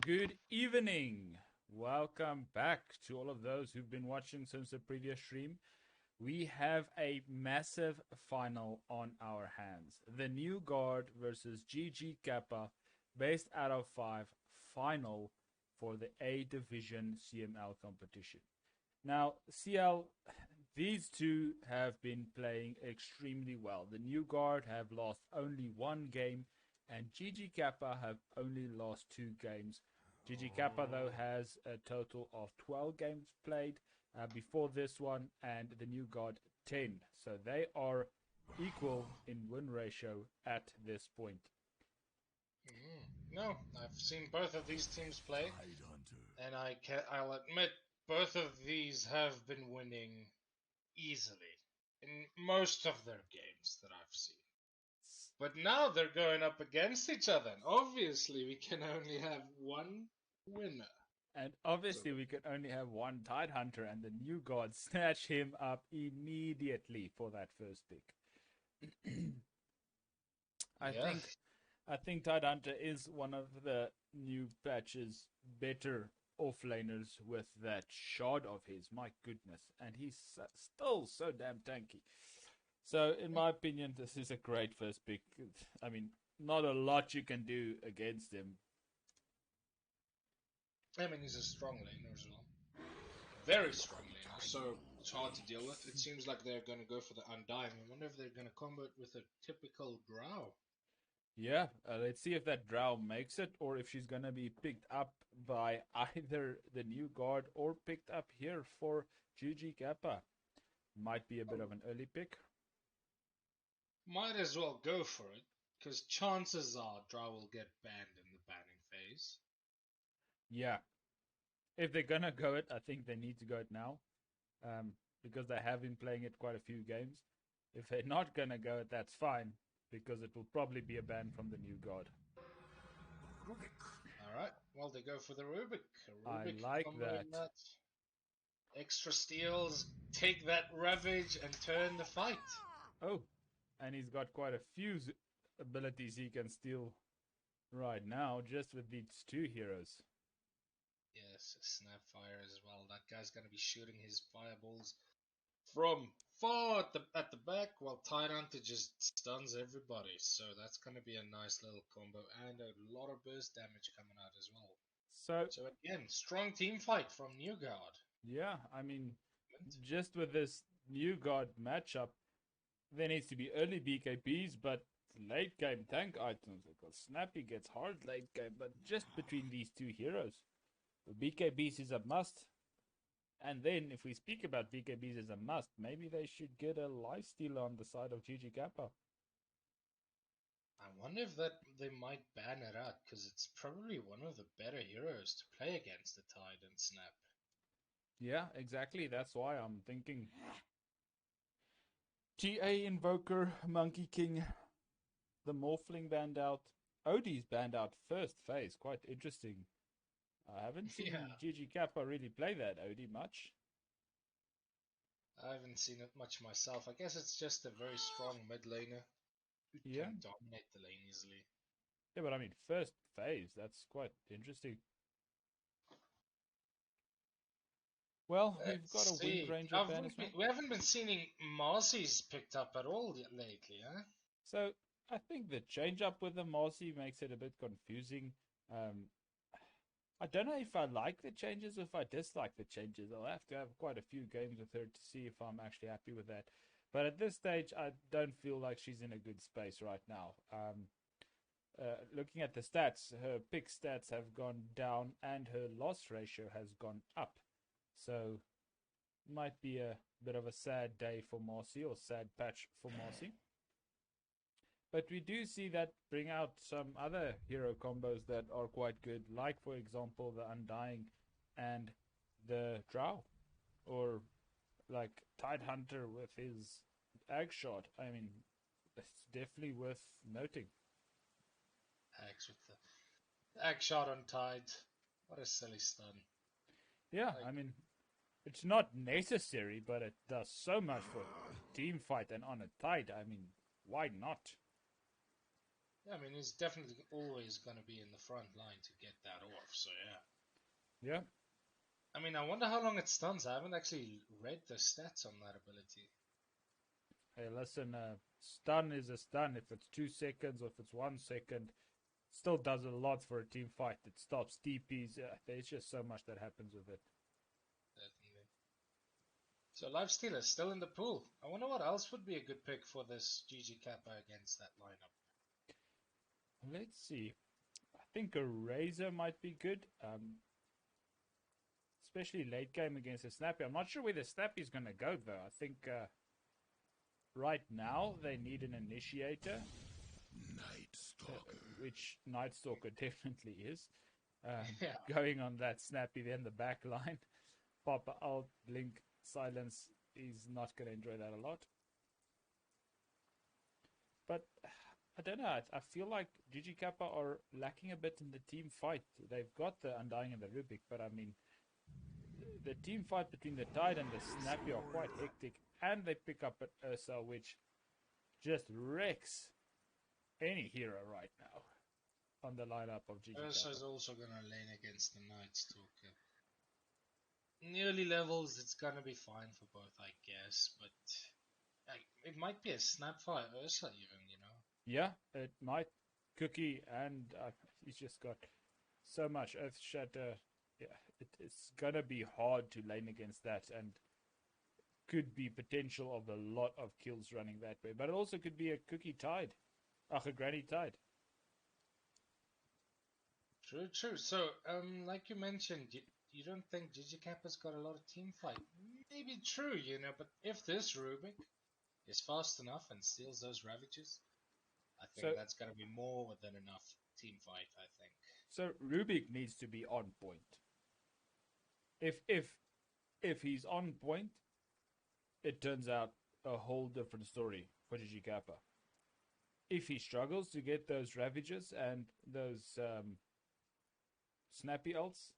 Good evening. Welcome back to all of those who've been watching since the previous stream. We have a massive final on our hands. The New Guard versus GGK based out of 5 final for the A Division CML competition. Now, CL, these two have been playing extremely well. The New Guard have lost only one game, and GG Kappa have only lost two games. GG Kappa, though, has a total of 12 games played before this one, and the New Guard 10. So they are equal in win ratio at this point. No, I've seen both of these teams play, and I'll admit both of these have been winning easily in most of their games that I've seen. But now they're going up against each other, and obviously we can only have one winner. And obviously we can only have one Tide Hunter, and the New God snatch him up immediately for that first pick. I think Tide Hunter is one of the new patch's better offlaners with that shard of his. My goodness. And he's still so damn tanky. So, in my opinion, this is a great first pick. I mean, not a lot you can do against him. I mean, he's a strong laner as well. Very strong laner, so it's hard to deal with. It seems like they're going to go for the Undying. I wonder if they're going to combo it with a typical Drow. Yeah, let's see if that Drow makes it, or if she's going to be picked up by either the New Guard or picked up here for GG Kappa. Might be a bit of an early pick. Might as well go for it, because chances are Drow will get banned in the banning phase. Yeah. If they're going to go it, I think they need to go it now. Because they have been playing it quite a few games. If they're not going to go it, that's fine. Because it will probably be a ban from the New God. Alright, well, they go for the Rubik. I like that. Extra steals, take that Ravage, and turn the fight. Oh, and he's got quite a few abilities he can steal right now, just with these two heroes. Yes, Snapfire as well. That guy's going to be shooting his fireballs from far at the back, while Tide Hunter just stuns everybody. So that's going to be a nice little combo, and a lot of burst damage coming out as well. So again, strong team fight from New Guard. Yeah, I mean, just with this New Guard matchup, there needs to be early BKBs, but late game tank items, because Snappy gets hard late game, but just between these two heroes, the BKBs is a must. And then, if we speak about BKBs as a must, maybe they should get a lifesteal on the side of GG Kappa. I wonder if they might ban it out, because it's probably one of the better heroes to play against the Tide and Snap. Yeah, exactly. That's why I'm thinking TA Invoker, Monkey King, the Morphling banned out. Odie's banned out first phase. Quite interesting. I haven't seen GG Kappa really play that Odie much. I haven't seen it much myself. I guess it's just a very strong mid laner who can dominate the lane easily. Yeah, but I mean, first phase, that's quite interesting. Well, we've got a Wind Ranger ban as well. We haven't been seeing Marcy's picked up at all lately, huh? So, I think the change up with the Marcy makes it a bit confusing. I don't know if I like the changes or if I dislike the changes. I'll have to have quite a few games with her to see if I'm actually happy with that. But at this stage, I don't feel like she's in a good space right now. Looking at the stats, her pick stats have gone down and her loss ratio has gone up. So, might be a bit of a sad day for Marcy, or sad patch for Marcy. But we do see that bring out some other hero combos that are quite good, like, for example, the Undying and the Drow. Or, like, Tide Hunter with his Ag Shot. I mean, it's definitely worth noting. Axe with the Ag Shot on Tide. What a silly stun. Yeah, I mean, it's not necessary, but it does so much for team fight and on a Tide. I mean, why not? Yeah, I mean, he's definitely always going to be in the front line to get that off. So yeah. Yeah. I mean, I wonder how long it stuns. I haven't actually read the stats on that ability. Hey, listen, stun is a stun. If it's 2 seconds or if it's 1 second, still does a lot for a team fight. It stops TPs. There's just so much that happens with it. Definitely. So Lifesteal is still in the pool. I wonder what else would be a good pick for this GG Kappa against that lineup. Let's see. I think a Razor might be good, especially late game against a Snappy. I'm not sure where the Snappy's going to go, though. I think right now they need an initiator, Night Stalker. which Night Stalker definitely is. Yeah. Going on that Snappy, then the back line. Papa out, Blink, Silence. He's not going to enjoy that a lot. But I don't know. I feel like GG Kappa are lacking a bit in the team fight. They've got the Undying and the Rubik, but I mean, the team fight between the Tide and the Snappy are quite hectic, and they pick up an Ursa, which just wrecks any hero right now on the lineup of GG Ursa Kappa. is also going to lane against the Night Stalker. In the early levels, it's going to be fine for both, I guess, but it might be a Snapfire Ursa even, you know? Yeah, it might. Cookie, and he's just got so much Earth Shatter. Yeah, it's gonna be hard to lane against that, and could be potential of a lot of kills running that way. But it also could be a Cookie Tide, a Granny Tide. True, true. So, like you mentioned, you don't think Kappa's got a lot of team fight? Maybe true, you know, but if this Rubik is fast enough and steals those Ravages, I think So, that's going to be more than enough team fight, I think. so Rubik needs to be on point. If he's on point, it turns out a whole different story for GG Kappa. If he struggles to get those Ravages and those snappy ults,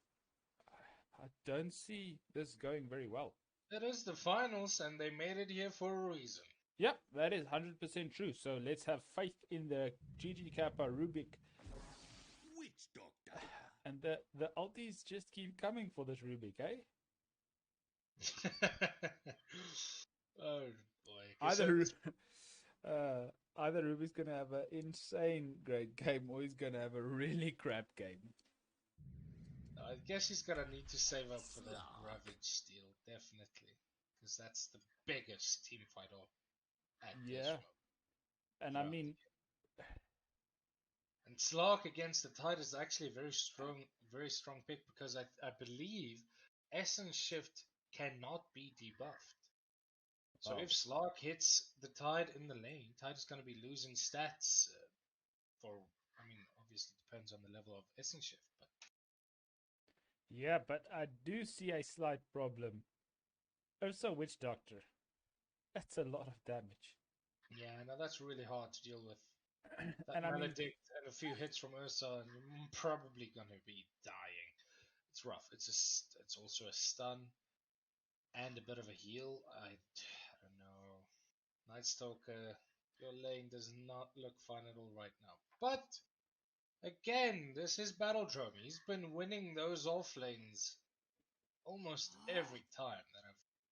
I don't see this going very well. It is the finals, and they made it here for a reason. Yep, that is 100% true. So let's have faith in the GG Kappa Rubik. Witch Doctor. And the ulties just keep coming for this Rubik, eh? Oh boy. Either either Rubik's gonna have an insane great game or he's gonna have a really crap game. I guess he's gonna need to save up for the Ravage steal, definitely, because that's the biggest team fight off at this Yeah. row. And I mean, and Slark against the Tide is actually a very strong pick because I believe Essence Shift cannot be debuffed. So wow. if Slark hits the Tide in the lane, Tide is going to be losing stats for, I mean, obviously depends on the level of Essence Shift, but Yeah, but I do see a slight problem. Also, Witch Doctor. That's a lot of damage. yeah, now that's really hard to deal with. That And I mean, Maledict and a few hits from Ursa, and you're probably going to be dying. It's rough. It's also a stun and a bit of a heal. I don't know. Night Stalker, your lane does not look fun at all right now. But again, this is Battledrome. He's been winning those off lanes almost every time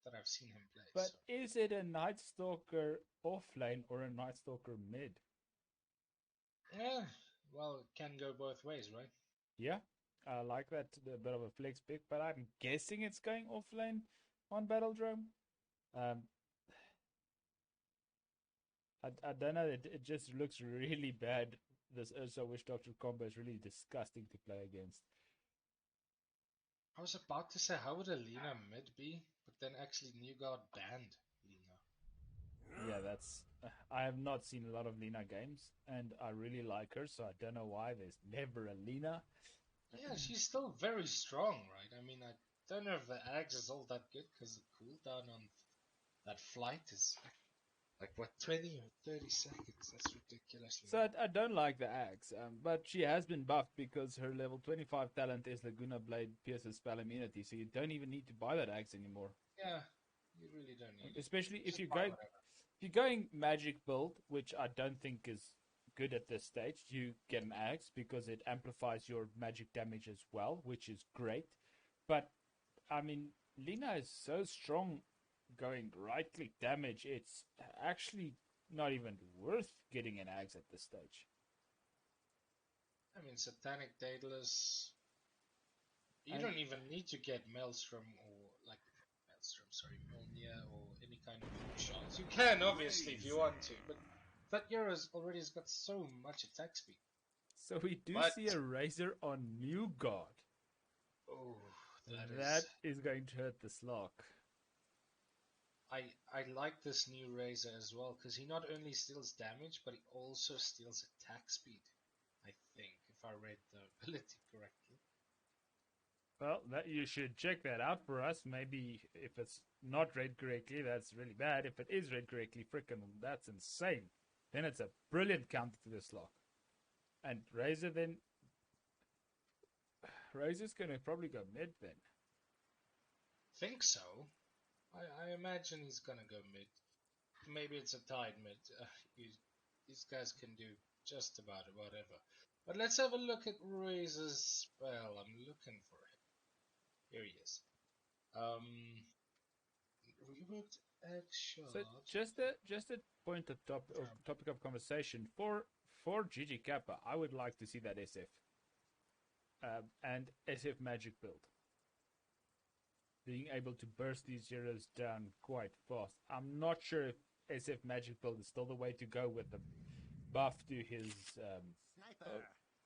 that I've seen him play. but So is it a Night Stalker offlane or a Night Stalker mid? yeah, well, it can go both ways, right? Yeah, I like that a bit of a flex pick, but I'm guessing it's going offlane on Battledrome. Um, I don't know. It just looks really bad. This Ursa Witch Doctor combo is really disgusting to play against. I was about to say, how would a Lina mid be? But then actually Newgard banned Lina. Yeah, that's. I have not seen a lot of Lina games, and I really like her, so I don't know why there's never a Lina. Yeah, she's still very strong, right? I mean, I don't know if the Ags is all that good because the cooldown on that flight is like what, 20 or 30 seconds? That's ridiculously So long. I don't like the axe, but she has been buffed because her level 25 talent is Laguna Blade pierces spell immunity, so you don't even need to buy that axe anymore. Yeah, you really don't need it. Especially if Just you're buy going whatever. if you're going magic build, which I don't think is good at this stage. You get an axe because it amplifies your magic damage as well, which is great. But I mean, Lina is so strong going right click damage, it's actually not even worth getting an axe at this stage. I mean, Satanic Daedalus. You And- don't even need to get Maelstrom or like Maelstrom, sorry, Milnia or any kind of shots. You can obviously if you want to, but that Euro's already has got so much attack speed. So we do But- see a Razor on New God. Oh, That is going to hurt the Slark. I like this new Razor as well because he not only steals damage, but he also steals attack speed. I think if I read the ability correctly. Well, that you should check that out for us. Maybe if it's not read correctly, that's really bad. If it is read correctly, frickin' that's insane. Then it's a brilliant counter to this lock. And Razor then... Razor's gonna probably go mid then. Think so. I imagine he's gonna go mid. Maybe it's a tied mid. These guys can do just about whatever. But let's have a look at Razor's spell. I'm looking for him. Here he is. Reworked X shot. So just a point of topic of conversation for GG Kappa, I would like to see that SF and SF magic build. Being able to burst these zeros down quite fast. I'm not sure if SF magic build is still the way to go with the buff to his. Sniper. Oh,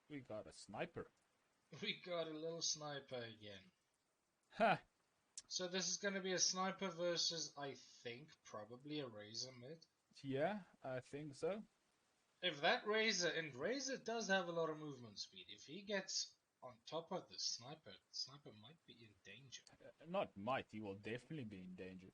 we got a sniper. We got a little sniper again. Ha! So this is going to be a sniper versus, I think, probably a Razor mid. Yeah, I think so. If that Razor, and Razor does have a lot of movement speed, if he gets on top of the sniper might be in danger. Not might, he will definitely be in danger.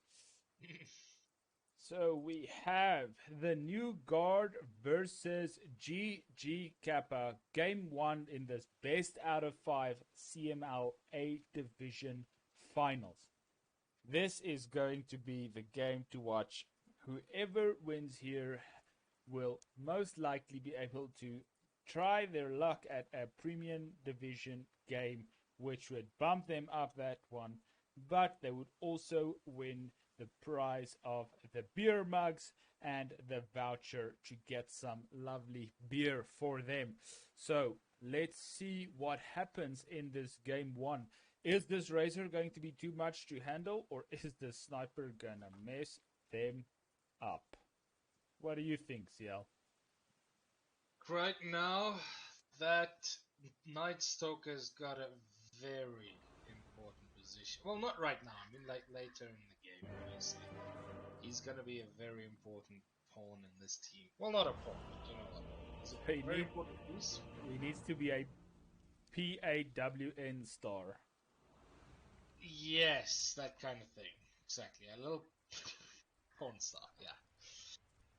So we have the new guard versus GG Kappa. Game 1 in this best out of 5 CML A Division Finals. This is going to be the game to watch. Whoever wins here will most likely be able to try their luck at a premium division game, which would bump them up that one, but they would also win the prize of the beer mugs and the voucher to get some lovely beer for them. So let's see what happens in this game 1. Is this Razor going to be too much to handle, or is the sniper gonna mess them up? What do you think, CL? Right now, that Night Stalker's got a very important position. Well, not right now. I mean, like later in the game, obviously. He's gonna be a very important pawn in this team. Well, not a pawn, but you know what? He's a very important piece. He needs to be a PAWN star. Yes, that kind of thing. Exactly. A little pawn star, yeah.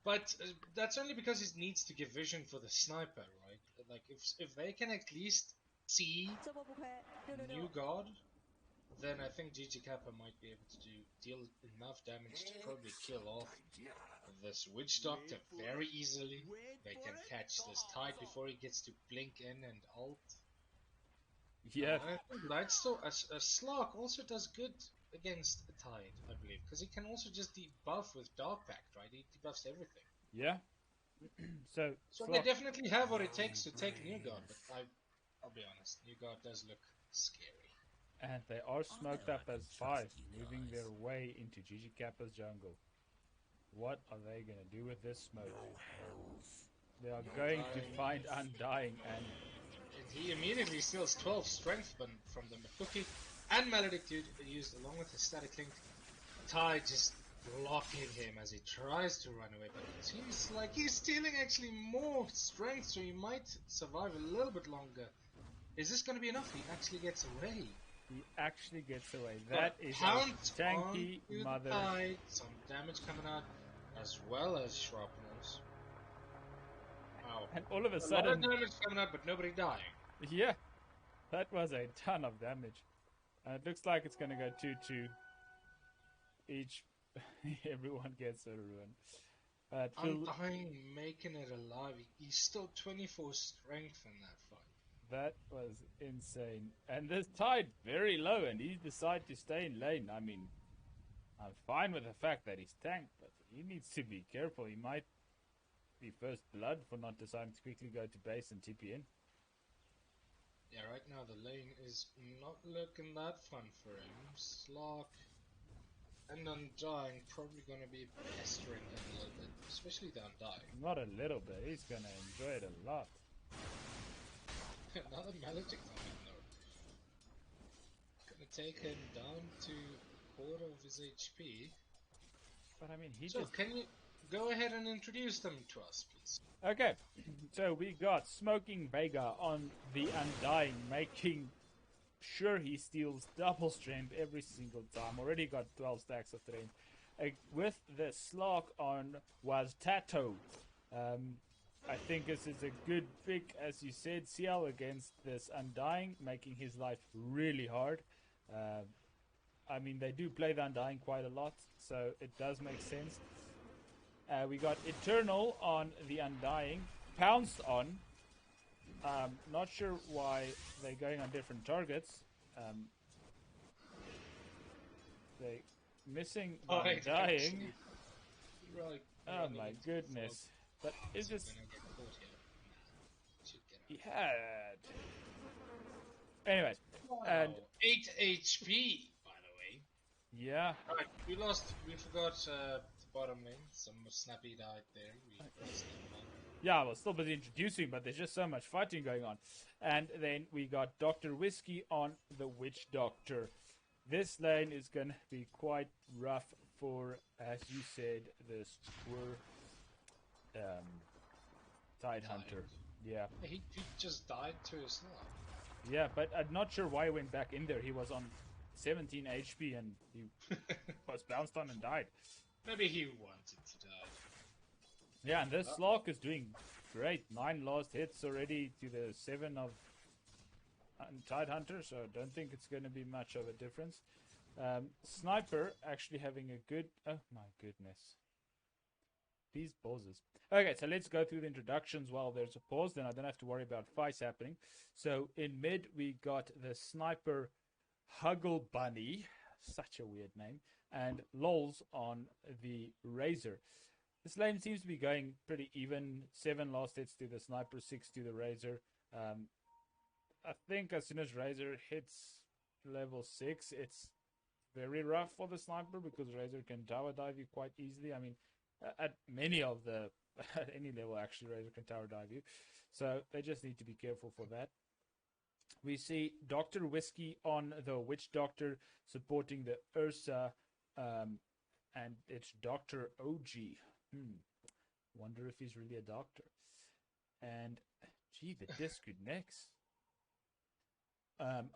But that's only because he needs to give vision for the sniper, right? Like, if they can at least see New God, then I think GG Kappa might be able to deal enough damage to probably kill off this Witch Doctor very easily. They can catch this Tide before he gets to blink in and ult. Yeah, And I think Lightstone, a Slark also does good against a Tide, I believe, because he can also just debuff with Dark Pact, right? He debuffs everything. yeah. So They definitely have what it takes to take New God, but I'll be honest, New God does look scary. and they are smoked up as 5, moving their way into GG Kappa's jungle. What are they gonna do with this smoke? They are going to find Undying, and He immediately steals 12 strength from the Matuki and Maledictude used along with his static link. Tide just blocking him as he tries to run away, but it seems like he's stealing actually more strength, so he might survive a little bit longer. Is this going to be enough? He actually gets away. he actually gets away. That is a Pounce tanky onto the mother. Tide, some damage coming out, as well as shrapnels. Wow. And all of a A lot sudden, of damage coming out, but nobody dying. yeah, that was a ton of damage. And it looks like it's gonna go 2-2. Everyone gets a ruin. Phil, Undying making it alive. He's still 24 strength in that fight. that was insane. And this Tide very low, and he decided to stay in lane. I mean, I'm fine with the fact that he's tanked, but he needs to be careful. He might be first blood for not deciding to quickly go to base and TP in. Yeah, right now the lane is not looking that fun for him. Slark and Undying probably gonna be pestering him a little bit, especially the Undying. Not a little bit. He's gonna enjoy it a lot. Another Magic coming though. Gonna take him down to a quarter of his HP. But I mean, he So just can you go ahead and introduce them to us, please? okay. So we got Smoking Vega on the Undying, making sure he steals double strength every single time. Already got 12 stacks of strength. With the Slark on was Tato. I think this is a good pick, as you said, CL against this Undying, making his life really hard. I mean, they do play the Undying quite a lot, so it does make sense. We got Eternal on the Undying, pounced on. Not sure why they're going on different targets. They missing the Undying. Right. Oh my goodness! But is this? He had. Anyways, and 8 HP, by the way. yeah, Right, we forgot the bottom lane. Some Snappy died there. We lost that one. yeah, I was still busy introducing, but there's just so much fighting going on. And then we got Dr. Whiskey on the Witch Doctor. This lane is going to be quite rough for, as you said, the Squir Tide Hunter. Yeah. He just died to his life. Yeah, but I'm not sure why he went back in there. He was on 17 HP and he was bounced on and died. Maybe he wanted to die. Yeah, and this Slark is doing great. 9 lost hits already to the 7 of Tide Hunter, so I don't think it's going to be much of a difference. Sniper actually having a good... Oh my goodness. These pauses. Okay, so let's go through the introductions while there's a pause. Then I don't have to worry about fights happening. So in mid, we got the Sniper Huggle Bunny. Such a weird name. And Lols on the Razor. This lane seems to be going pretty even. 7 last hits to the Sniper, 6 to the Razor. I think as soon as Razor hits level 6, it's very rough for the Sniper because Razor can tower dive you quite easily. I mean, at many of the... at any level, actually, Razor can tower dive you. So they just need to be careful for that. We see Dr. Whiskey on the Witch Doctor supporting the Ursa, and it's Dr. OG. Wonder if he's really a doctor. And, gee, the disconnects.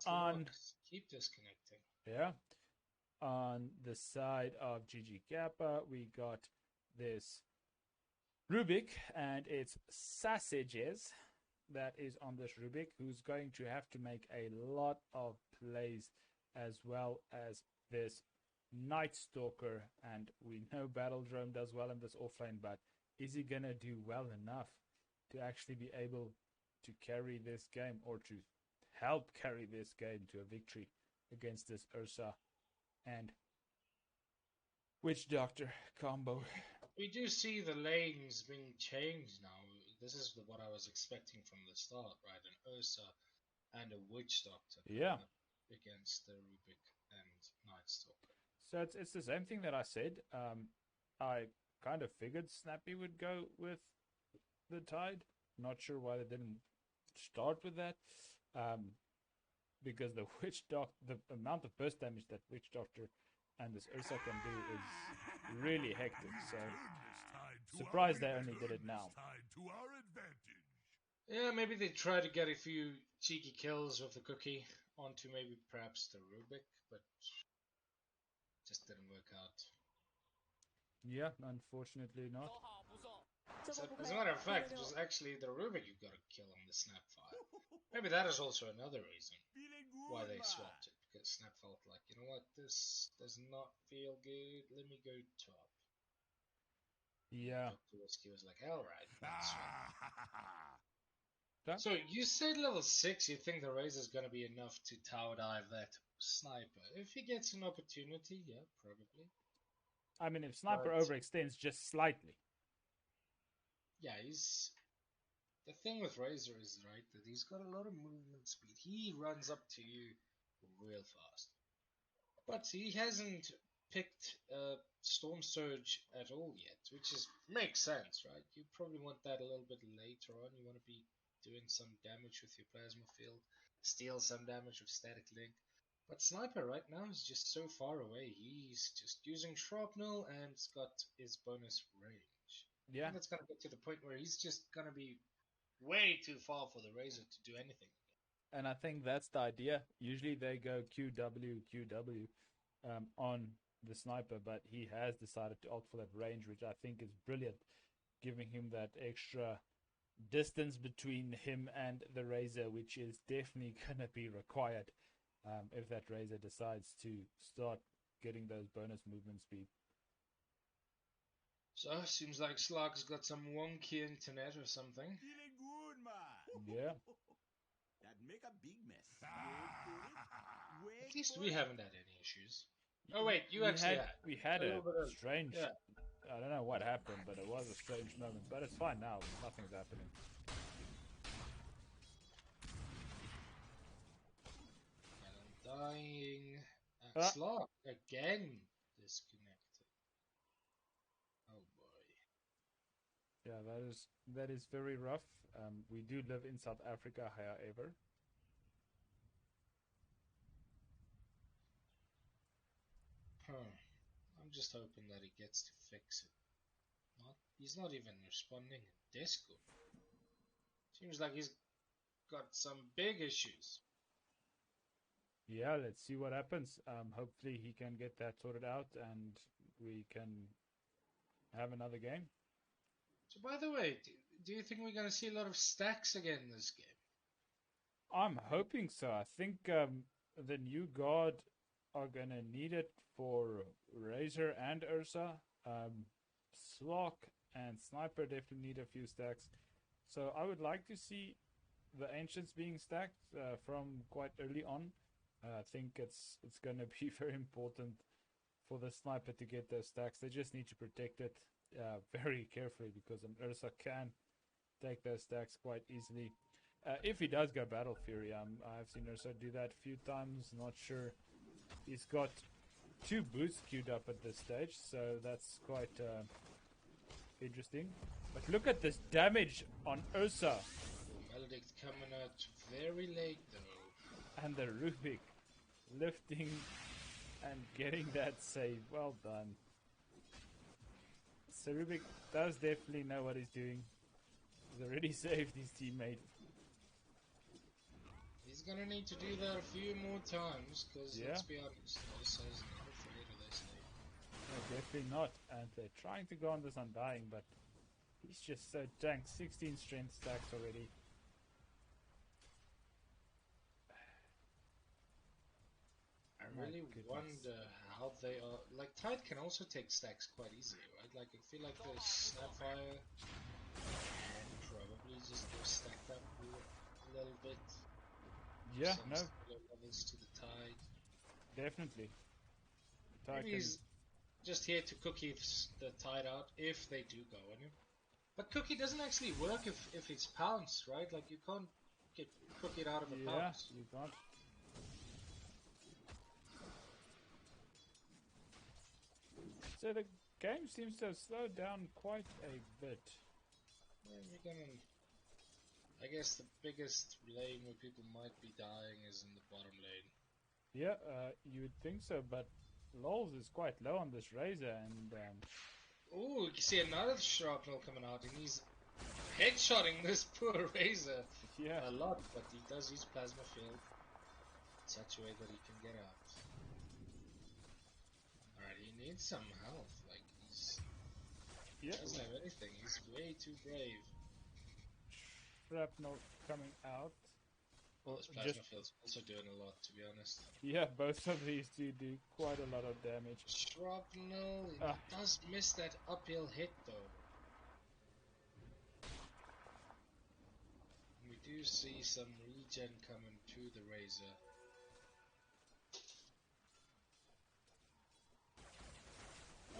On keep disconnecting. Yeah. On the side of GGK, we got this Rubik, and it's Sausages that is on this Rubik, who's going to have to make a lot of plays, as well as this Night Stalker. And we know Battle Drone does well in this offlane, but is he gonna do well enough to actually be able to carry this game, or to help carry this game to a victory against this Ursa and Witch Doctor combo? We do see the lanes being changed now. This is what I was expecting from the start, right? An Ursa and a Witch Doctor. Yeah. Against the Rubik and Night Stalker. So it's the same thing that I said. I kind of figured Snappy would go with the Tide. Not sure why they didn't start with that. Because the Witch Doctor, the amount of burst damage that Witch Doctor and this Ursa can do is really hectic. So surprised they only did it now. Yeah, maybe they try to get a few cheeky kills with the cookie onto maybe perhaps the Rubik, but just didn't work out. Yeah, unfortunately not. So, as a matter of fact, it was actually the Rubik you got to kill on the Snapfire. Maybe that is also another reason why they swapped it, because Snap felt like, you know what, this does not feel good, let me go top. Yeah. Dr. Whiskey was like, alright, that's fine. Okay. So you said level 6, you think the Razor's gonna be enough to tower dive that sniper. If he gets an opportunity, yeah, probably. I mean, if Sniper But overextends just slightly. yeah, he's the thing with Razor is right that he's got a lot of movement speed. He runs up to you real fast. But he hasn't picked Storm Surge at all yet, which is makes sense, right? You probably want that a little bit later on. You want to be doing some damage with your plasma field, steal some damage with static link. But Sniper right now is just so far away. He's just using shrapnel and it's got his bonus range. I Yeah. think it's gonna get to the point where he's just gonna be way too far for the Razor to do anything. And I think that's the idea. Usually they go QW on the Sniper, but he has decided to opt for that range, which I think is brilliant, giving him that extra distance between him and the Razor, which is definitely going to be required if that Razor decides to start getting those bonus movement speed. So seems like Slark's got some wonky internet or something. Feeling good, man. Yeah. That make a big mess. Wait for it. At Wait least for we it. haven't had any issues. Oh wait, you actually had we had a a little bit of strange. yeah. I don't know what happened, but it was a strange moment. But it's fine now. Nothing's happening. And I'm dying. Ah, Slark again disconnected. Oh boy. yeah, that is very rough. We do live in South Africa, however. Huh. I'm just hoping that he gets to fix it. He's not even responding in Discord. Seems like he's got some big issues. Yeah, let's see what happens. Hopefully he can get that sorted out, and we can have another game. So by the way, do you think we're gonna see a lot of stacks again this game? I'm hoping so. I think the new guard are gonna need it for Razor and Ursa. Slock and Sniper definitely need a few stacks. So I would like to see the Ancients being stacked from quite early on. I think it's gonna be very important for the Sniper to get those stacks. They just need to protect it very carefully because an Ursa can take those stacks quite easily. If he does go Battle Fury, I've seen Ursa do that a few times. Not sure. He's got 2 boosts queued up at this stage, so that's quite interesting. But look at this damage on Ursa. Maledict coming out very late though. And the Rubik lifting and getting that save. Well done. So Rubik does definitely know what he's doing. He's already saved his teammate. He's gonna need to do that a few more times, because Yeah, let's be honest, Ursa's not afraid of this thing. no, definitely not. And they're trying to go on this Undying, but he's just so tanked. 16 strength stacks already. I My really goodness. wonder how they are. Like, Tide can also take stacks quite easily, right? Like, I feel like the Snapfire can probably just go stacked up a little bit. Yeah, Some no, similar levels to the Tide. definitely. Maybe Titan. he's just here to cookie the Tide out if they do go on him. But cookie doesn't actually work if it's pounce, right? Like, you can't get cookied out of a Yeah, pounce. you can't. So the game seems to have slowed down quite a bit. Yeah, you're gonna. I guess the biggest lane where people might be dying is in the bottom lane. Yeah, you would think so, but Lols is quite low on this Razor, and Oh, you can see another shrapnel coming out, and he's headshotting this poor Razor yeah, a lot, but he does use plasma field in such a way that he can get out. Alright, he needs some health. Like, he yeah, doesn't have anything. He's way too brave. shrapnel coming out. Well, Or his just plasma field's also doing a lot, to be honest. yeah, both of these two do quite a lot of damage. Shrapnel, Ah, he does miss that uphill hit though. do see some regen coming to the Razor.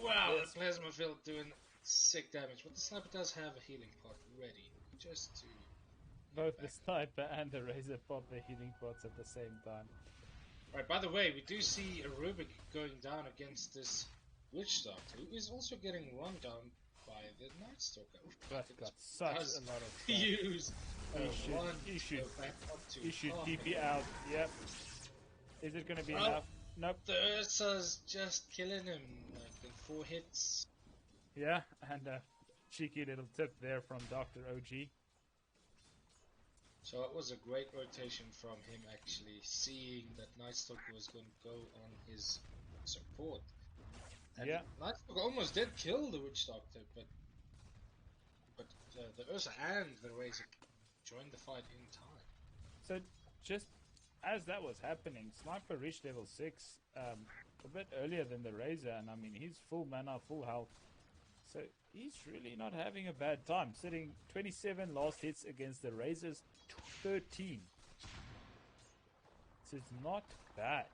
Wow, Yes. the plasma field doing sick damage, but the sniper does have a healing pot ready, just to Both the back. sniper and the razor pop the healing pots at the same time. Right, by the way, we do see a Rubik going down against this Witch Doctor, who is also getting run down by the Night Stalker. But got such Does a lot of stuff. use He one should to go back up to He should half TP out. Yep. Is it going to be Oh. enough? Nope. The Ursa's just killing him, like in 4 hits. Yeah, and a cheeky little tip there from Dr. OG. So it was a great rotation from him, actually, seeing that Night Stalker was going to go on his support. And Yeah. Night Stalker almost did kill the Witch Doctor, but the Ursa and the Razor joined the fight in time. So just as that was happening, Sniper reached level 6 a bit earlier than the Razor, and I mean, he's full mana, full health. So he's really not having a bad time, sitting 27 last hits against the Razor's 13. So it's not bad.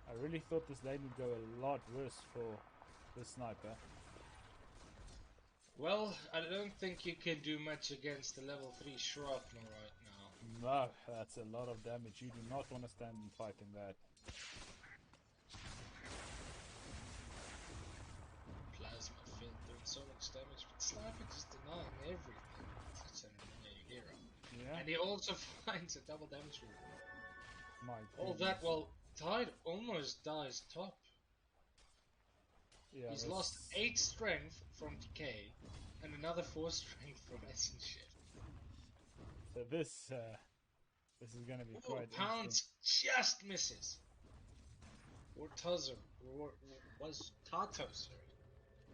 I really thought this lane would go a lot worse for the Sniper. Well, I don't think you can do much against the level 3 Shrapnel right now. No, that's a lot of damage. You do not want to stand and fight in that. Plasma field doing so much damage, but Sniper just denying everything. Such an annoying hero. Yeah. And he also finds a double damage room. My All goodness. that while Tide almost dies top. Yeah, He's this- lost 8 strength from Decay and another 4 strength from Essence Shift. So this is going to be Ooh, quite Pounce interesting. just misses. Or Tazo, or was Tato, sorry,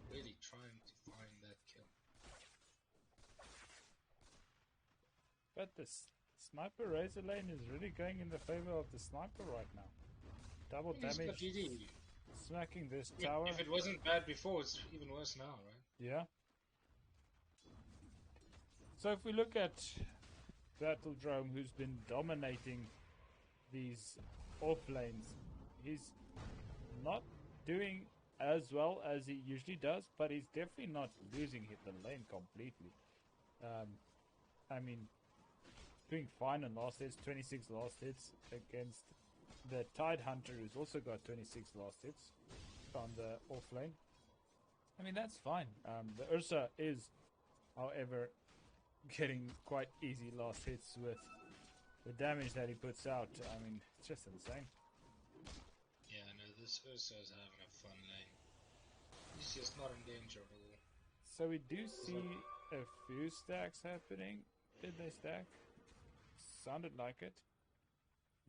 really trying to find that kill. But the Sniper Razor lane is really going in the favor of the Sniper right now. Double He's got damage, GD. smacking this If- tower. If it wasn't bad before, it's even worse now, right? Yeah. So if we look at Battle Drome, who's been dominating these off lanes, he's not doing as well as he usually does, but he's definitely not losing hit the lane completely. I mean, doing fine in last hits, 26 last hits against the Tide Hunter, who's also got 26 last hits on the off lane. I mean, that's fine. The Ursa is, however, getting quite easy last hits with the damage that he puts out. I mean, it's just insane. Yeah, no, this Ursa's having a fun lane. He's just not in danger at all. So we do see a few stacks happening. Did they stack? Sounded like it.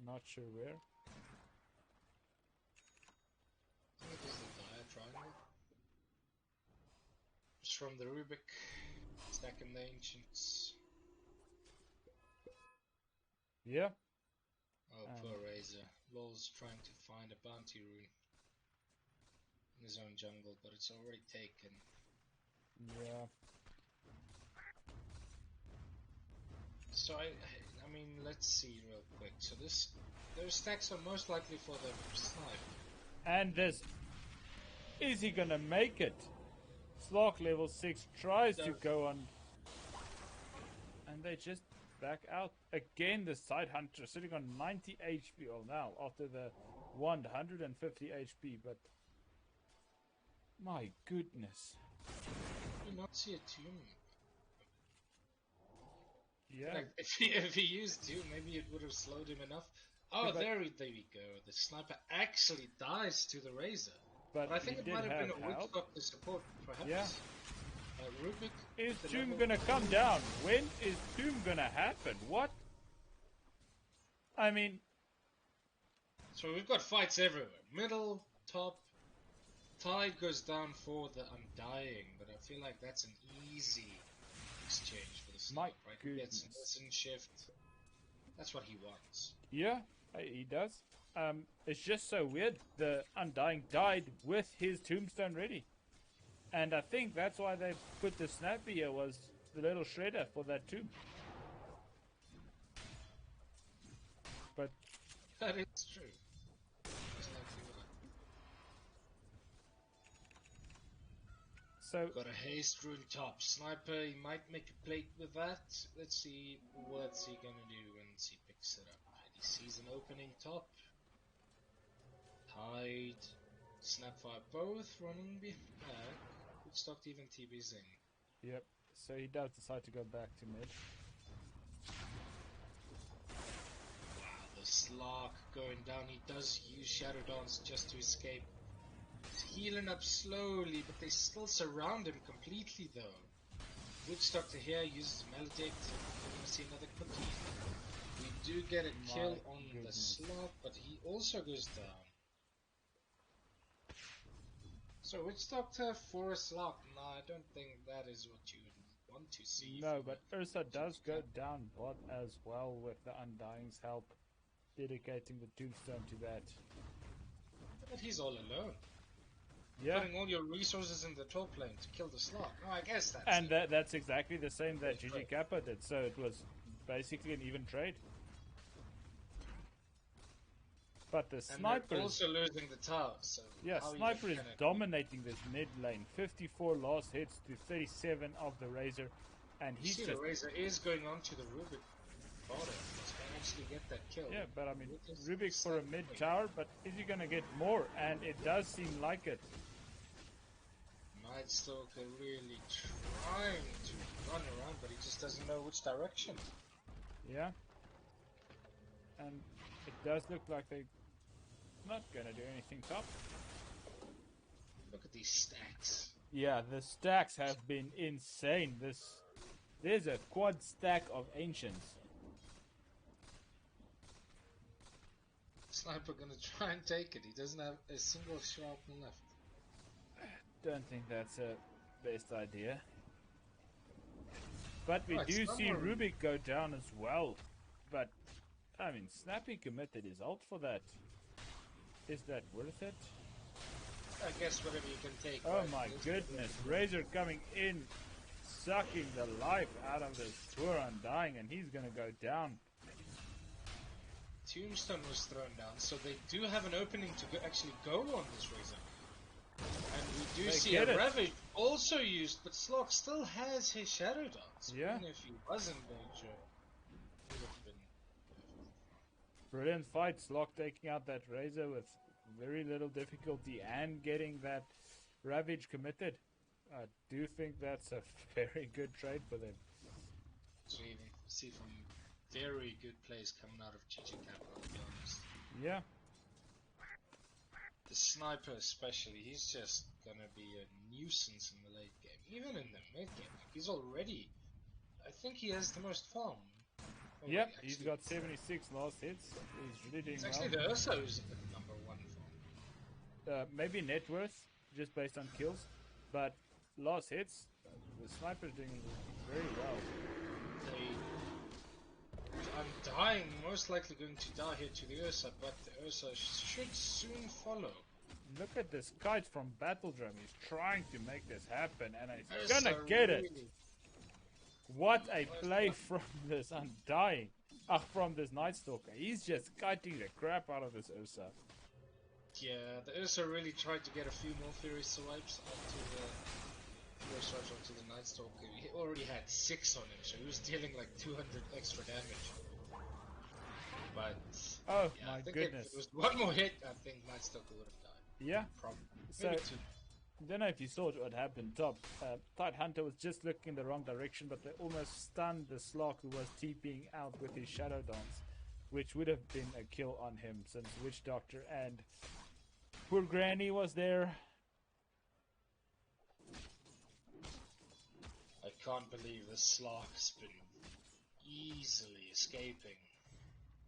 Not sure where. I think it is the Dire Triangle. It's from the Rubik, stacking the Ancients. Yeah. Oh, poor Razor. Lol's trying to find a bounty rune in his own jungle, but it's already taken. Yeah. So I mean, let's see real quick. So those stacks are most likely for the snipe. And this. Is he gonna make it? Slark level 6 tries to go on. And they just back out. Again, the Side Hunter sitting on 90 HP all now after the 150 HP, but my goodness. Do not see a tomb. Yeah. Like, if he used to, maybe it would have slowed him enough. Oh, Yeah, but- there we go. The sniper actually dies to the Razor. But I think he it did might have been have a help. Woodstock to support, perhaps. Yeah. Rubik. Is the Tomb level- gonna come down? When is Tomb gonna happen? What? I mean, So we've got fights everywhere. Middle, top. Tide goes down for the Undying, but I feel like that's an easy exchange for the snipe, right? He gets goodness. listen shift. That's what he wants. yeah, he does. It's just so weird. The Undying died with his Tombstone ready. And I think that's why they put the Snapper here, was the little shredder for that tomb. That is true. Most likely would. So Got a haste rune top. Sniper, he might make a plate with that. Let's see what's he gonna do once he picks it up. He sees an opening top. Tide, Snapfire both running back. Woodstock even TB's in. yep. So he does decide to go back to mid. Wow, the Slark going down. He does use Shadow Dance just to escape. He's healing up slowly, but they still surround him completely though. Woodstock to here uses Maledict. We're gonna see another cookie. We do get a kill My on goodness. the Slark, but he also goes down. So Woodstock to for a Slark? No, I don't think that is what you would want to see. No, from but a Ursa does go GGK. down bot as well with the Undying's help, dedicating the tombstone to that. But he's all alone. Yeah, Putting all your resources in the top lane to kill the Slark. No, I guess that's and it. that's exactly the same that Great. GGK did. So it was basically an even trade. But the And sniper they're is, also losing the tower, so yeah, how sniper even is can it dominating this mid lane. 54 last hits to 37 of the Razor, and You he's see, just the Razor is going on to the Rubik bottom. He's going to actually get that kill. yeah. But I mean, With his Rubik for a sniper mid point. tower, but is he gonna get more? And it does seem like it. Night Stalker really trying to run around, but he just doesn't know which direction. Yeah, and it does look like they're not gonna do anything top. Look at these stacks. Yeah, the stacks have been insane. There's a quad stack of ancients. Sniper gonna try and take it. He doesn't have a single sharp left. Don't think that's a best idea. But we Right, do see someone- Rubik go down as well. But I mean, Snappy committed his ult for that. Is that worth it? I guess whatever you can take. Oh right? my There's- goodness, Razor coming in, sucking the life out of this poor Undying, and he's gonna go down. Tombstone was thrown down, so they do have an opening to actually go on this Razor. And we do They see get a it. Ravage also used, but Slock still has his Shadow Dance. Yeah. Even if he was in danger, he would have been perfectly fine. Brilliant fight, Slock taking out that Razor with very little difficulty and getting that Ravage committed. I do think that's a very good trade for them. So you even see some very good plays coming out of GGK, I'll be honest. Yeah, The Sniper especially, he's just gonna be a nuisance in the late game. Even in the mid game, like he's already... I think he has the most farm. already, yep, he's actually. got 76 last hits. He's really doing It's well. actually the Ursa who's at number 1 farm. Maybe net worth, just based on kills, but last hits, the Sniper's doing very well. I'm dying, most likely going to die here to the Ursa, but the Ursa should soon follow. Look at this kite from Battle Drum. He's trying to make this happen, and he's Ursa gonna get it. really- What a play from this Undying. From this Night Stalker. He's just kiting the crap out of this Ursa. Yeah, the Ursa really tried to get a few more Fury swipes onto the Night Stalker. He already had 6 on him, so he was dealing like 200 extra damage. But Oh yeah, my I think goodness. if it was one more hit, I think Night Stalker would have died. Yeah. Probably. So, Maybe 2. I don't know if you saw what happened top. Tide Hunter was just looking in the wrong direction, but they almost stunned the Slock who was TPing out with his Shadow Dance, which would have been a kill on him since Witch Doctor and poor Granny was there. I can't believe the Slark's been easily escaping.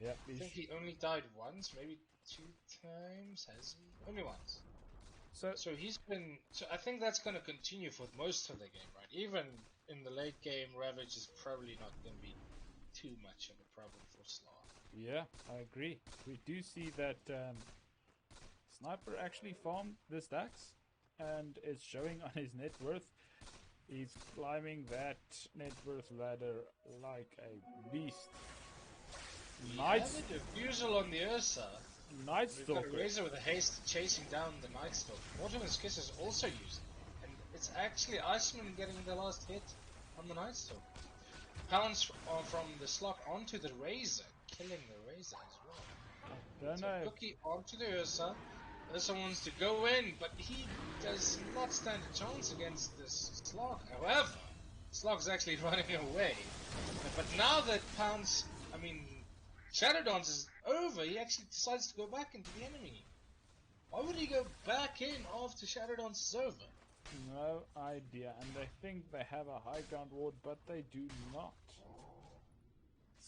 Yep, I think he only died once, maybe 2 times, has he? Only once. So he's been. So I think that's going to continue for most of the game, right? Even in the late game, Ravage is probably not going to be too much of a problem for Slark. yeah, I agree. We do see that Sniper actually farmed the stacks, and it's showing on his net worth. He's climbing that net worth ladder like a beast. We Night, have a diffusal on the Ursa. Night We've got a Stalker. Razor with a haste chasing down the Night Stalker. Mortimer's Kiss is also using it. And it's actually Iceman getting the last hit on the Night Stalker. Pounce from the slot onto the Razor, killing the Razor as well. Don't So know. Cookie onto the Ursa. Ursa wants to go in, but he does not stand a chance against this Slog. However, Slog's actually running away. But now that Shadow Dance is over, he actually decides to go back into the enemy. Why would he go back in after Shadow Dance is over? No idea. And they think they have a high ground ward, but they do not.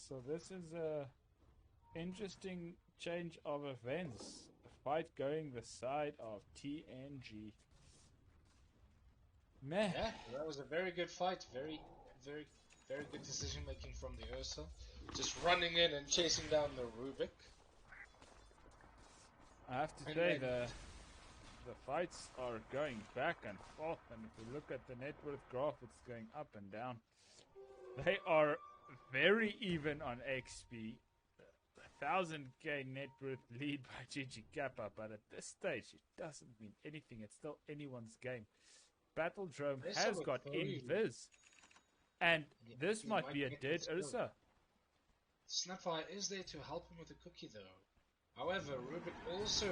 So this is a interesting change of events. A fight going the side of TNG. Meh. Yeah, that was a very good fight. Very, very, very good decision making from the Ursa. Just running in and chasing down the Rubik. I have to And say then- the fights are going back and forth, and if you look at the net worth graph, it's going up and down. They are very even on XP. 1000k net worth lead by GGK, but at this stage it doesn't mean anything. It's still anyone's game. Battledrome This has would got probably- invis, and Yeah, this he might might be a get dead this kill. Ursa. Snapfire is there to help him with the cookie though. However, Rubik also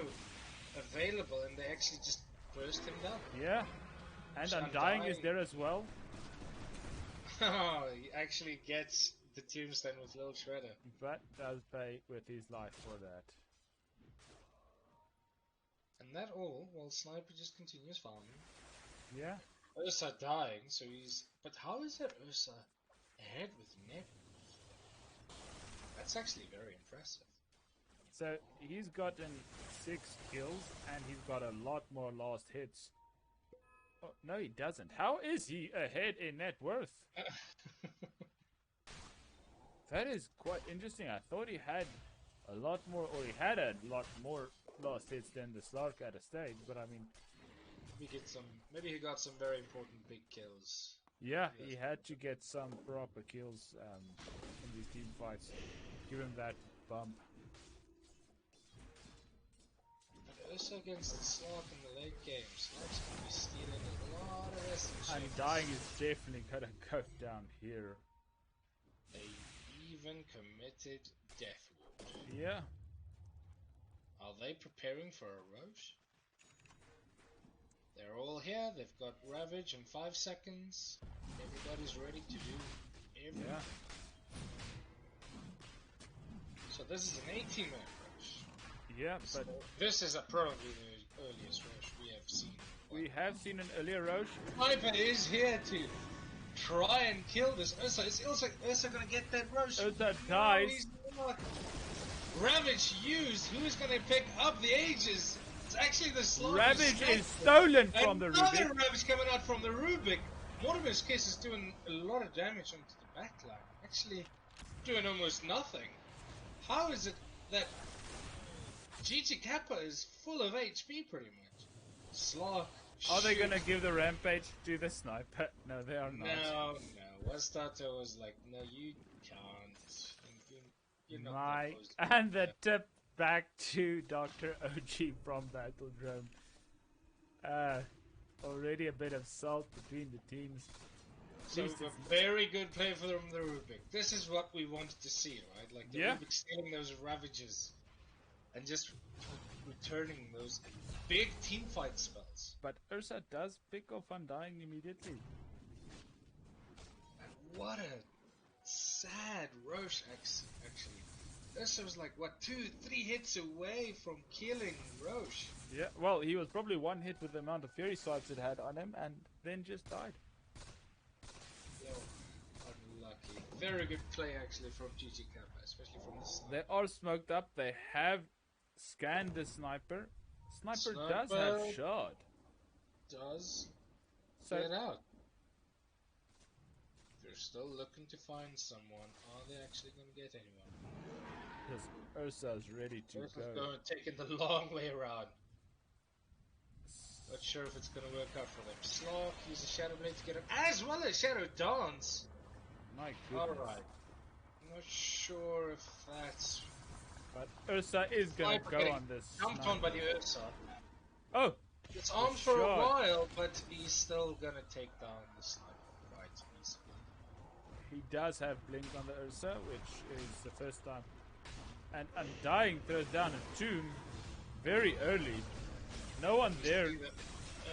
available and they actually just burst him down. Yeah, and So Undying is Undying- there as well. He actually gets the tombstone with Lil Shredder. But does pay with his life for that. And that all while Sniper just continues farming. Yeah. Ursa dying, so he's... But how is that Ursa ahead with net? That's actually very impressive. So he's gotten 6 kills and he's got a lot more last hits. Oh, no, he doesn't. How is he ahead in net worth? That is quite interesting. I thought he had a lot more, or he had a lot more last hits than the Slark at a stage, but I mean, Maybe he got some very important big kills. yeah, Yes. he had to get some proper kills in these team fights. Give him that bump. But Ursa against the Slark in the late game. Slark's gonna be stealing a lot of SMG. Undying is definitely gonna go down here. They even committed death ward. Yeah. Are they preparing for a Roche? They're all here. They've got Ravage in 5 seconds. Everybody's ready to do everything. Yeah. So this is an 18-man Roche. Yeah, but This is probably the earliest Roche we have seen. we have seen an earlier Roche. Sniper is here to try and kill this Ursa. Is Ursa gonna get that Roche? Ursa No, dies. he's not. Ravage used. Who's gonna pick up the Aegis? It's actually the Slug. Ravage is stolen from the Another Rubik. Ravage coming out from the Rubik. Mortimer's Kiss is doing a lot of damage onto the backline. Actually, doing almost nothing. How is it that GG Kappa is full of HP pretty much? Slug. Are they gonna give the rampage to the sniper? No, they are not. No. Wastato was like, no, you can't. You're not Mike, supposed to. and the tip back to Dr. OG from Battledrome. Already a bit of salt between the teams. So least a it's- very good play from the Rubik. This is what we wanted to see, right? Like the Yeah. Rubik stealing those Ravages and just returning those big team fight spells. But Ursa does pick off Undying immediately. And what a sad Roche actually. Ursa was like, what, 2-3 hits away from killing Roche. Yeah, well, he was probably one hit with the amount of Fury Swipes it had on him, and then just died. Yo, unlucky. Very good play actually from GG Kappa, especially from the sniper. They are smoked up. They have scanned the sniper. Sniper does have Sniper. shot. Does So get out. They're still looking to find someone. Are they actually going to get anyone? yes, Ursa's ready to Ursa's go. going to take it the long way around. Not sure if it's going to work out for them. Slog, use a Shadow Blade to get him, as well as Shadow Dance. My goodness. Alright. Not sure if that's But Ursa is gonna Sniper go getting on this jumped on by sniper. the Ursa. Oh, It's the on for a shot. while, but he's still gonna take down the sniper quite easily. He does have blink on the Ursa, which is the first time. And Undying throws down a tomb very early. No one You there. see the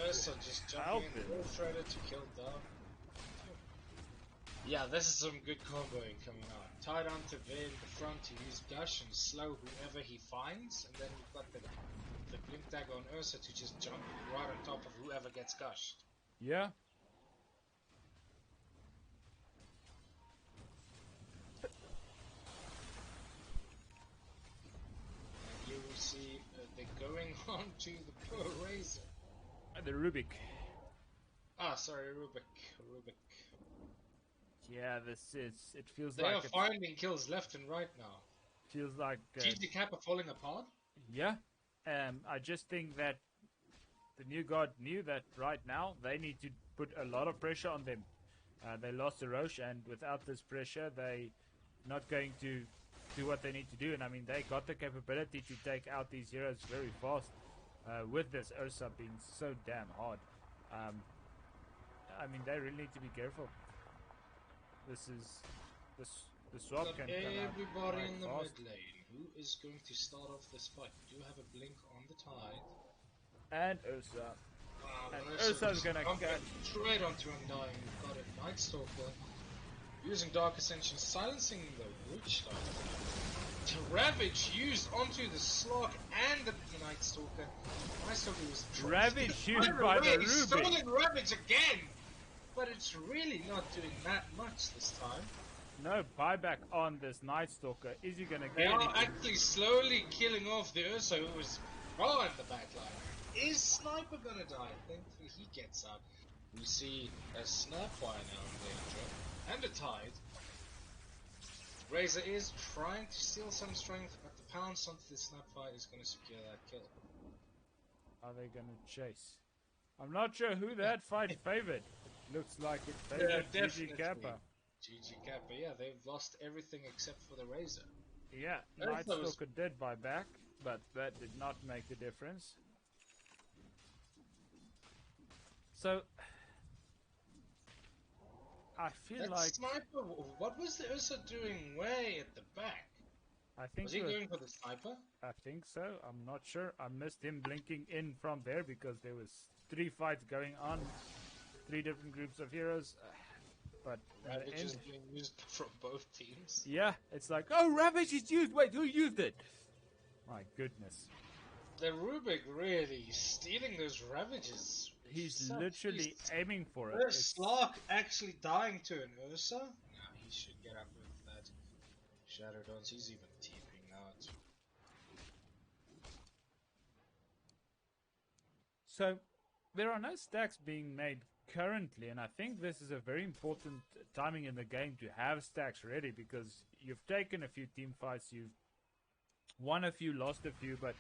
Ursa just Help jumping in, him. full shredder to kill down. Yeah, this is some good comboing coming on. Tied onto Vay in the front to use Gush and slow whoever he finds, and then we've got the blink dagger on Ursa to just jump right on top of whoever gets Gushed. Yeah. And here we see they're going on to the poor Razor. The Rubik. Ah, sorry, Rubik. Yeah, this is. It feels They like are finding kills left and right now. feels like. GGK are falling apart. Yeah. I just think that the new god knew that right now they need to put a lot of pressure on them. They lost the Roche, and without this pressure, they not going to do what they need to do. And I mean, they got the capability to take out these heroes very fast. With this Ursa being so damn hard, I mean, they really need to be careful. This is the swap Got can come out everybody quite in the fast. mid lane. Who is going to start off this fight? We do have a blink on the tide. And Ursa. And Ursa's Ursa's gonna jumping catch. straight onto Undying. We've got a Night Stalker using Dark Ascension, silencing the Witch Doctor. To Ravage used onto the Slog and the Night Stalker. Night Stalker was Ravage used by the Rubik. Stolen Ravage again! But it's really not doing that much this time. No buyback on this Night Stalker. Is he gonna They get are anything? actually slowly killing off the Ursa who was far in the back line. Is Sniper gonna die? Thankfully he gets out. We see a Snapfire now in danger. And a Tide. Razor is trying to steal some strength, but the pounce onto the Snapfire is gonna secure that kill. Are they gonna chase? I'm not sure who that fight favored. Looks like it favored GG Kappa. GG Kappa, yeah, they've lost everything except for the Razor. Yeah, Night Stalker did buy back, but that did not make the difference. So I feel that like Sniper, what was the Ursa doing way at the back? I think Was he going for the Sniper? I think so. I'm not sure. I missed him blinking in from there because there was 3 fights going on, 3 different groups of heroes. But Ravage is being used from both teams. Yeah, it's like, oh, Ravage is used. Wait, who used it? My goodness. The Rubik really stealing those Ravages. He's literally aiming for it. Is Slark actually dying to an Ursa? No, he should get up with that Shadow Dance. He's even TPing out. So, there are no stacks being made currently, and I think this is a very important timing in the game to have stacks ready because you've taken a few team fights, you've won a few, lost a few, but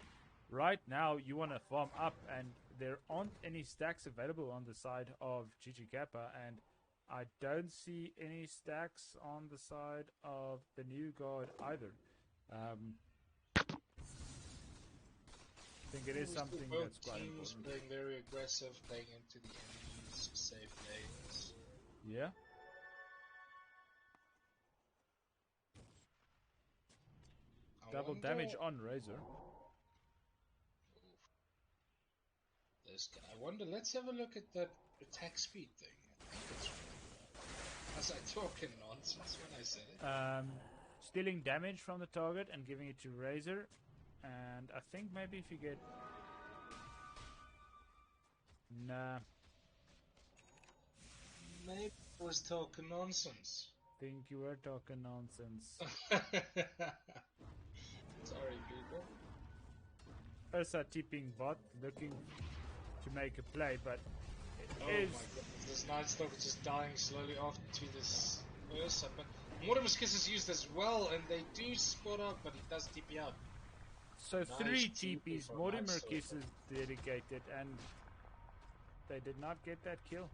right now you want to farm up, and there aren't any stacks available on the side of GG Kappa, and I don't see any stacks on the side of the new god either. I think it is something that's quite important. Playing very aggressive, playing into the enemy's safe lanes. Yeah. Double damage on Razor. This guy. I wonder, let's have a look at that attack speed thing. I think it's really... Was I talking nonsense when I said it? Stealing damage from the target and giving it to Razor. And I think maybe if you get... Nah. Maybe I was talking nonsense. Think you were talking nonsense. Sorry, people. Ursa tipping bot, looking to make a play, but it is... my goodness, this Night Stalker is just dying slowly off to this Ursa, but Mortimer's Kiss is used as well, and they do spot up, but he does TP out. So nice 3 TPs, Mortimer Kiss is dedicated, and they did not get that kill.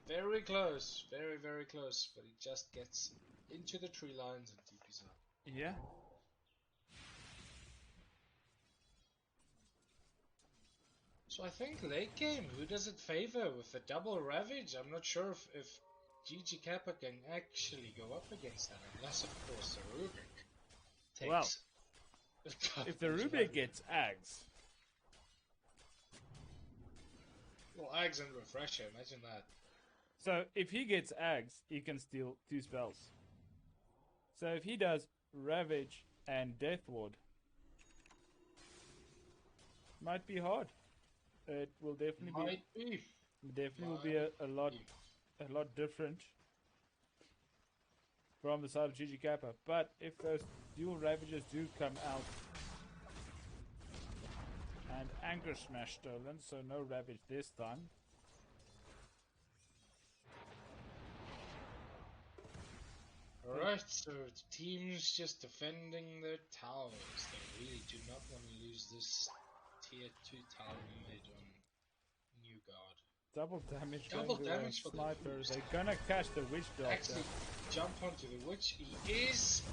Very close, very, very close, but he just gets into the tree lines and TP's out. Yeah. So I think late game, who does it favor with the double Ravage? I'm not sure if GG Kappa can actually go up against that, unless of course the Rubik Well, takes. if the Rubik gets Ags, well, Ags and Refresher, imagine that. so if he gets Ags, he can steal 2 spells. So if he does Ravage and Death Ward, might be hard. It will definitely be a lot different from the side of GG Kappa. But if those dual Ravages do come out, and Anchor Smash stolen, so no Ravage this time. Alright, so the team's just defending their towers. They really do not want to lose this tier 2 tower mid on New God. Double damage Double going to damage a for sniper. the boost. They're gonna catch the Witch Doctor. Actually, jump onto the Witch. He is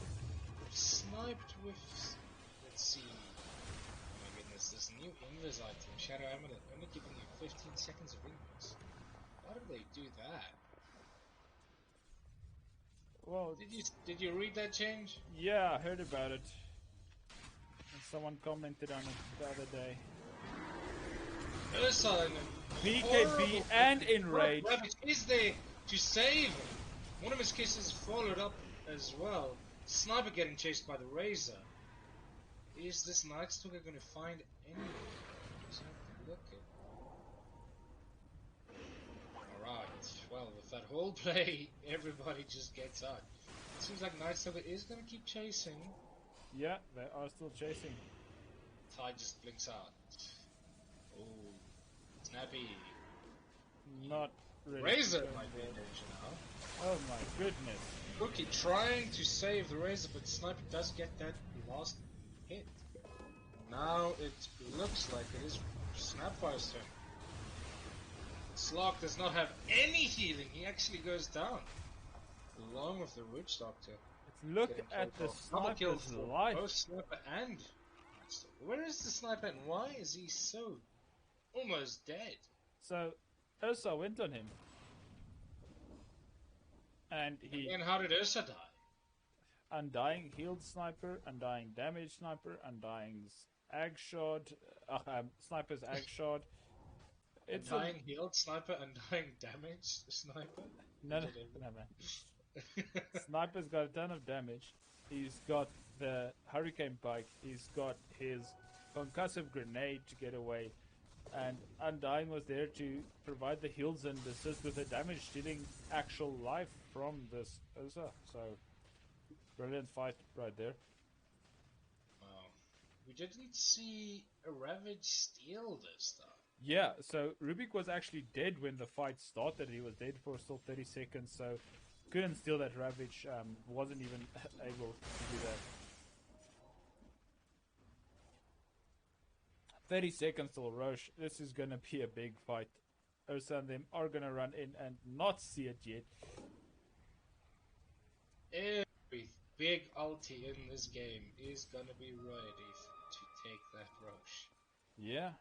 sniped with. Let's see. Oh my goodness, this new invis item, Shadow Amulet, only giving you 15 seconds of invis. Why did they do that? Well, did you read that change? yeah, I heard about it. And someone commented on it the other day. Ursa BKB and Enrage. Rabbit is there to save him. One of his kisses followed up as well. Sniper getting chased by the Razor. Is this Night Stalker going to find anyone? Let's have to look at. Alright, well, with that whole play, everybody just gets out. It seems like Night Stalker is going to keep chasing. Yeah, they are still chasing. Tide just blinks out. Oh, snappy. Not really. Razor might be in danger now. Oh my goodness. Cookie trying to save the Razor, but Sniper does get that last hit. Now it looks like it is Snapfire's turn. Slark does not have any healing. He actually goes down. Along with the Witch Doctor. Look at the sniper's life. Both Sniper and where is the Sniper and why is he so almost dead? So Ursa went on him. And how did Ursa die? Undying healed sniper, undying damage sniper, undying's ag shot, sniper's ag shot. It's undying healed sniper, undying damage sniper? No man. Sniper's got a ton of damage. He's got the hurricane pike. He's got his concussive grenade to get away. And Undying was there to provide the heals and assist with the damage, stealing actual life from this Ursa. So, brilliant fight right there. Wow. We didn't see a Ravage steal this time. Yeah, so Rubik was actually dead when the fight started. He was dead for still 30 seconds, so couldn't steal that Ravage. Wasn't even able to do that. 30 seconds till Roche. This is gonna be a big fight. Ursa and them are gonna run in and not see it yet. Every big ulti in this game is gonna be ready to take that Roche. Yeah.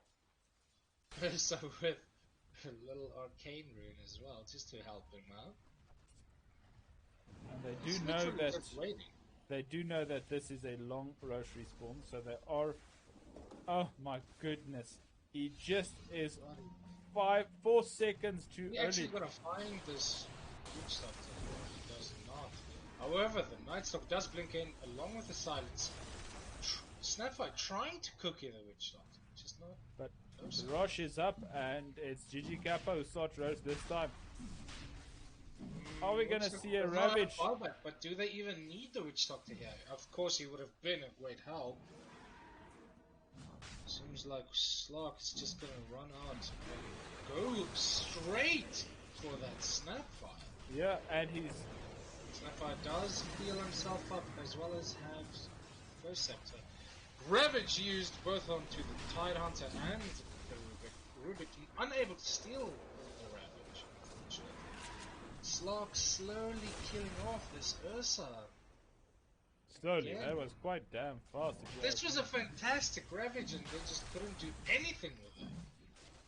So with a little arcane rune as well, just to help him out. And they do know that this is a long Roche respawn, so they are. Oh my goodness! He just is 4 seconds too early. He actually gotta find this Witch Doctor. He does not. However, the Night Stalk does blink in along with the silence. Snapfire trying to cookie the Witch Doctor, just not. But Roche is up, and it's GG Kappa who starts Roche this time. Are we gonna see a Ravage? But do they even need the Witch Doctor here? Of course, he would have been a great help. Seems like Slark is just gonna run out and go straight for that Snapfire. Yeah, and Snapfire does heal himself up as well as have Ghost Scepter. Ravage used both onto the Tide Hunter and the Rubik. Rubik unable to steal the Ravage, unfortunately. Slark slowly killing off this Ursa. Slowly, Again. that was quite damn fast. If you This ask was me. a fantastic Ravage and they just couldn't do anything with it.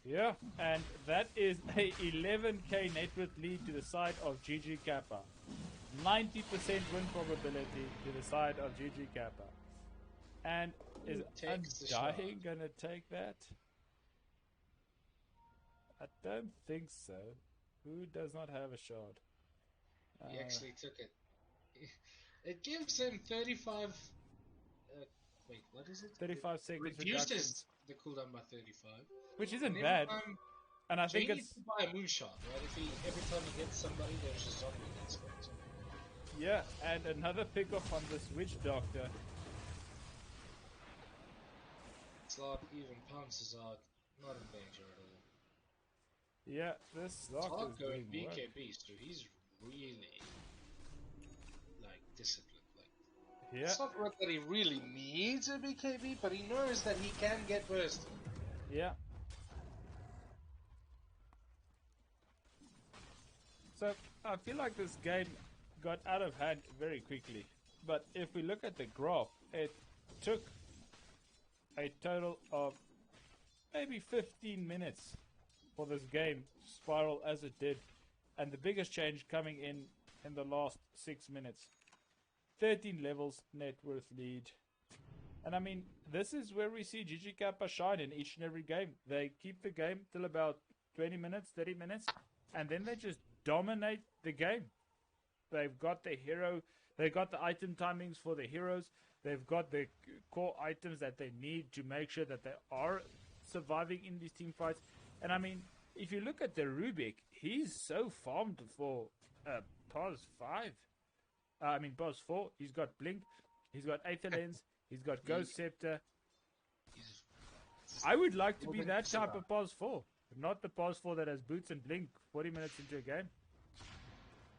Yeah, and that is a 11k net worth lead to the side of GG Kappa. 90% win probability to the side of GG Kappa. And is Who takes the Undying shot? gonna take that? I don't think so. Who does not have a shot? He actually took it. It gives him 35. Wait, what is it? 35 seconds Reduced reductions, the cooldown by 35. which And isn't every bad. time And I they think need it's to buy a moonshot, right? Every time he hits somebody, there's a zombie that's going to. yeah, and another pickup on this witch doctor. Slark even pounces out, not in danger at all. Yeah, this lock Slark is going doing work. BKB, so he's really like disciplined. Like Yeah, it's not that he really needs a BKB, but he knows that he can get bursted. yeah. So I feel like this game got out of hand very quickly. But if we look at the graph, it took a total of maybe 15 minutes for this game to spiral as it did. And the biggest change coming in the last 6 minutes. 13 levels net worth lead. And I mean, this is where we see GG Kappa shine in each and every game. They keep the game till about 20 minutes, 30 minutes, and then they just dominate the game. They've got the hero, they've got the item timings for the heroes, they've got the core items that they need to make sure that they are surviving in these team fights. And I mean, if you look at the Rubik, he's so farmed for POS 5. POS 4. He's got Blink, he's got Aether Lens, he's got Ghost Scepter. He's I would like to be Golden that type Scepter. of POS 4, not the POS 4 that has boots and Blink 40 minutes into a game.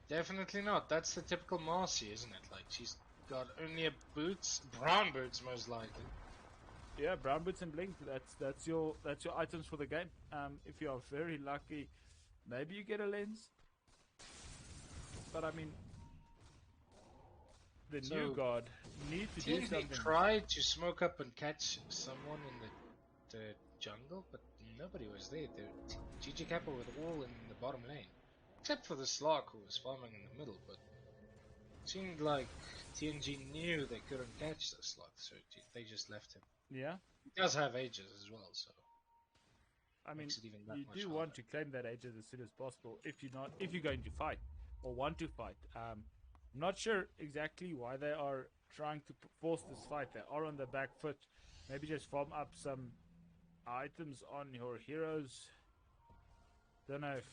Definitely not. That's the typical Marcy, isn't it? Like she's got only a boots, brown boots most likely. Yeah, brown boots and blink. That's your items for the game. If you are very lucky, maybe you get a lens. But I mean, the So, new god need to do TNG something. tried to smoke up and catch someone in the jungle, but nobody was there. GG Kappa were all in the bottom lane, except for the Slark who was farming in the middle. But it seemed like TNG knew they couldn't catch the Slark, so they just left him. Yeah, He does have ages as well, so I mean, makes it even that you much do want to claim that ages as soon as possible if you're going to fight or want to fight. I'm not sure exactly why they are trying to force this fight. They are on the back foot. Maybe just farm up some items on your heroes. Don't know if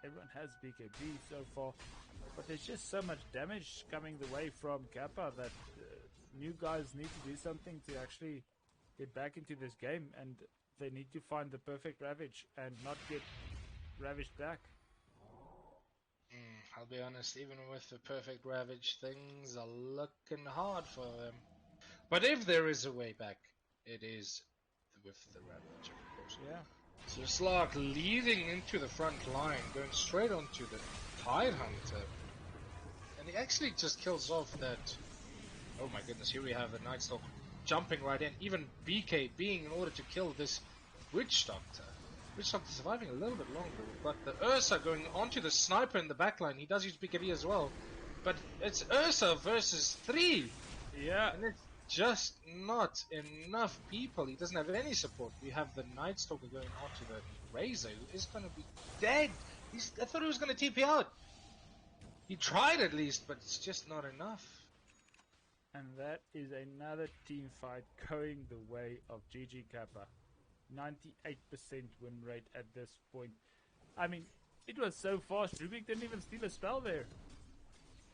everyone has BKB so far, but there's just so much damage coming the way from Kappa that new guys need to do something to actually get back into this game, and they need to find the perfect Ravage and not get ravaged back. I'll be honest, even with the perfect Ravage, things are looking hard for them. But if there is a way back, it is with the Ravage, of course. Yeah, So Slark leading into the front line, going straight onto the Tide Hunter. And he actually just kills off that... Oh my goodness, here we have the Night Stalker jumping right in. Even BK being in order to kill this Witch Doctor. Witch Doctor surviving a little bit longer. But the Ursa going onto the Sniper in the backline. He does use BKB as well. But it's Ursa versus 3. yeah. And it's just not enough people. He doesn't have any support. We have the Night Stalker going onto the Razor, who is going to be dead. I thought he was going to TP out. He tried at least, but it's just not enough. And that is another team fight going the way of GG Kappa. 98% win rate at this point. I mean, it was so fast. Rubik didn't even steal a spell there.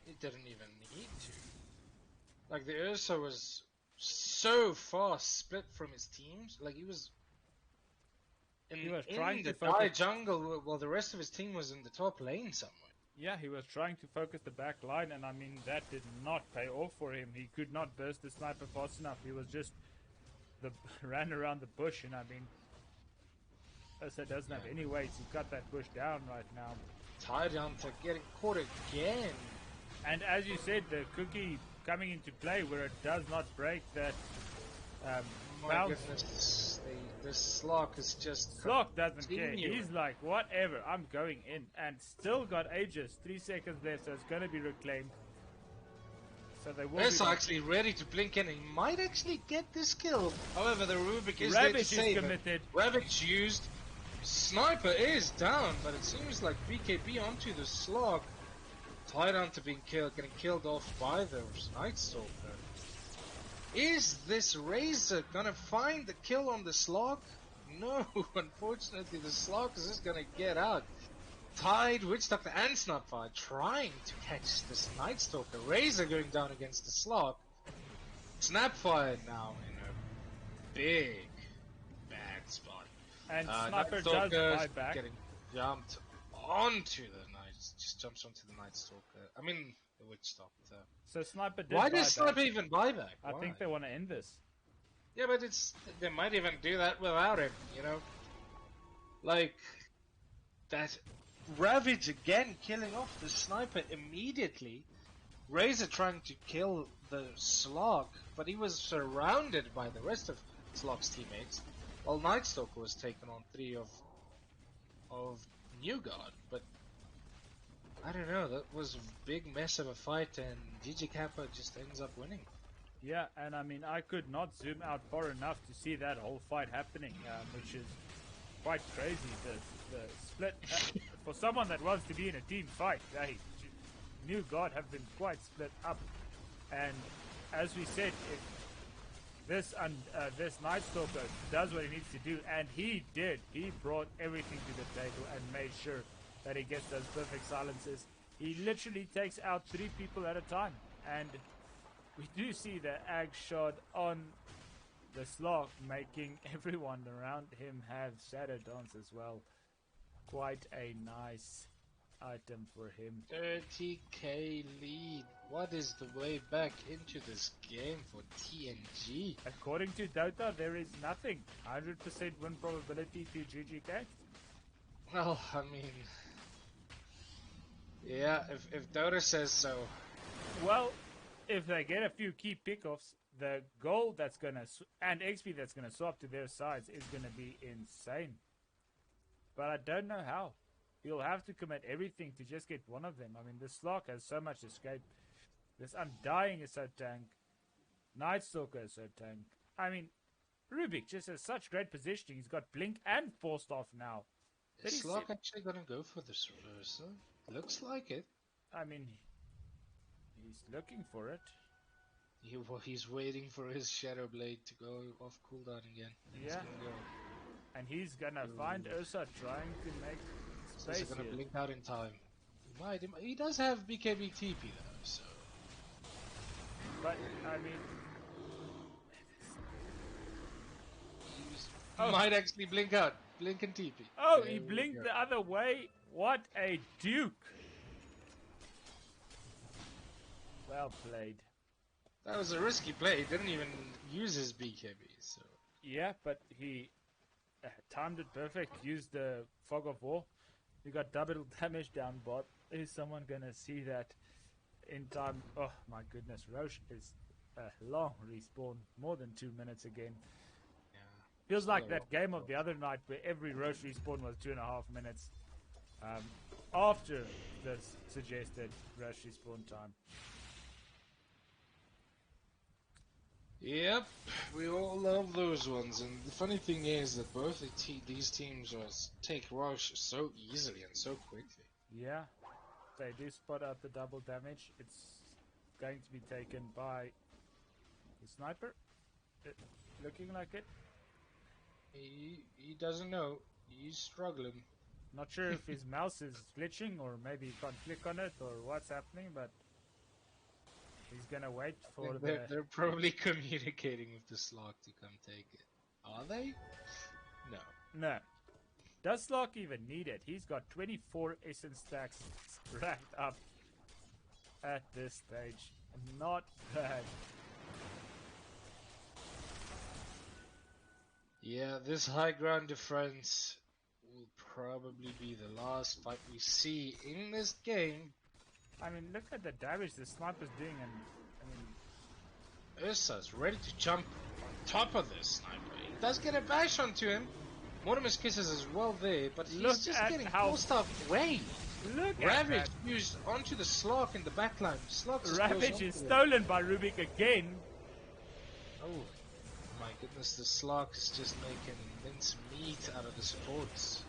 He didn't even need to. Like, the Ursa was so far split from his teams. Like, he was He was in trying the to focus. Die jungle while the rest of his team was in the top lane somewhere. Yeah, he was trying to focus the back line, and I mean, that did not pay off for him. He could not burst the sniper fast enough. He was just ran around the bush, and I mean, Ursa doesn't have Yeah. any way to cut that bush down right now. Tidehunter getting caught again. And as you said, the cookie coming into play where it does not break that My bounce. goodness, the Slock is just Slock doesn't care. continuing. He's like, whatever, I'm going in. And still got ages. 3 seconds left, so it's going to be reclaimed. So they will Ursa be... actually ready to blink in. He might actually get this kill. However, the Rubik is there to Ravage is save it. committed. Ravage used. Sniper is down, but it seems like BKB onto the Slog. Tidehunter being killed, getting killed off by the Night Stalker. Is this Razor gonna find the kill on the Slog? No, unfortunately the Slog is just gonna get out. Tide, Witch Doctor, and Snapfire trying to catch this Night Stalker. Razor going down against the Slog. Snapfire now in a big bad spot. And Sniper Night does Stalker buy back. getting jumped onto the Night, just jumps onto the Night Stalker. I mean, the Witch Doctor. So Sniper did Why buy does Sniper back. even buy back? I Why? think they want to end this. Yeah, but they might even do that without him, you know? Like, that Ravage again killing off the Sniper immediately. Razor trying to kill the Slog, but he was surrounded by the rest of Slog's teammates, while Night Stalker was taken on 3 of New God, but I don't know, that was a big mess of a fight and GGK just ends up winning. Yeah, and I mean, I could not zoom out far enough to see that whole fight happening, which is quite crazy. The split for someone that wants to be in a team fight, hey, New God have been quite split up. And as we said, if this Night Stalker does what he needs to do, and he did. He brought everything to the table and made sure that he gets those perfect silences. He literally takes out 3 people at a time, and we do see the ag shot on the Slog, making everyone around him have shadow dance as well. Quite a nice item for him. 30k lead. What is the way back into this game for TNG? According to Dota, there is nothing. 100% win probability to GGK. Well, I mean, yeah, if Dota says so. Well, if they get a few key pickoffs, the goal that's gonna and XP that's gonna swap to their sides is gonna be insane. But I don't know how. You'll have to commit everything to just get one of them. I mean, this Slock has so much escape. This Undying is so tank. Night Stalker is so tank. I mean, Rubik just has such great positioning. He's got Blink and Forced Off now. Is Slock actually gonna go for this reversal? Looks like it. I mean, he's looking for it. He's waiting for his Shadow Blade to go off cooldown again. Yeah. And he's gonna find Ursa trying to make space. He's gonna here. blink out in time. He does have BKB TP though, so. But I mean, He might actually blink out. Blink and TP. oh, There he we blinked go. the other way. What a duke! Well played. That was a risky play. He didn't even use his BKB, so. Yeah, but he timed it perfect. Used the Fog of War. He got double damage down bot. Is someone gonna see that in time? Oh my goodness, Roche is a long respawn. More than 2 minutes again. Yeah. Feels like Still a that lot. game of the other night where every Roche respawn was 2.5 minutes. After the suggested Roche respawn time. Yep, we all love those ones, and the funny thing is that both these teams take Rush so easily and so quickly. Yeah, they do spot out the double damage. It's going to be taken by the sniper. Looking like it. He doesn't know. He's struggling. Not sure if his mouse is glitching or maybe he can't click on it or what's happening, but he's gonna wait for They're probably communicating with the Slog to come take it. Are they? No. No. Does Slock even need it? He's got 24 essence stacks racked up at this stage. Not bad. Yeah, this high ground difference will probably be the last fight we see in this game. I mean, look at the damage the sniper's doing, and I mean, Ursa's ready to jump on top of this sniper. He does get a bash onto him. Mortimer's kisses as well there, but he's Look just at getting how- forced away. look at Ravage that. used onto the Slark in the backline. Slark just goes Ravage onto is him. stolen by Rubik again. Oh my goodness, the Slark is just making mince meat out of the supports.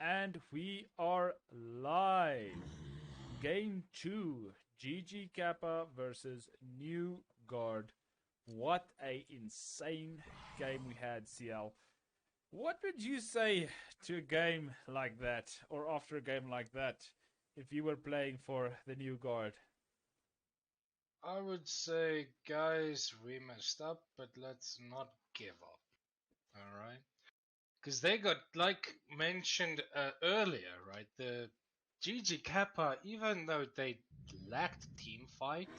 And we are live. Game 2, GG Kappa versus New Guard. What a insane game we had, CL. What would you say to a game like that, or after a game like that, if you were playing for the New Guard? I would say, guys, we messed up, but let's not give up. Alright? Because they got, like mentioned earlier, right? The GG Kappa, even though they lacked team fight,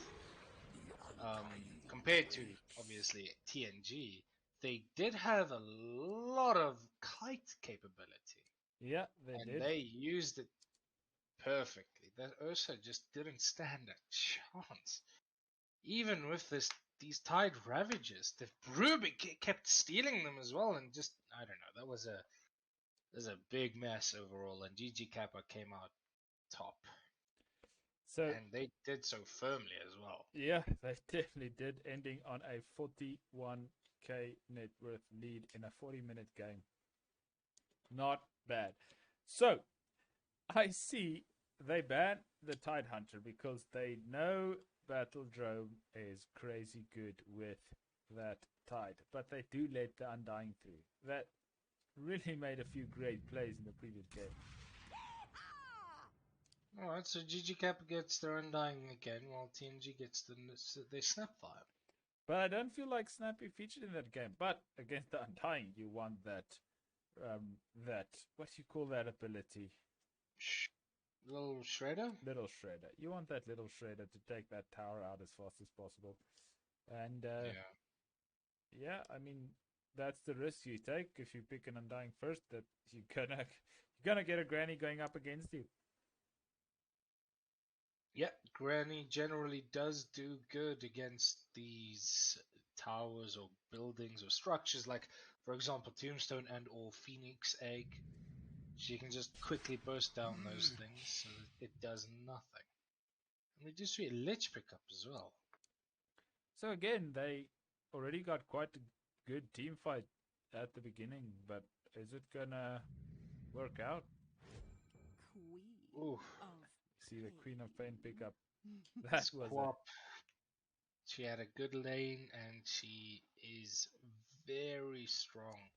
compared to obviously TNG, they did have a lot of kite capability, Yeah, they and did. they used it perfectly. That Ursa just didn't stand a chance. Even with these Tide Ravages, the Ruby kept stealing them as well, and just I don't know. That was a big mess overall, and GG Kappa came out top, So, and they did so firmly as well. yeah, they definitely did, ending on a 41k net worth lead in a 40-minute game. Not bad. So, I see they ban the Tide Hunter because they know Battle Drone is crazy good with that Tide, but they do let the Undying through. That really made a few great plays in the previous game. Alright, so GG Kappa gets their Undying again, while TNG gets their Snapfire. But I don't feel like Snappy featured in that game. But against the Undying, you want that, what do you call that ability? Little Shredder? Little Shredder. You want that little Shredder to take that tower out as fast as possible. And Yeah. yeah, I mean that's the risk you take if you pick an Undying first. That you're gonna get a Granny going up against you. Yeah, Granny generally does do good against these towers or buildings or structures, like, for example, Tombstone and or Phoenix Egg. She can just quickly burst down those things so that it does nothing. And we do see a Lich pickup as well. So again, they already got quite a good team fight at the beginning, but is it gonna work out? Ooh, See the Queen of Pain pick up. That was a Squap. She had a good lane and she is very strong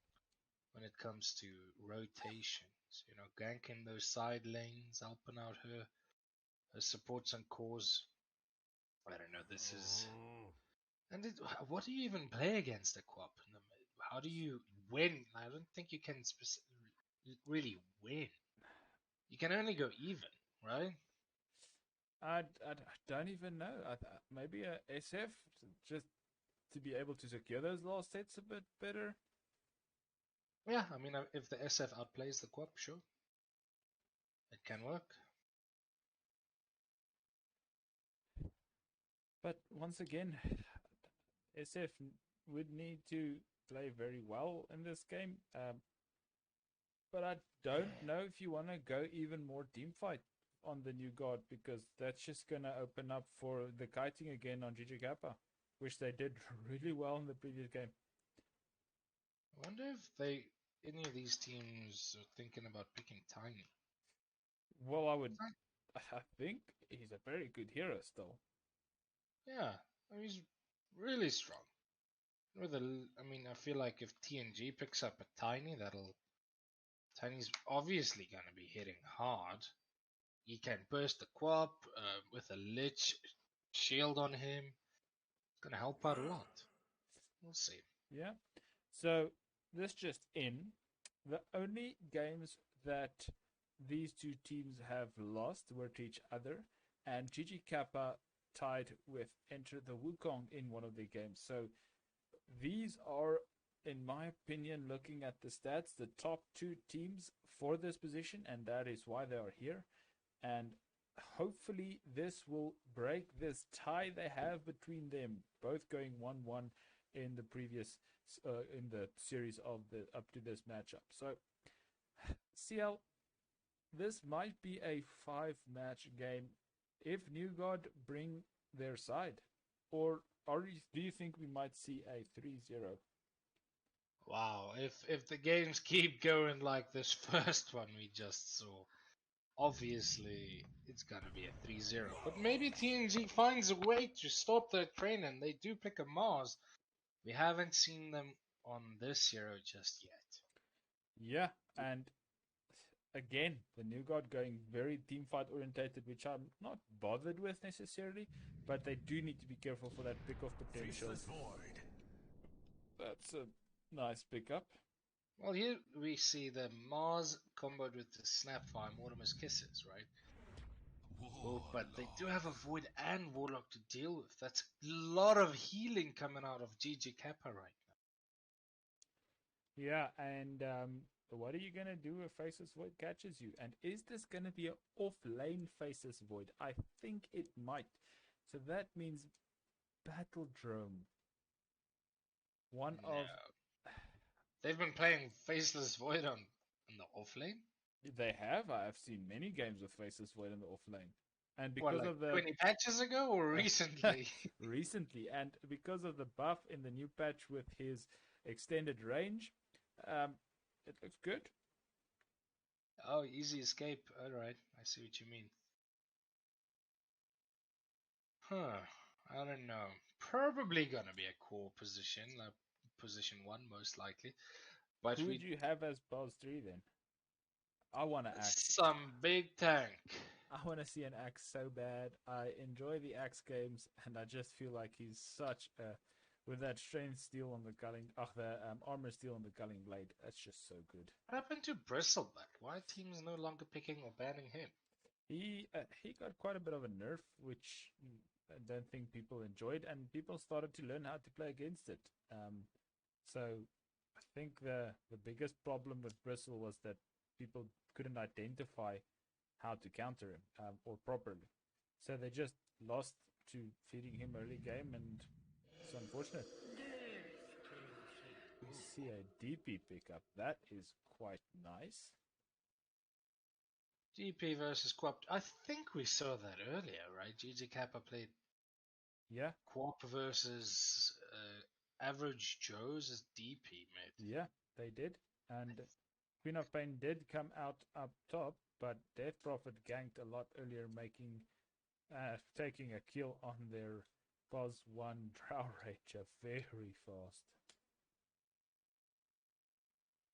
when it comes to rotations. You know, ganking those side lanes, helping out her supports and cores. I don't know. This is and what do you even play against a Quap? How do you win? I don't think you can really win. You can only go even, right? I don't even know. Maybe a SF just to be able to secure those last sets a bit better. Yeah, I mean, if the SF outplays the Quap, sure, it can work. But once again, SF would need to play very well in this game. But I don't know if you want to go even more team fight on the new guard because that's just going to open up for the kiting again on GG Kappa, which they did really well in the previous game. I wonder if any of these teams are thinking about picking Tiny. Well, I think he's a very good hero still. Yeah, I mean, he's really strong. I mean, I feel like if TNG picks up a Tiny's obviously gonna be hitting hard. He can burst the Quap with a Lich shield on him. It's gonna help out a lot. We'll see. Yeah. So this just in. The only games that these two teams have lost were to each other, and GG Kappa tied with Enter the Wukong in one of the games. So these are, in my opinion, looking at the stats, the top two teams for this position, and that is why they are here. And hopefully this will break this tie they have between them, both going 1-1 in the previous in the series of the up to this matchup. So CL, this might be a 5-match game if New God bring their side, or do you think we might see a 3-0? Wow, if the games keep going like this first one we just saw, obviously it's gonna be a 3-0. But maybe TNG finds a way to stop their train and they do pick a Mars. We haven't seen them on this hero just yet. Yeah, and again, the new guard going very team fight orientated, which I'm not bothered with necessarily, but they do need to be careful for that pick off potential. Faceless void. That's a nice pickup. Well, here we see the Mars comboed with the Snapfire Mortimer's Kisses, right? Oh, but they do have a Void and Warlock to deal with. That's a lot of healing coming out of GGK right Yeah, and what are you gonna do if Faceless Void catches you? And is this gonna be an off-lane Faceless Void? I think it might. So that means Battle Drone. One now. of No. They've been playing Faceless Void on the offlane? they have. I have seen many games with Faceless Void in the offlane, and What, because like of the 20 patches ago or recently? recently, and because of the buff in the new patch with his extended range, it looks good. Oh, easy escape. Alright, I see what you mean. Huh. I don't know. Probably gonna be a core position, like position 1 most likely. But Who would we you have as Boss 3 then? I want to axe. some big tank. I want to see an axe so bad. I enjoy the axe games, and I just feel like he's such a with that strength steel on the culling, the armor steel on the culling blade. That's just so good. What happened to Bristleback? Why are teams no longer picking or banning him? He got quite a bit of a nerf, which I don't think people enjoyed, and people started to learn how to play against it. So I think the biggest problem with Bristle was that people couldn't identify how to counter him or properly. So they just lost to feeding him early game, and it's unfortunate. We see a DP pickup. That is quite nice. GP versus Quap. I think we saw that earlier, right? GG Kappa played Yeah, Quap versus Average Joe's as DP, mate. yeah, they did. And Queen of Pain did come out up top, but Death Prophet ganked a lot earlier, taking a kill on their Pos 1 Drow Ranger very fast.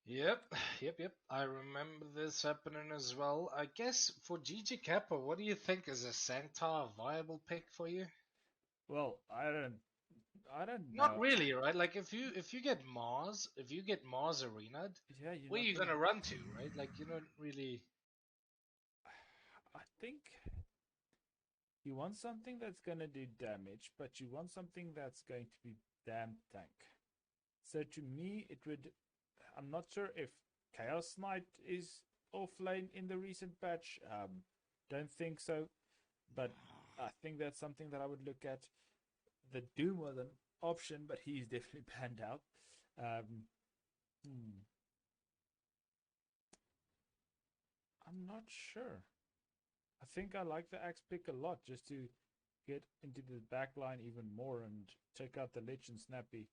Yep. I remember this happening as well. I guess for GG Kappa, what do you think? Is a Centaur a viable pick for you? Well, I don't Not know. really, right? Like if you get Mars, if you get Mars Arena'd, Yeah, you're where are not you gonna. gonna run to, right? Like you don't really. I think you want something that's gonna do damage, but you want something that's going to be damn tank. So to me, it would. I'm not sure if Chaos Knight is offlane in the recent patch. Don't think so, but I think that's something that I would look at. The Doom was an option, but he's definitely banned out. Um, I'm not sure. I think I like the axe pick a lot just to get into the back line even more and check out the Lich and Snappy.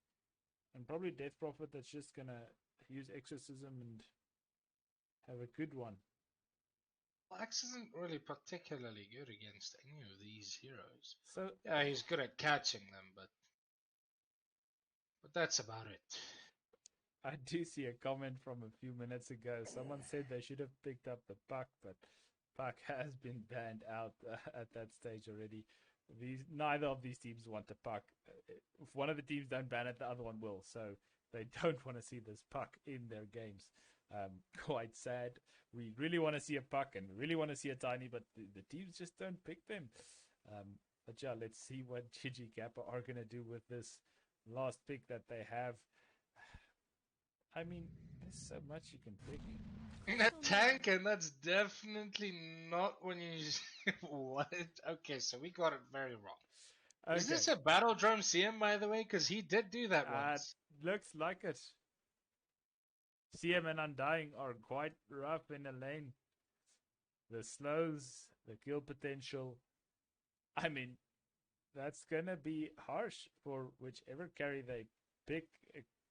And probably Death Prophet that's just gonna use Exorcism and have a good one. Axe isn't really particularly good against any of these heroes. So Yeah, he's good at catching them, but that's about it. I do see a comment from a few minutes ago. Someone said they should have picked up the puck, but puck has been banned out at that stage already. Neither of these teams want a puck. If one of the teams don't ban it, the other one will. So they don't want to see this puck in their games. Quite sad. We really want to see a puck and we really want to see a tiny, but the teams just don't pick them. But yeah, let's see what GG Kappa are going to do with this last pick that they have. I mean, there's so much you can pick. In a tank, and that's definitely not when you. What? Okay, so we got it very wrong. Is Okay, this a Battle Drum CM, by the way? Because he did do that once. looks like it. CM and Undying are quite rough in the lane. The slows, the kill potential. I mean, that's gonna be harsh for whichever carry they pick.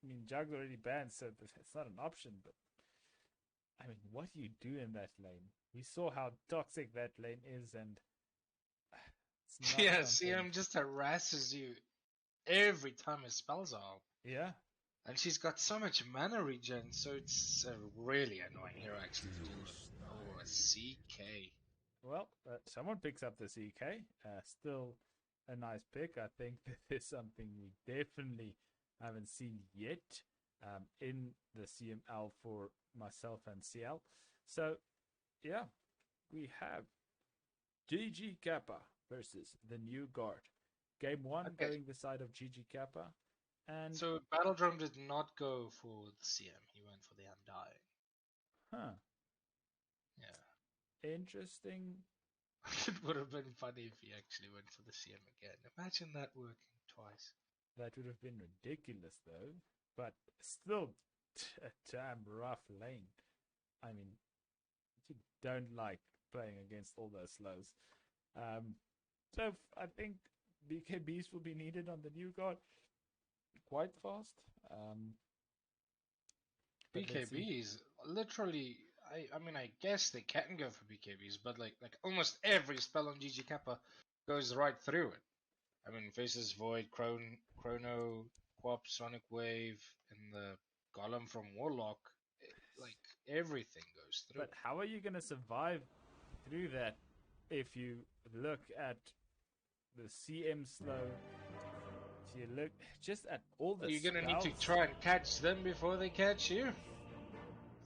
I mean, Jug's already banned, so it's not an option. But I mean, what do you do in that lane? We saw how toxic that lane is, and it's not Yeah, something. CM just harasses you every time his spells are out. Yeah, And she's got so much mana regen, so it's a really annoying hero actually to deal with. Oh, a CK. well, someone picks up the CK. Still a nice pick. I think that is something we definitely haven't seen yet in the CML for myself and CL. So, yeah, we have GG Kappa versus the New Guard. Game 1 Okay. going the side of GG Kappa. And, So Battledrum did not go for the CM, he went for the Undying. huh, Yeah. interesting. It would have been funny if he actually went for the CM again. Imagine that working twice. That would have been ridiculous, though. But still, a damn rough lane. I mean, you don't like playing against all those slows. So I think BKBs will be needed on the new guard quite fast. But let's see. BKBs, literally, I mean, I guess they can go for BKBs, but like almost every spell on GG Kappa goes right through it. I mean, Faces Void, Chrono, Quap, Sonic Wave, and the Golem from Warlock, like everything goes through. But how are you going to survive through that if you look at the CM slow? If you look just at all the You're gonna spells. need to try and catch them before they catch you.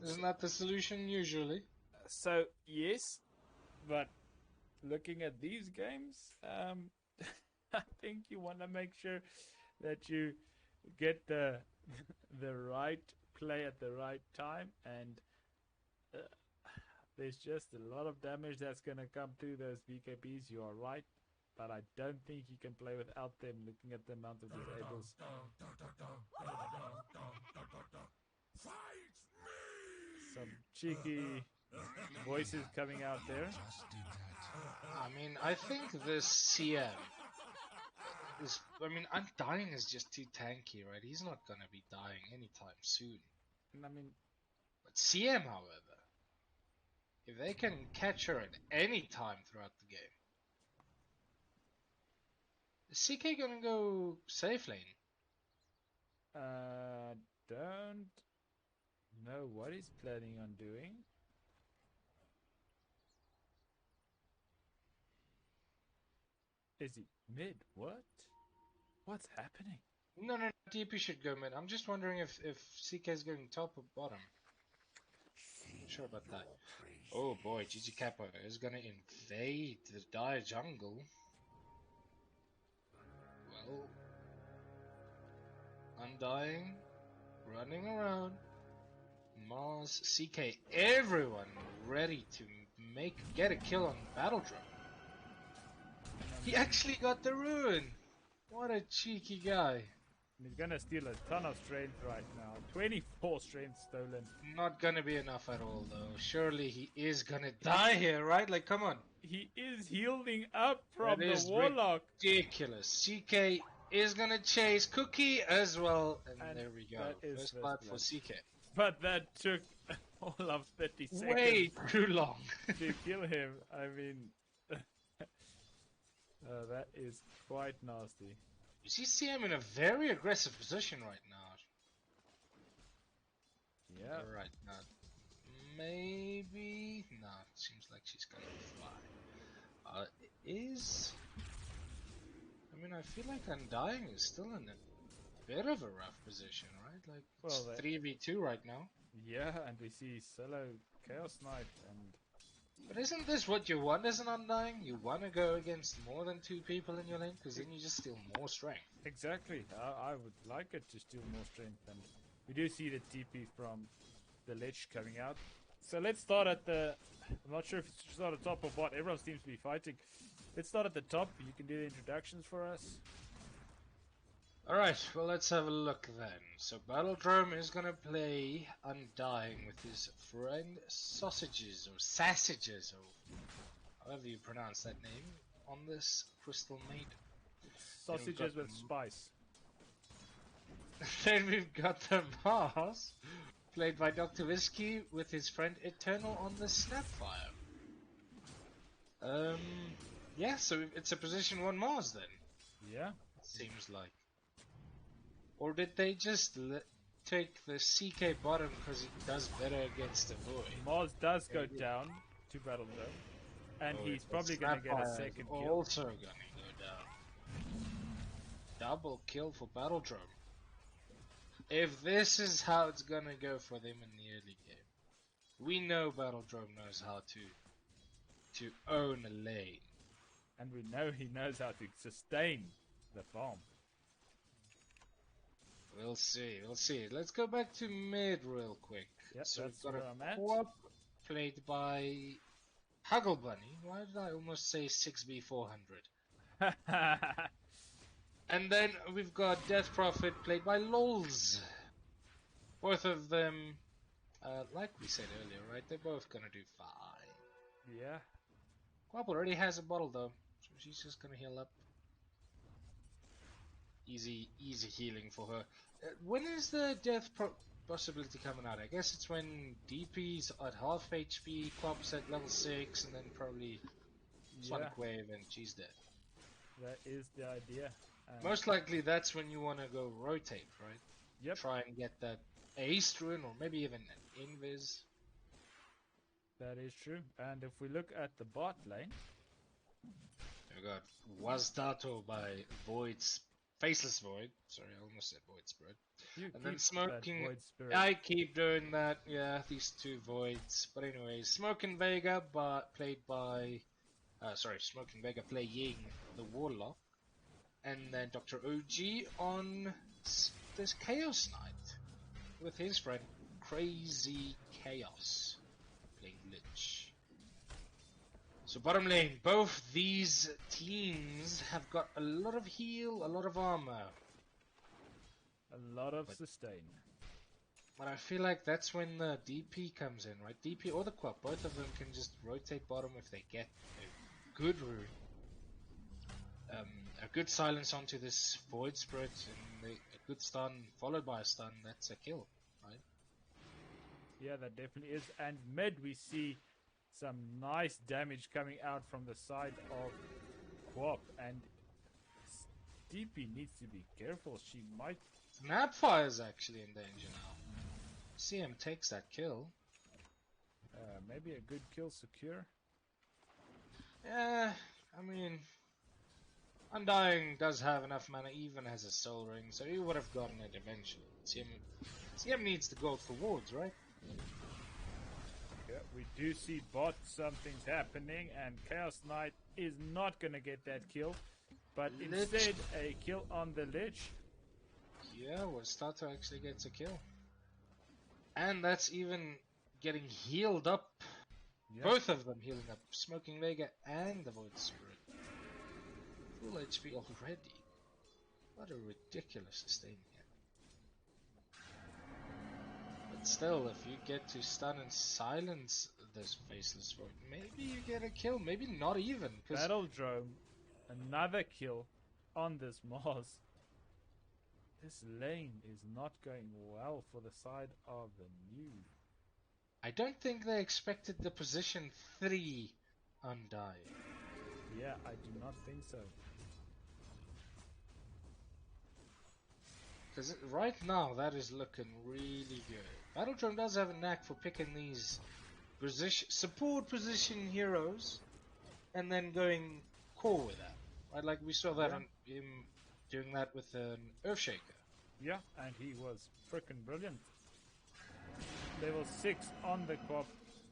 Isn't that the solution usually? So yes, but looking at these games, I think you want to make sure that you get the the right play at the right time, and there's just a lot of damage that's gonna come through those BKBs. You are right, but I don't think you can play without them. Looking at the amount of disables. Some cheeky voices coming out there. I mean, I think this CM is. I mean, Undying is just too tanky, right? He's not gonna be dying anytime soon. I mean, But CM, however, if they can catch her at any time throughout the game, is CK gonna go safe lane? don't know what he's planning on doing. Is he mid? What? What's happening? No, DP should go mid. I'm just wondering if CK is going top or bottom. Not sure about that. Oh boy, GG Kappa is gonna invade the dire jungle. Well, Undying, running around. Mars, CK, everyone ready to get a kill on Battledrum. He actually got the ruin. What a cheeky guy. He's gonna steal a ton of strength right now. 24 strength stolen. Not gonna be enough at all though. Surely he is gonna die here, right? Like, come on. He is healing up from That the is warlock. ridiculous. CK is gonna chase Cookie as well. And there we go. that is First first blood for blood. CK. But that took all of 30 seconds Way too long. to kill him. I mean, that is quite nasty. You see CM in a very aggressive position right now. Yeah. Right now. Maybe. No, it seems like she's gonna fly. Is. I mean, I feel like Undying is still in a bit of a rough position, right? Like, it's Well, 3v2 right now. Yeah, and we see solo Chaos Knight and. But isn't this what you want as an Undying? You want to go against more than 2 people in your lane, because then you just steal more strength. Exactly. I would like it to steal more strength, and we do see the TP from the Lich coming out. So let's start at the. I'm not sure if it's start at top or bot. Everyone seems to be fighting. Let's start at the top. You can do the introductions for us. Alright, well let's have a look then. So Battledrum is gonna play Undying with his friend Sausages, or Sassages, or however you pronounce that name, on this Crystal Maiden. Sausages with spice. Then we've got the Mars, played by Dr. Whiskey with his friend Eternal on the Snapfire. Yeah, so it's a position 1 Mars then, Yeah. seems like. Or did they just take the CK bottom because it does better against the Void? Mars does go Maybe. down to Battle Zone, and Oh, he's the probably going to get a Snapfire is second kill. also gonna go down. Double kill for Battle Drone. If this is how it's gonna go for them in the early game, we know Battle Drone knows how to own a lane. And we know he knows how to sustain the farm. We'll see, we'll see. Let's go back to mid real quick. Yep, So we've that's got where a I'm at. co-op played by Huggle Bunny. Why did I almost say 6B400? And then we've got Death Prophet played by Lols. Both of them, like we said earlier, right? They're both gonna do fine. Yeah. Quap already has a bottle though, so she's just gonna heal up. Easy healing for her. When is the possibility coming out? I guess it's when DP's at half HP, Quap's at level 6, and then probably Yeah, Sonic Wave and she's dead. that is the idea. Most likely that's when you want to go rotate, right? Yep, Try and get that Ace Rune or maybe even an Invis. that is true. And if we look at the bot lane, We got Wazdato by Void's Faceless Void. Sorry, I almost said Void Spread. you And keep then that Smoking. Void Spirit. I keep doing that. Yeah, these two Voids. But anyways, Smoking Vega, but played by. Smoking Vega playing the Warlock, and then Dr. OG on this Chaos Knight with his friend Crazy Chaos playing Lich. So bottom lane, both these teams have got a lot of heal, a lot of armor. A lot of But- sustain. But I feel like that's when the DP comes in, right? DP or the Quap, both of them can just rotate bottom if they get a good rune. A good silence onto this Void Spirit and a good stun followed by a stun, that's a kill, right? Yeah, that definitely is. And mid, we see some nice damage coming out from the side of Quap. And DP needs to be careful. She might. Snapfire's actually in danger now. CM takes that kill. Maybe a good kill secure. Yeah, I mean, Undying does have enough mana, even has a Soul Ring, so he would have gotten it eventually. CM needs the gold for wards, right? Yeah, we do see bot something's happening, and Chaos Knight is not gonna get that kill, but Lich. instead a kill on the Lich. Yeah, well, Starter actually gets a kill. And that's even getting healed up. Yeah. Both of them healing up. Smoking Vega and the Void Spirit. Full HP already. What a ridiculous sustain here. But still, if you get to stun and silence this Faceless Void, maybe you get a kill, maybe not even. Cause Battle Drone, another kill on this Mars. This lane is not going well for the side of the new. I don't think they expected the position 3 Undying. Yeah, I do not think so. Because right now, that is looking really good. Battledrome does have a knack for picking these support position heroes and then going core with that. Right? Like we saw that Yeah. on him doing that with an Earthshaker. Yeah, and he was freaking brilliant. Level 6 on the Quap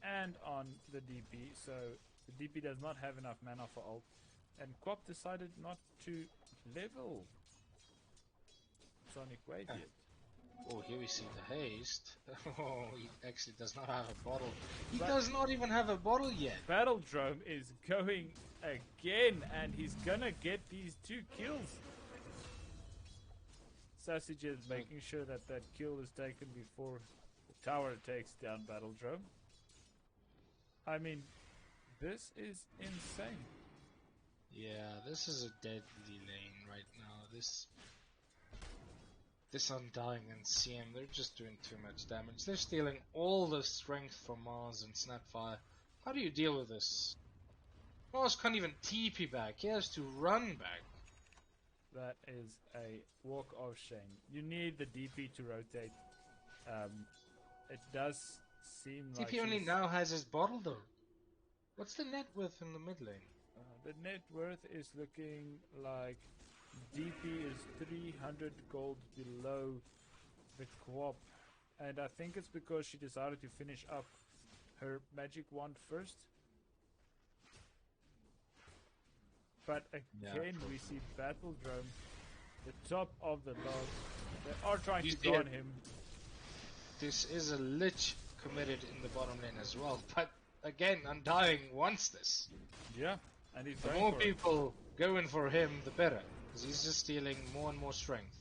and on the DP, so the DP does not have enough mana for ult. And Quap decided not to level Sonic Wave yet. Oh, here we see the haste. Oh, he actually does not have a bottle. He But- does not even have a bottle yet. Battle Drone is going again, and he's gonna get these 2 kills. Sausage is making sure that that kill is taken before the tower takes down Battle Drone. I mean, this is insane. Yeah, this is a deadly lane right now. This This Undying and CM, they're just doing too much damage. They're stealing all the strength from Mars and Snapfire. How do you deal with this? Mars can't even TP back. He has to run back. That is a walk of shame. You need the DP to rotate. It does seem like TP only she's- now has his bottle though. What's the net worth in the mid lane? the net worth is looking like DP is 300 gold below the co-op, and I think it's because she decided to finish up her magic wand first. But again, we see Battle Drone, the top of the log. They are trying to go on him. This is a Lich committed in the bottom lane as well, but again, Undying wants this. Yeah, and he's The going more for it. people going for him, the better, because he's just stealing more and more strength.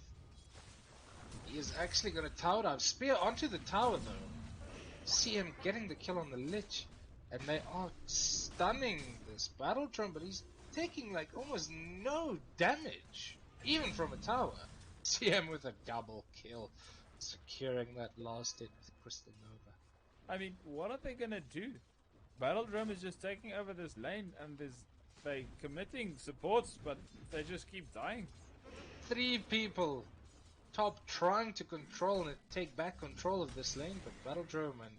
He is actually going to tower dive. Spear onto the tower though. See him getting the kill on the Lich, and they are stunning this Battle Drum, but he's taking like almost no damage, even from a tower. See him with a double kill, securing that last hit with Crystal Nova. I mean, what are they gonna do? Battle Drum is just taking over this lane, and they committing supports, but they just keep dying. 3 people top trying to control and take back control of this lane, but Battle Drum and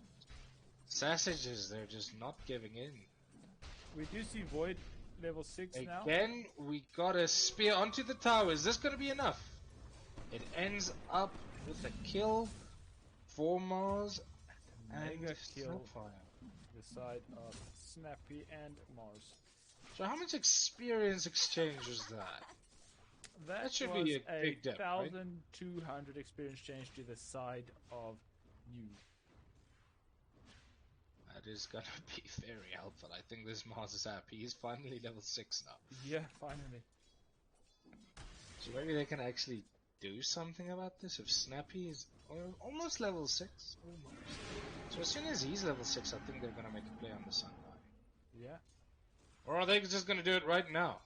Sausages, they're just not giving in. We do see Void level 6 now. Again, we got a spear onto the tower. Is this going to be enough? It ends up with a kill for Mars and Mega kill. Snapfire. The side of Snappy and Mars. So how much experience exchange was that? That should was be a big dip, right? 1,200 experience change to the side of you. That is going to be very helpful. I think this Mars is happy. He's finally level 6 now. Yeah, finally. So maybe they can actually do something about this if Snappy is almost level 6. Almost. So as soon as he's level 6, I think they're going to make a play on the Sundial. Yeah. Or are they just going to do it right now?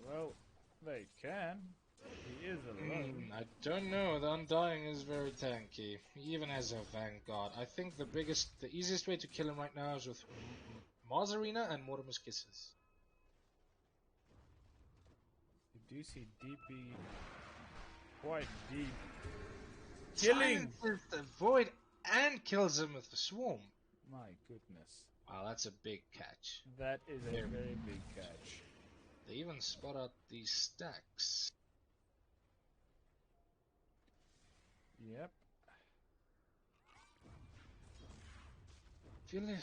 Well, they can. He is alone. I don't know. The Undying is very tanky. He even has a Vanguard. I think the easiest way to kill him right now is with Mars Arena and Mortimer's Kisses. You do see DP quite deep. Killing! Silences the Void and kills him with the Swarm. My goodness. Wow, that's a big catch. That is a There. very big catch. They even spot out these stacks. Yep.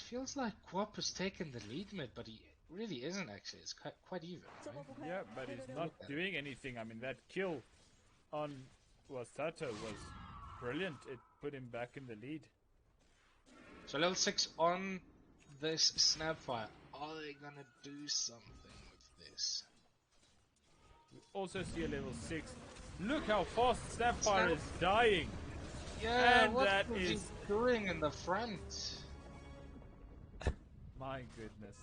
Feels like Quap has taken the lead mid, but he really isn't actually. It's quite even, right? Yeah, but he's not doing anything. I mean, that kill on Wasato was brilliant. It put him back in the lead. So level 6 on this Snapfire. Are they gonna do something with this? We also see a level 6. Look how fast Snapfire is dying. Yeah, And what that was he is- doing in the front? My goodness.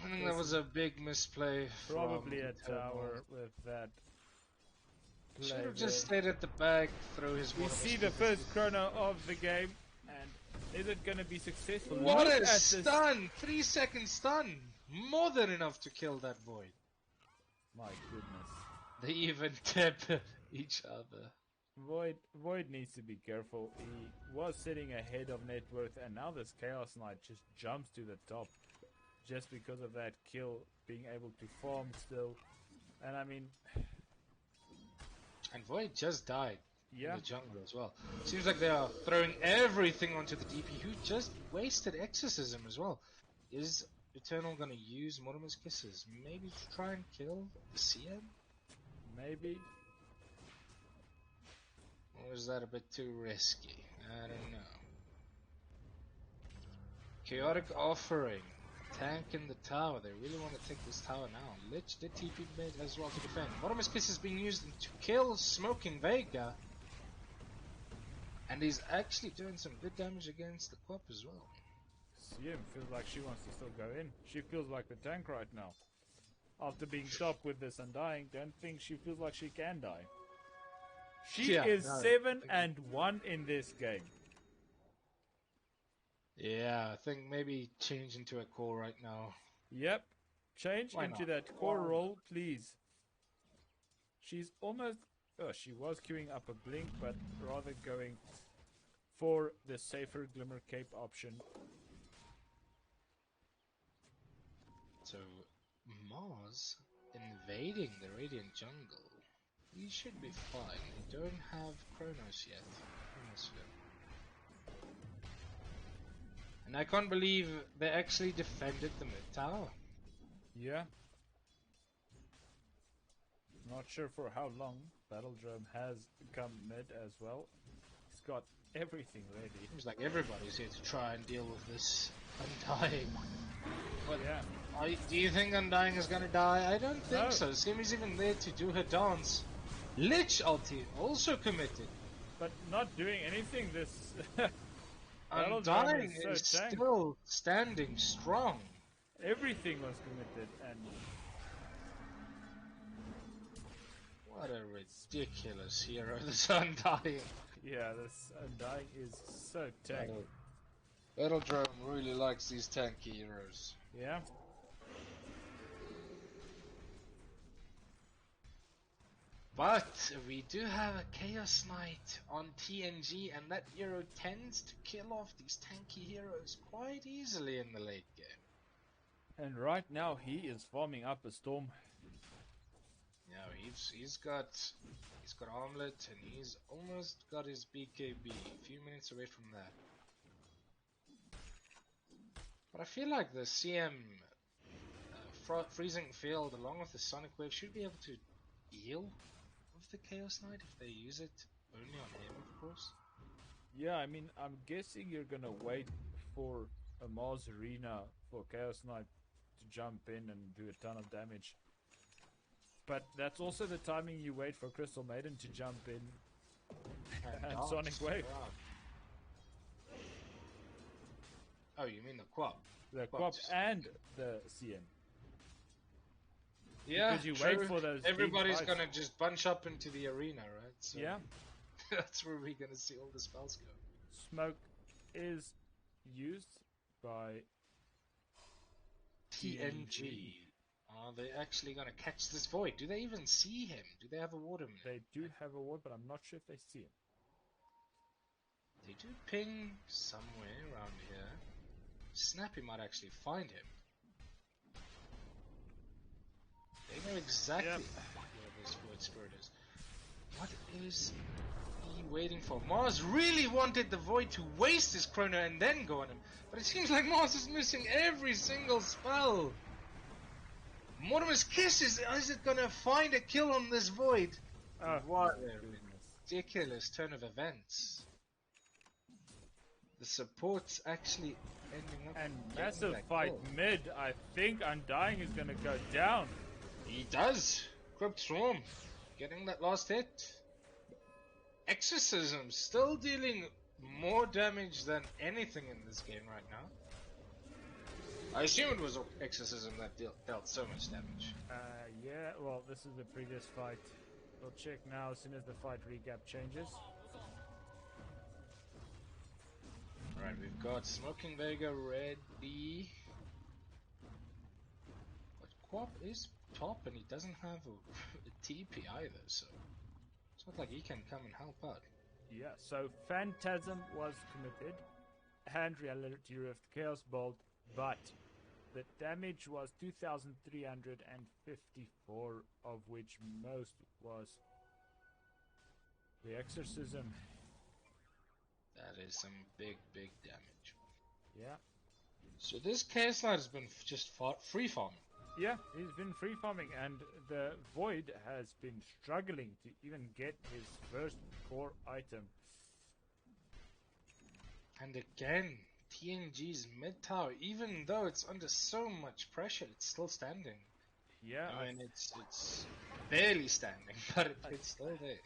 I think that was a big misplay. Probably from a tower with that play Should have there. just stayed at the back, throw his We Mortimer's see the Kisses. first chrono of the game, and is it going to be successful? What Look a at this. stun! 3-second stun! More than enough to kill that Void. My goodness. They even tap each other. Void needs to be careful. He was sitting ahead of net worth, and now this Chaos Knight just jumps to the top just because of that kill, being able to farm still. And I mean, And Void just died yeah, in the jungle as well. Seems like they are throwing everything onto the DP, who just wasted Exorcism as well. Is Eternal gonna use Mortimer's Kisses? Maybe to try and kill the CM? maybe. Or is that a bit too risky? I don't know. Chaotic Offering. Tank in the tower. They really want to take this tower now. Lich did TP mid as well to defend. Mortimer's Kiss is being used to kill Smoking Vega. And he's actually doing some good damage against the Quap as well. CM feels like she wants to still go in. She feels like the tank right now. after being top with this Undying, don't think she feels like she can die. She Yeah, is no. 7-1 in this game. Yeah, I think maybe change into a core right now. Yep. Change Why into not? that core Why role, please. She's almost... Oh, she was queuing up a blink, but rather going for the safer Glimmer Cape option. So, Mars invading the Radiant jungle. We should be fine. We don't have Kronos yet. And I can't believe they actually defended the mid tower. Yeah. Not sure for how long. Battledrome has come mid as well. He's got everything ready. Seems like everybody's here to try and deal with this Undying. But Yeah. do you think Undying is gonna die? I don't think No. so. Simi's even there to do her dance. Lich ulti also committed. But not doing anything this... Undying Battledrome is is so tanked. still standing strong. Everything was committed and... What a ridiculous hero this Undying. Yeah, this Undying is so tanked. Battledrome really likes these tanky heroes. Yeah. But we do have a Chaos Knight on TNG, and that hero tends to kill off these tanky heroes quite easily in the late game. And right now he is farming up a storm. Yeah, he's got Armlet, and he's almost got his BKB. A few minutes away from that. But I feel like the CM freezing field, along with the Sonic Wave, should be able to heal with the Chaos Knight if they use it only on him, of course. Yeah, I mean, I'm guessing you're gonna wait for a Mars Arena for Chaos Knight to jump in and do a ton of damage. But that's also the timing you wait for Crystal Maiden to jump in and Sonic Wave. Wow. Oh, you mean the Quap? The Quap and the CM. Yeah, because you wait for those. Everybody's gonna just bunch up into the arena, right? So yeah. That's where we're gonna see all the spells go. Smoke is used by TNG. Are they actually gonna catch this void? Do they even see him? Do they have a ward him? They do have a ward, but I'm not sure if they see him. They do ping somewhere around here. Snappy might actually find him. They know exactly where this void spirit is. What is he waiting for? Mars really wanted the void to waste his chrono and then go on him, but it seems like Mars is missing every single spell. Mortimer's Kiss is it gonna find a kill on this void? What a ridiculous turn of events. The support's actually ending up and massive fight kill. Mid. I think Undying is gonna go down. He does. Crypt Swarm getting that last hit. Exorcism still dealing more damage than anything in this game right now. I assume it was Exorcism that dealt so much damage. Yeah, well, this is the previous fight. We'll check now as soon as the fight recap changes. Alright, we've got Smoking Vega ready. But Quap is top and he doesn't have a TP either, so it's not like he can come and help out. Yeah, so Phantasm was committed and Reality Rift Chaos Bolt, but the damage was 2,354, of which most was the Exorcism. That is some big damage. Yeah. So this Chaos Knight has been just free farming. Yeah, he's been free farming, and the Void has been struggling to even get his first core item. And again, TNG's mid tower, even though it's under so much pressure, it's still standing. Yeah, I mean, it's barely standing, but it's still there.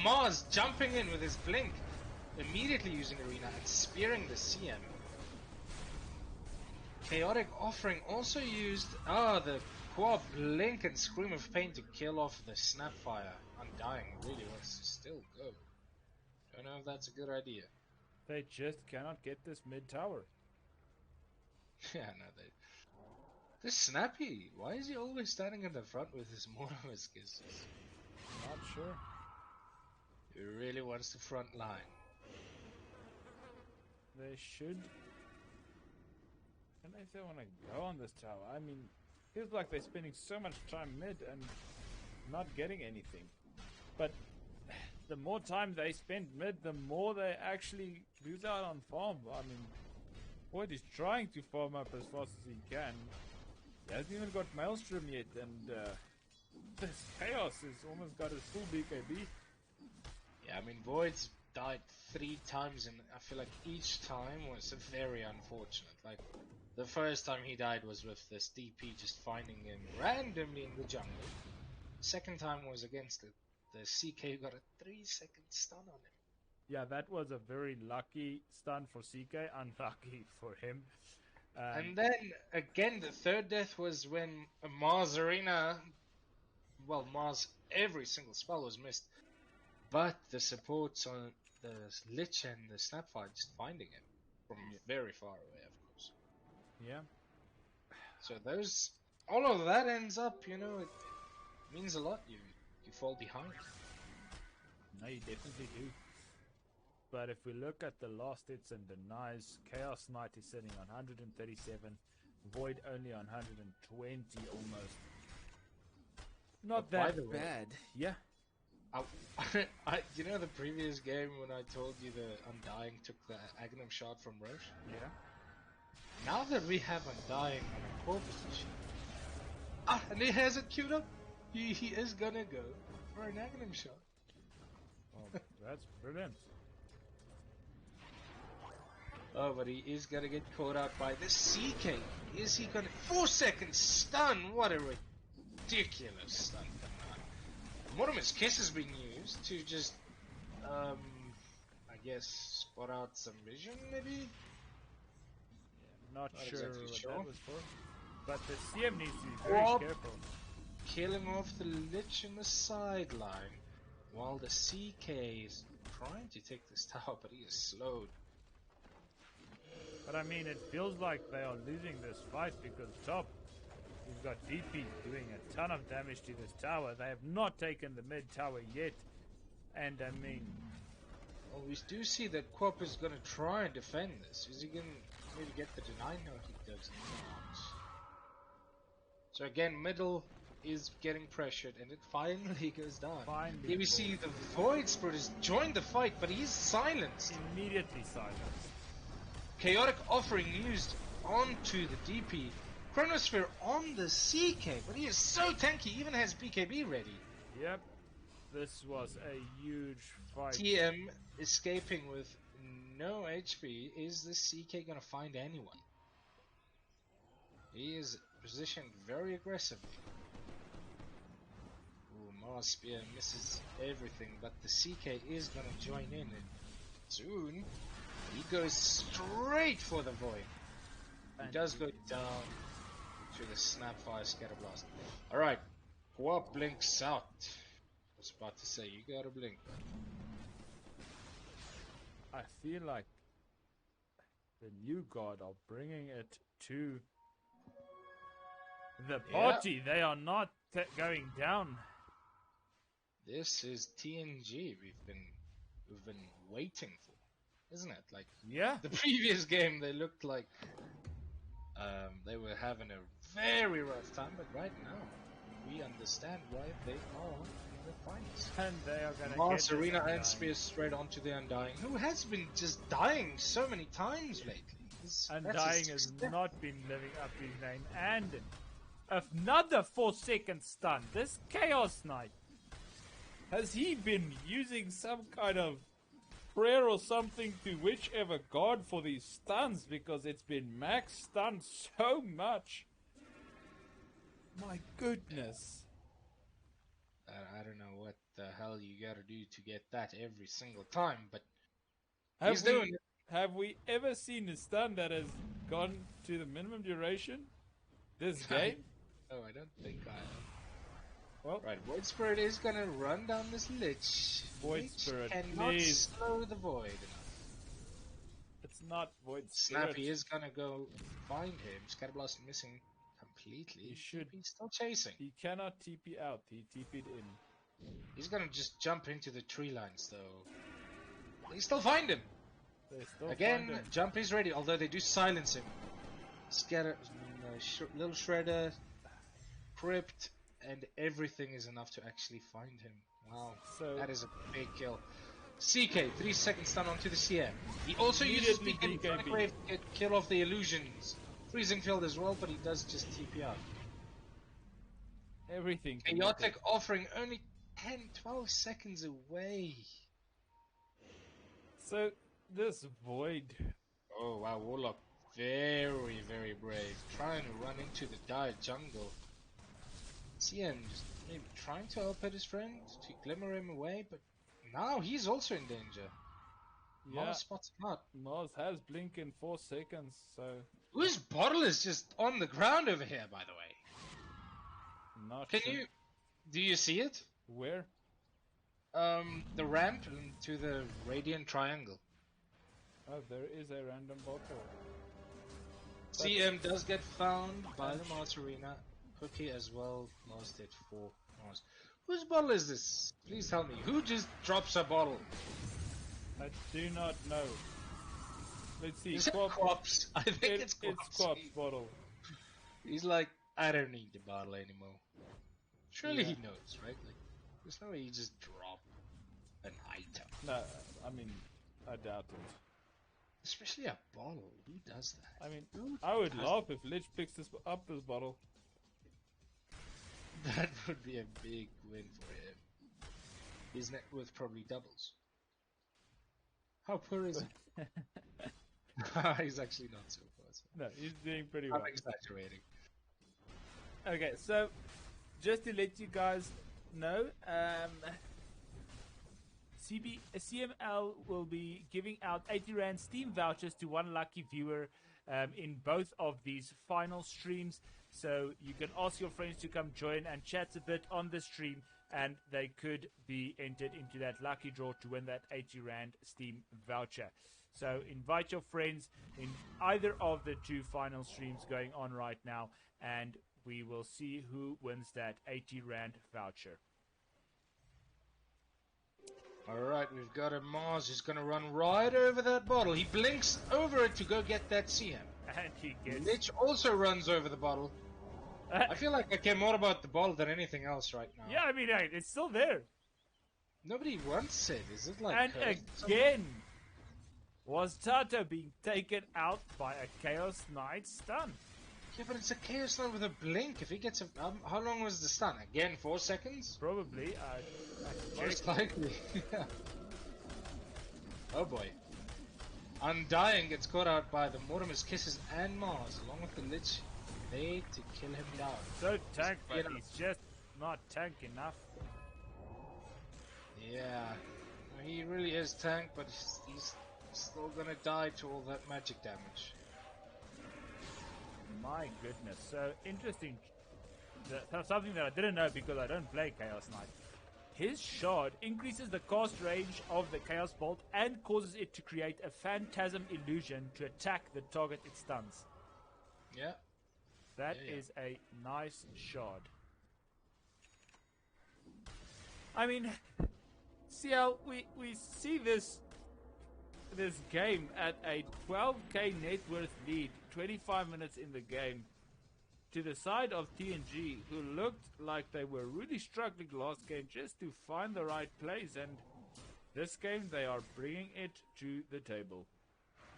Mars jumping in with his blink, immediately using Arena and spearing the CM. Chaotic Offering also used the Co-op Blink and Scream of Pain to kill off the Snapfire. Undying really wants to still go. Don't know if that's a good idea. They just cannot get this mid tower. Yeah, no, they. This Snappy, why is he always standing in the front with his Mortimer's kisses? Not sure. He really wants the front line. They should. I don't know if they want to go on this tower. I mean, feels like they're spending so much time mid and not getting anything. But the more time they spend mid, the more they actually lose out on farm. I mean, Void is trying to farm up as fast as he can. He hasn't even got Maelstrom yet, and this Chaos has almost got his full BKB. Yeah, I mean, Void's died 3 times, and I feel like each time was very unfortunate. Like, the first time he died was with this DP just finding him randomly in the jungle. Second time was against the CK who got a 3-second stun on him. Yeah, that was a very lucky stun for CK, unlucky for him. And then, again, the third death was when Mars Arena... Well, Mars, every single spell was missed. But the supports on the Lich and the Snapfire just finding him from very far away, of course. Yeah. So those, all of that ends up, you know, it means a lot. You fall behind. No, you definitely do. But if we look at the last hits and denies, Chaos Knight is sitting on 137, Void only on 120 almost. Not But by that the way, bad. Yeah. you know the previous game when I told you the Undying took the Aghanim shot from Roche? Yeah. Now that we have Undying on a core position, and he has it queued up, he is gonna go for an Aghanim shot. Oh, that's brilliant. Oh, but he is gonna get caught out by the CK. Is he gonna... 4-second stun! What a ridiculous stun. Mortimer's Kiss is being used to just, I guess, spot out some vision, maybe? Yeah, not sure exactly what sure. that was for. But the CM needs to be very careful. Killing off the Lich in the sideline, while the CK is trying to take this tower, but he is slowed. But I mean, it feels like they are losing this fight because top, we've got DP doing a ton of damage to this tower. They have not taken the mid tower yet. And I mean... Well, we do see that Quap is going to try and defend this. Is he going to maybe get the deny? No, he does not. So again, middle is getting pressured, and it finally goes down. Finally Here we see the Void Spirit has joined the fight, but he's silenced. Immediately silenced. Chaotic Offering used onto the DP. Chronosphere on the CK, but he is so tanky, even has BKB ready. Yep. This was a huge fight. TM escaping with no HP. Is the CK gonna find anyone? He is positioned very aggressively. Ooh, Mars Spear misses everything, but the CK is gonna join in, and soon he goes straight for the Void. He does go down to the Snapfire Scatterblast. Alright, Co-op blinks out. I was about to say, you gotta blink. I feel like the new god are bringing it to the party. They are not going down. This is TNG we've been waiting for, isn't it? Like, Yeah. the previous game they looked like they were having a very rough time, but right now we understand why they are in the finals. And they are going to Mars get Arena and Spear straight onto the Undying, who has been just dying so many times lately. Undying has not been living up to his name. And another 4-second stun. This Chaos Knight. Has he been using some kind of prayer or something to whichever god for these stuns? Because it's been max stun so much. My goodness. I don't know what the hell you gotta do to get that every single time, but Have we ever seen a stun that has gone to the minimum duration this game? No, I don't think I am. Well, Right, Void Spirit is gonna run down this Lich. Void Lich Spirit, cannot please. slow the Void enough. It's not Void Spirit. Snappy is gonna go find him. Scatterblast missing completely. He should. He's still chasing. He cannot TP out. He TP'd in. He's gonna just jump into the tree lines though. They still find him. They still Again, find him. jump is ready, although they do silence him. Scatter, little shredder, crypt, and everything is enough to actually find him. Wow, So that is a big kill. CK, 3 seconds stun onto the CM. He also uses Immediately BKB BKB. to get kill off the illusions. Freezing field as well, but he does just TP out. everything. can be Chaotic good. offering only 10, 12 seconds away. So this Void. Oh wow, Warlock, very, very brave. Trying to run into the dire jungle. CM just maybe trying to help out his friend to glimmer him away, but now he's also in danger. Yeah, Mars spots him out. Mars has blink in 4 seconds, so Whose bottle is just on the ground over here, by the way? not Can sure. you... Do you see it? Where? The ramp to the Radiant Triangle. Oh, there is a random bottle. CM does get found by the Mars Arena. Cookie as well, lost it for Mars. Whose bottle is this? Please tell me. Who just drops a bottle? I do not know. Let's see. Is it Quap- Quaps? I think it's Quaps. It's Quap's bottle. He's like, I don't need the bottle anymore. Surely Yeah. he knows, right? Like, there's no way you just drop an item. No, I mean, I doubt it. Especially a bottle. Who does that? I mean, Who I would does laugh if Lich picks up this bottle. That would be a big win for him. His net worth probably doubles. How poor is he? He's actually not so poor. So No, he's doing pretty I'm well. exaggerating. Okay, so just to let you guys know, CML will be giving out 80 Rand Steam vouchers to one lucky viewer in both of these final streams. So you can ask your friends to come join and chat a bit on the stream, and they could be entered into that lucky draw to win that 80 Rand Steam voucher. So invite your friends in either of the two final streams going on right now, and we will see who wins that 80 Rand voucher. Alright, we've got a Mars who's gonna run right over that bottle. He blinks over it to go get that CM. And he gets... Lich also runs over the bottle. I feel like I care more about the bottle than anything else right now. Yeah, I mean, it's still there. Nobody wants it. Is it like And cursed again, was Tato being taken out by a Chaos Knight stun? Yeah, but it's a Chaos Stun with a blink. If he gets a... how long was the stun? Again, 4 seconds? Probably. Most likely. Yeah. Oh boy. Undying gets caught out by the Mortimer's Kisses and Mars, along with the Lich. They to kill him down. So tank, but You know. he's just not tank enough. Yeah. He really is tank, but he's still gonna die to all that magic damage. My goodness. So interesting. That's something that I didn't know because I don't play Chaos Knight. His shard increases the cast range of the Chaos Bolt and causes it to create a phantasm illusion to attack the target it stuns. Yeah. That Yeah. is a nice shard. I mean, CL, we see this game at a 12k net worth lead, 25 minutes in the game, to the side of TNG, who looked like they were really struggling last game just to find the right plays, and this game they are bringing it to the table.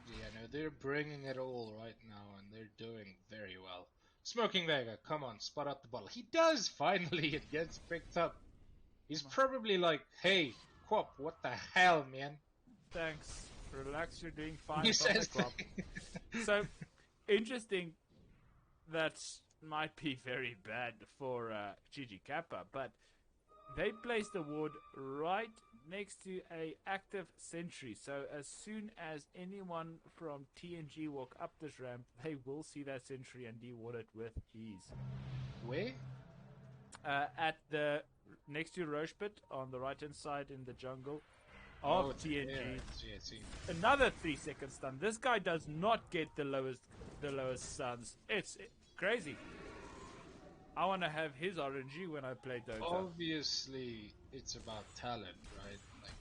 Yeah, no, they're bringing it all right now, and they're doing very well. Smoking Vega, come on, spot out the bottle. He does, finally, it gets picked up. He's probably like, hey, Quap, what the hell, man? Thanks. Relax, you're doing fine. He It's on the says clock. So, interesting. That might be very bad for GGK, but they placed the ward right next to a active sentry. So as soon as anyone from TNG walk up this ramp, they will see that sentry and deward it with ease. Where? At the next to Roche Pit on the right hand side in the jungle of TNG. Yeah, see. Another 3-second stun. This guy does not get the lowest stuns. It's crazy. I want to have his RNG when I play Dota. Obviously, it's about talent, right? Like,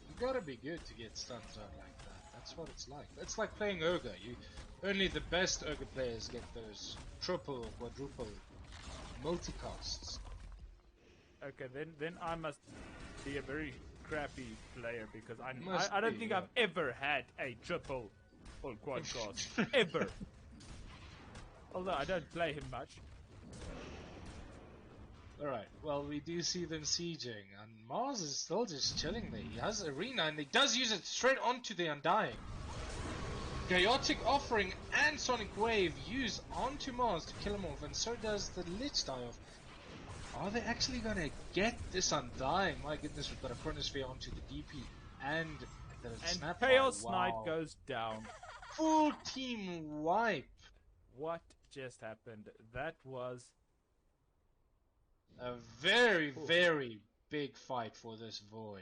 you gotta be good to get stuns out like that. That's what it's like. It's like playing Ogre. Only the best Ogre players get those triple or quadruple multicasts. Okay, then I must be a very crappy player because I Must don't be, think yeah. I've ever had a triple or quadcast ever. Although I don't play him much. Alright, well, we do see them sieging, and Mars is still just chilling there. He has Arena, and he does use it straight onto the Undying. Chaotic Offering and Sonic Wave use onto Mars to kill him off, and so does the Lich die off. Are they actually gonna get this Undying? My goodness, we've got a Chronosphere onto the DP and the Snapfire. Chaos Wow. Knight goes down. Full team wipe. What just happened? That was A very, very big fight for this Void.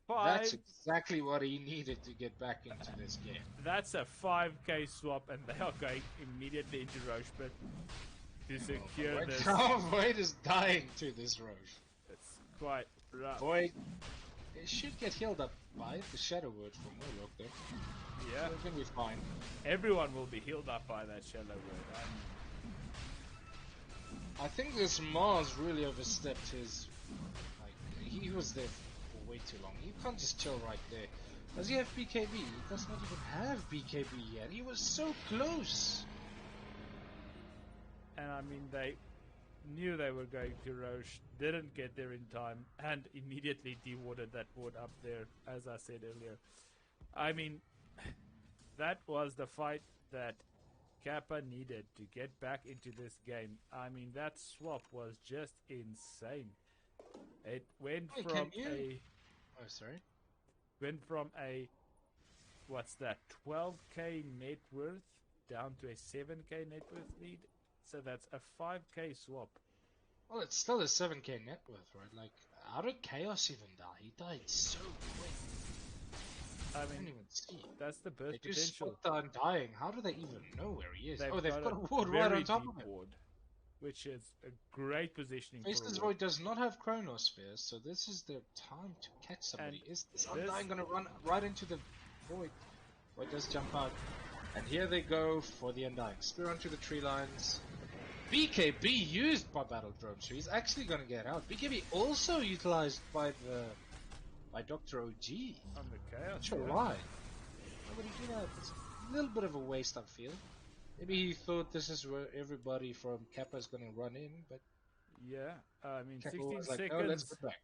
That's 5. exactly what he needed to get back into this game. That's a 5k swap, and they are going immediately into Roche Pit to secure this. Now Void is dying to this Roche. It's quite rough. Void it should get healed up by the Shadow Word from Warlock though. Yeah, So it's gonna be fine. everyone will be healed up by that Shadow Word. I think this Mars really overstepped his. Like, he was there for way too long. You can't just chill right there. Does he have BKB? He does not even have BKB yet. He was so close. And I mean, they knew they were going to Roche, didn't get there in time, and immediately dewarded that ward up there, as I said earlier. I mean, that was the fight that Kappa needed to get back into this game. I mean, that swap was just insane. It went Hey, from can you- a Oh, sorry. went from a what's that 12k net worth down to a 7k net worth lead. So that's a 5k swap. Well, it's still a 7k net worth, right? Like, how did Chaos even die? He died so quick. I I didn't mean, even see. that's the They burst just potential. spot the Undying. How do they even know where he is? They've They've got a ward very right on top deep of him. ward, which is a great positioning for Faceless a ward. Void does not have Chronospheres, so this is their time to catch somebody. And Is this this- Undying gonna run right into the Void? Void does jump out. And here they go for the Undying. Spear onto the tree lines. BKB used by Battle Drone, so he's actually gonna get out. BKB also utilized by Dr. OG. On the chaos. Not sure yeah. why. Why would he do that? It's a little bit of a waste, I feel. Maybe he thought this is where everybody from Kappa is gonna run in, but Yeah, I mean, Kappa 16 was like, seconds. no, let's go back.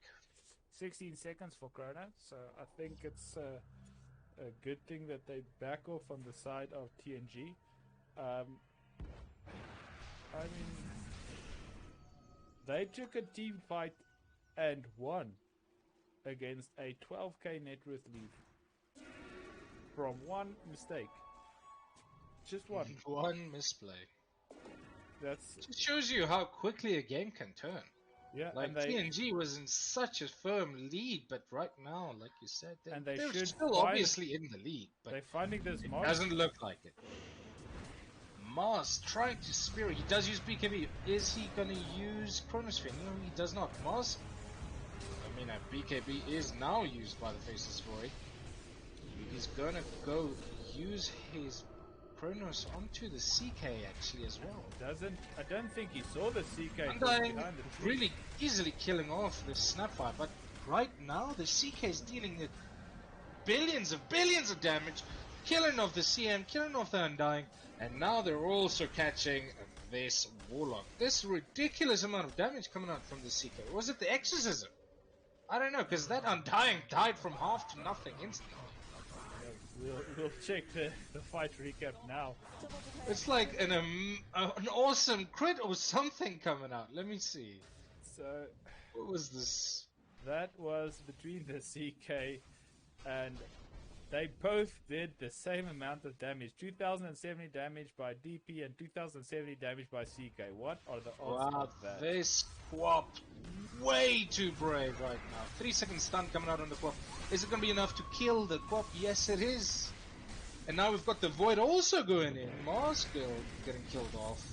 16 seconds for Chrono, so I think it's a good thing that they back off on the side of TNG. I mean, they took a team fight and won against a 12k net worth lead from one mistake. Just one. One misplay. That's Just shows you how quickly a game can turn. yeah, Like and they TNG was in such a firm lead, but right now, like you said, And they they're should still find- obviously in the lead, but they're finding this it mod. doesn't look like it. Mars trying to spear. He does use BKB. Is he gonna use Chronosphere? No, he does not. Mars. I mean, BKB is now used by the Faceless Void. He's gonna go use his Chronos onto the CK actually as well. I don't think he saw the CK from Undying behind the tree. really easily killing off the Snapfire, but right now the CK is dealing with billions of damage, killing off the CM, killing off the Undying, and now they're also catching this Warlock. This ridiculous amount of damage coming out from the CK. Was it the Exorcism? I don't know, because that Undying died from half to nothing instantly. We'll check the fight recap now. It's like an awesome crit or something coming out. Let me see. So What was this? That was between the CK and they both did the same amount of damage. 2070 damage by DP and 2070 damage by CK. What are the odds Wow, of that? this Quap way too brave right now. 3-second stun coming out on the Quap. Is it going to be enough to kill the Quap? Yes, it is. And now we've got the Void also going in. Mars skill getting killed off.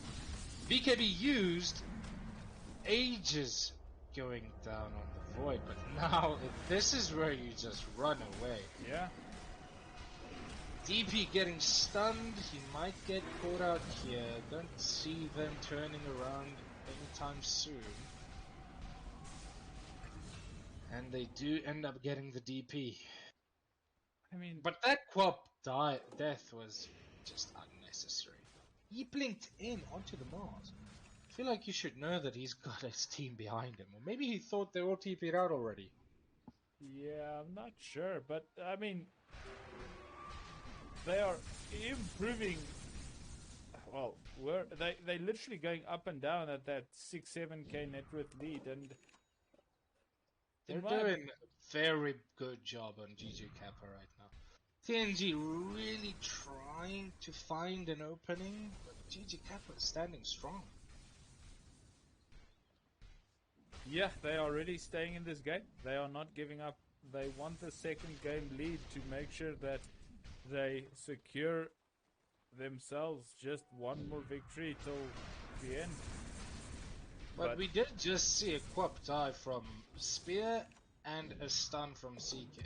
BKB used ages going down on the Void, but now this is where you just run away. Yeah. DP getting stunned, he might get caught out here. Don't see them turning around anytime soon. And they do end up getting the DP. I mean, But that Quap death was just unnecessary. He blinked in onto the Mars. I feel like you should know that he's got his team behind him. Or maybe he thought they all TP'd out already. yeah, I'm not sure, but I mean, they are improving. Well, they literally going up and down at that 6-7k net worth lead, and They're doing a very good job on GGK right now. TNG really trying to find an opening, but GGK is standing strong. yeah, they are really staying in this game. They are not giving up. They want the second game lead to make sure that they secure themselves just one more victory till the end. But we did just see a Quap die from Spear and a stun from CK.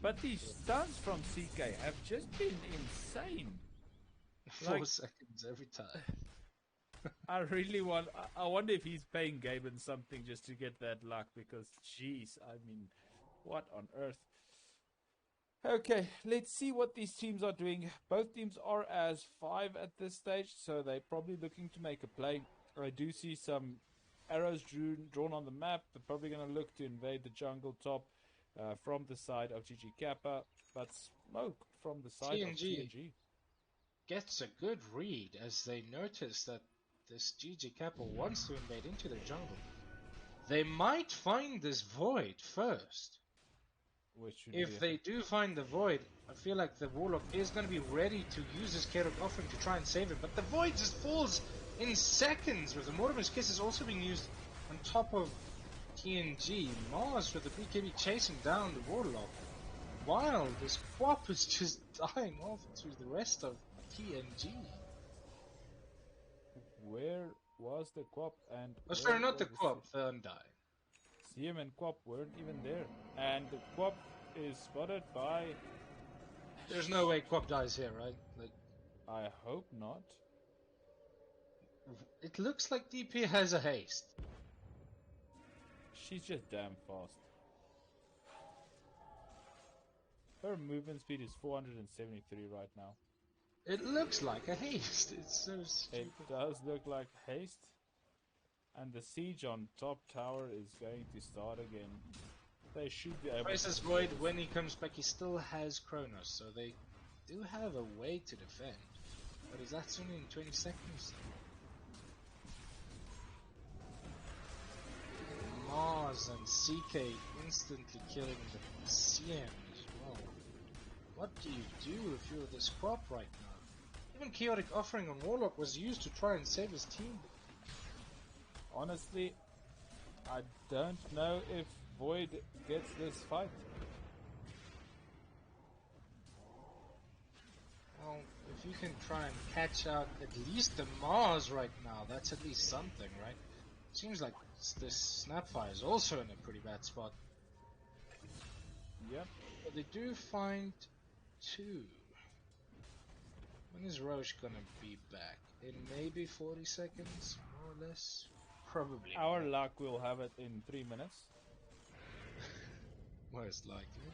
But these stuns from CK have just been insane. 4 seconds every time. I really want. I wonder if he's paying Gaben something just to get that luck, because, jeez, I mean, what on earth? Okay, let's see what these teams are doing. Both teams are as 5 at this stage, so they're probably looking to make a play. I do see some arrows drawn on the map. They're probably going to look to invade the jungle top from the side of GG Kappa, but smoke from the side of TNG. Gets a good read as they notice that this GG Kappa wants to invade into the jungle. They might find this void first. If they do find the void, I feel like the Warlock is going to be ready to use his Chaotic Offering to try and save it, but the void just falls in seconds, with the Mortimer's Kiss is also being used on top of TNG. Mars with the BKB chasing down the Warlock, while this Quap is just dying off to the rest of TNG. Where was the Quap? And oh, sorry, not the Quap, the Undying. CM and Quap weren't even there, and the Quap is spotted by... There's no way Quap dies here, right? Like, I hope not. It looks like DP has a haste. She's just damn fast. Her movement speed is 473 right now. It looks like a haste. It's so stupid. It does look like haste. And the siege on top tower is going to start again. They should be able Faces Void, when he comes back, he still has Kronos, so they do have a way to defend. But is that only in 20 seconds? Mars and CK instantly killing the CM as well. What do you do if you're this Quap right now? Even Chaotic Offering on Warlock was used to try and save his team. Honestly, I don't know if Void gets this fight. Well, if you can try and catch out at least the Mars right now, that's at least something, right? Seems like this Snapfire is also in a pretty bad spot. Yep. But they do find 2. When is Roche gonna be back? In maybe 40 seconds, more or less? Probably. Our luck will have it in 3 minutes. Most likely.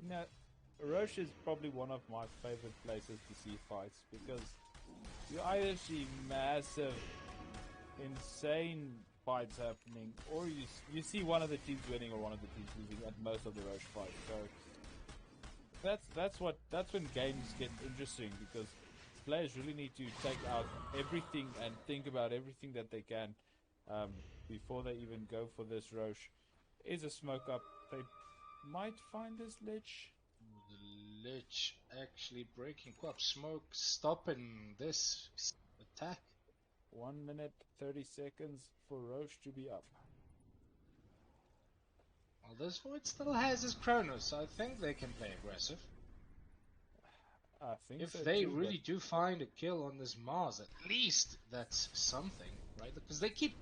You know, Roche is probably one of my favorite places to see fights, because you either see massive, insane fights happening, or you see one of the teams winning or one of the teams losing at most of the Roche fights. So that's when games get interesting, because players really need to take out everything and think about everything that they can before they even go for this Roche is a smoke up. They might find this lich. The Lich actually breaking up. Smoke stopping this attack. 1 minute 30 seconds for Roche to be up. Well, this Void still has his Chronos, so I think they can play aggressive. I think If so they too, really do find a kill on this Mars, at least that's something, right? Because they keep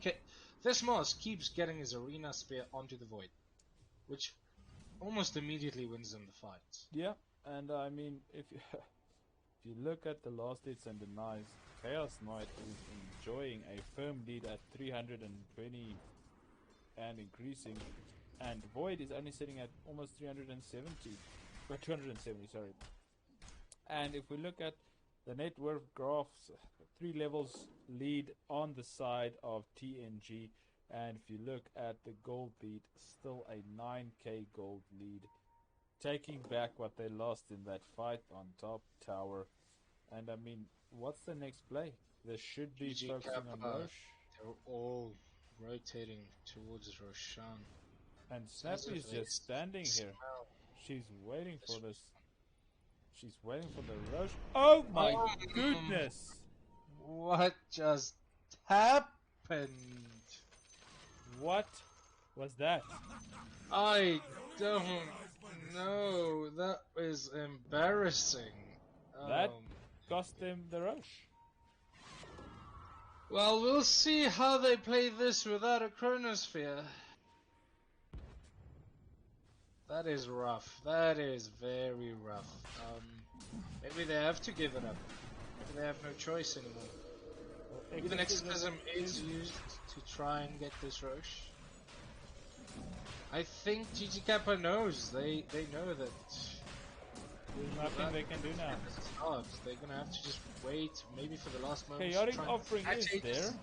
this Mars keeps getting his Arena Spear onto the Void, which almost immediately wins them the fight. yeah, and I mean, if you, if you look at the last hits and denies, Chaos Knight is enjoying a firm lead at 320 and increasing, and Void is only sitting at almost 370, or 270, sorry. And if we look at the net worth graphs, 3 levels lead on the side of TNG, and if you look at the gold beat, still a 9k gold lead, taking back what they lost in that fight on top tower. And I mean, what's the next play? They should be GG focusing on Kappa, Roche. they're all rotating towards Roshan. And It's as Snappy if is they just standing here. smell She's waiting for this. this. She's waiting for the Roche. Oh my Oh, goodness! what just happened? What was that? I don't know. That is embarrassing. That Um, cost them the Roche. well, we'll see how they play this without a Chronosphere. That is rough. That is very rough. Maybe they have to give it up. Maybe they have no choice anymore. Even Exorcism is used to try and get this Roche. I think GG Kappa knows. They know that There's nothing they can do now. they're gonna have to just wait, maybe for the last moment. Chaotic offering is there.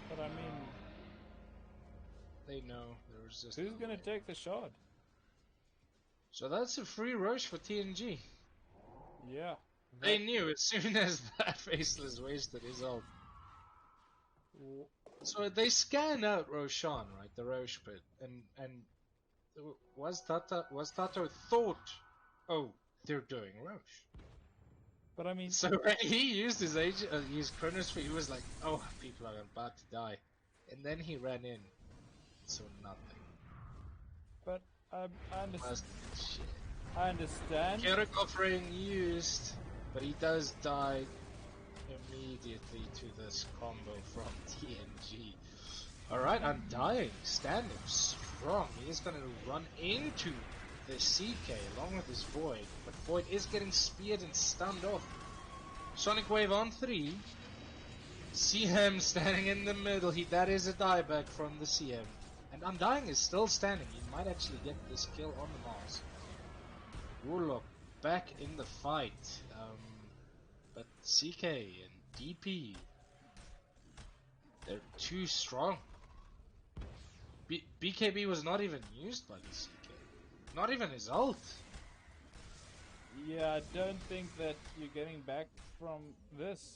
But I mean, they know there was just who's gonna take the shot? So that's a free Roche for TNG. Yeah. They knew as soon as that Faceless wasted his ult. So they scan out Roshan, right? The Roche pit, and was Tato thought, oh, they're doing Roche. But I mean, So when he used his Chronosphere, he was like, oh, people are about to die, and then he ran in, so nothing. but I understand. Shit. I understand. Chaotic offering used, but he does die immediately to this combo from TNG. Alright, Undying, standing strong. He is going to run into the CK along with his Void, but Void is getting speared and stunned off. Sonic Wave on 3. CM standing in the middle. That is a dieback from the CM. And Undying is still standing. He might actually get this kill on the Mars. Warlock back in the fight. But CK and DP, they're too strong. BKB was not even used by the CK. Not even his ult. Yeah, I don't think that you're getting back from this.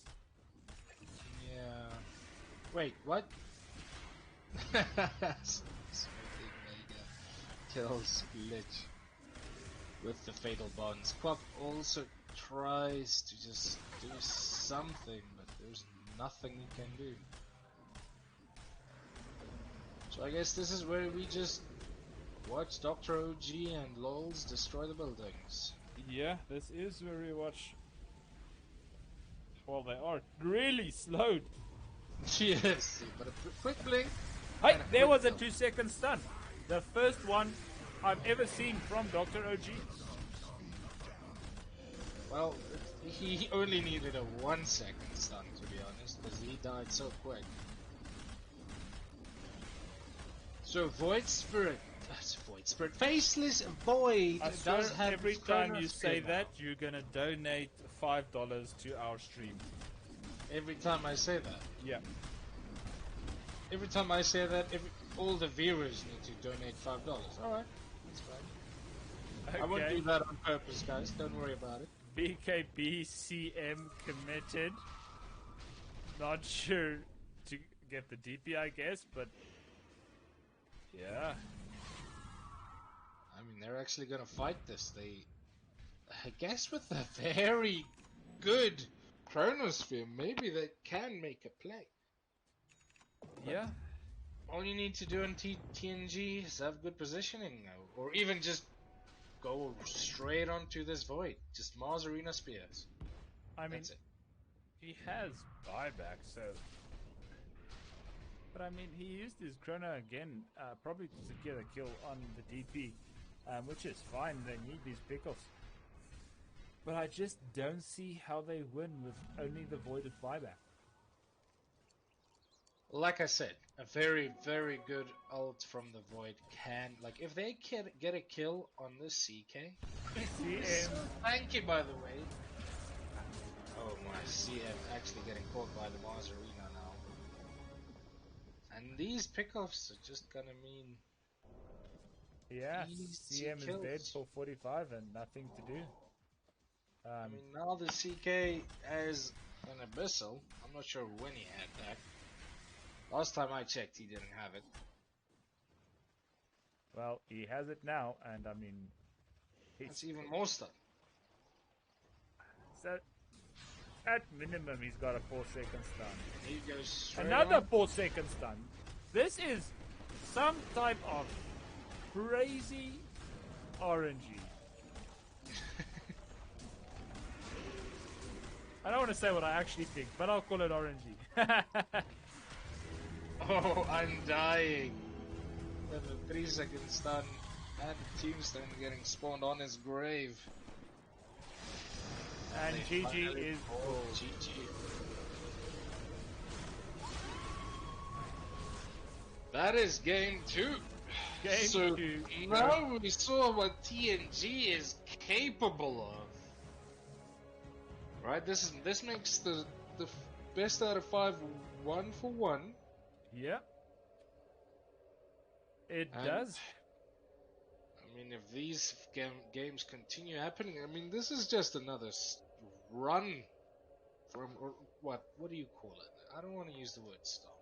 Yeah. Wait, what? Smoking Mega kills Lich with the Fatal Bonds. Quap also tries to just do something, but there's nothing he can do. So I guess this is where we just watch Dr. OG and LOLs destroy the buildings. Yeah, this is where we watch. Well, they are really slowed. Yes, but a quick blink. Hey, and a there quick was a kill. 2-second stun. The first one I've ever seen from Dr. OG. Well, he only needed a 1 second stun, to be honest, because he died so quick. So Void Spirit, that's Void Spirit, Faceless Void I swear does have every his time you Chronosphere say now. that, you're gonna donate $5 to our stream. Every time I say that. Yeah. Every time I say that, all the viewers need to donate $5. Alright, that's fine. Okay. I won't do that on purpose, guys, don't worry about it. BKB CM committed. Not sure to get the DP, I guess, but yeah. I mean, they're actually gonna fight this. I guess with a very good Chronosphere, maybe they can make a play. Yeah. All you need to do in TNG is have good positioning now, or even just go straight onto this void. Just Mars Arena Spears. I mean, That's it. he has buyback, so. But I mean, he used his chrono again, probably to secure the kill on the DP, which is fine. They need these pickles. But I just don't see how they win with only the voided buyback. Like I said, a very, very good ult from the void can, like, if they can get a kill on this CK, CM. so tanky, by the way. Oh my, CM actually getting caught by the Mars Arena now. And these pickoffs are just gonna mean Yeah, easy CM is dead kills. for 45 and nothing to do. I mean, now the CK has an Abyssal. I'm not sure when he had that. Last time I checked, he didn't have it. Well, he has it now, and I mean, That's even more stuff. So, at minimum, he's got a 4-second stun. He goes straight Another on. 4-second stun. This is some type of crazy RNG. I don't want to say what I actually think, but I'll call it RNG. Oh, I'm dying. Then the 3-second stun and tombstone getting spawned on his grave. And They GG finally is pulled pulled. GG. That is game 2. Game So 2. now we saw what TNG is capable of. Right? This makes the best out of 5 1-for-1. Yeah. It And, does. I mean, if these games continue happening, I mean, this is just another run from, or what do you call it? I don't want to use the word stomp.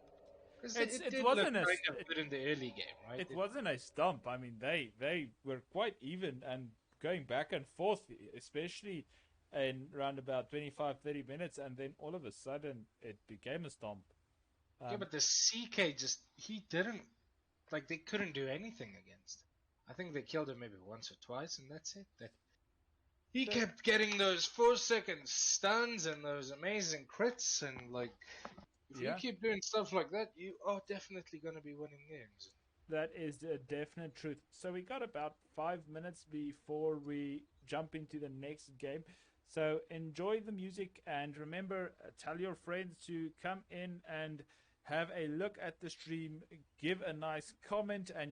Because it did look wasn't a kind of good in the early game, right? It wasn't a stomp. I mean, they were quite even and going back and forth, especially in around about 25-30 minutes, and then all of a sudden it became a stomp. Yeah, but the CK just, he didn't, like, they couldn't do anything against. I think they killed him maybe once or twice, and that's it. He kept getting those 4-second stuns and those amazing crits, and like, if you Yeah. keep doing stuff like that, you are definitely going to be winning games. That is a definite truth. So we got about 5 minutes before we jump into the next game. So enjoy the music and remember, tell your friends to come in and have a look at the stream, give a nice comment, and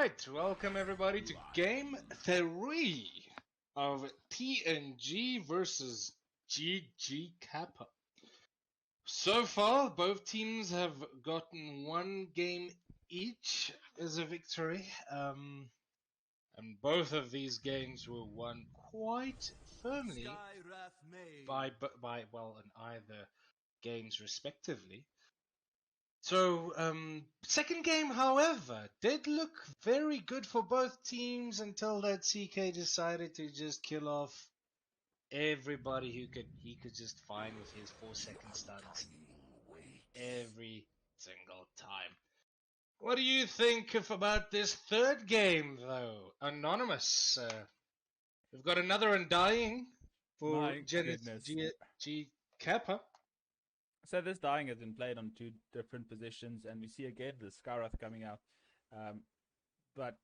right, welcome everybody to game 3 of TNG versus GGK. So far, both teams have gotten one game each as a victory, and both of these games were won quite firmly by in either games respectively. So, second game, however, did look very good for both teams until that CK decided to just kill off everybody he could just find with his 4-second stuns every single time. What do you think about this third game, though? Anonymous, we've got another Undying for My Genesis goodness. G Kappa. So this dying has been played on two different positions, and we see again the Skarath coming out. But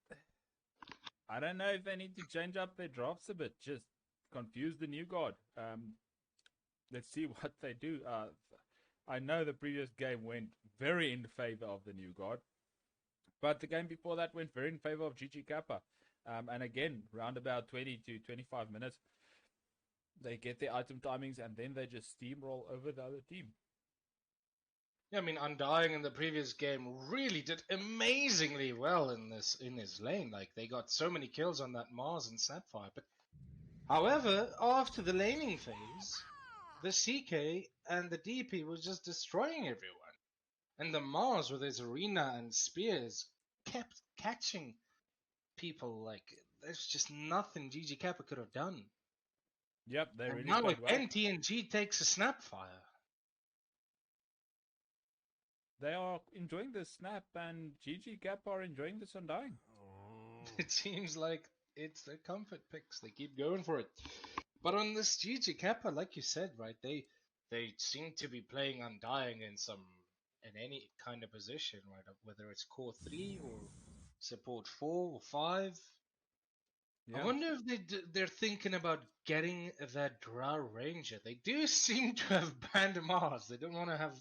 I don't know if they need to change up their drafts a bit. Just confuse the new god. Let's see what they do. I know the previous game went very in favor of the new god, but the game before that went very in favor of GG Kappa. And again, round about 20 to 25 minutes, they get their item timings and then they just steamroll over the other team. Yeah, I mean, Undying in the previous game really did amazingly well in his lane. Like they got so many kills on that Mars and Sapphire. But however, after the laning phase, the CK and the DP was just destroying everyone, and the Mars with his arena and spears kept catching people. Like there's just nothing GG Kappa could have done. Yep, they And really now played well. again, TNG takes a Snapfire. They are enjoying the snap, and GG Kappa are enjoying this Undying. It seems like it's their comfort picks. They keep going for it. But on this GG Kappa, like you said, right, they seem to be playing Undying in any kind of position, right? Whether it's core 3 or support 4 or 5. I Yeah, wonder if they're thinking about getting that Drow Ranger. They do seem to have banned Mars. They don't want to have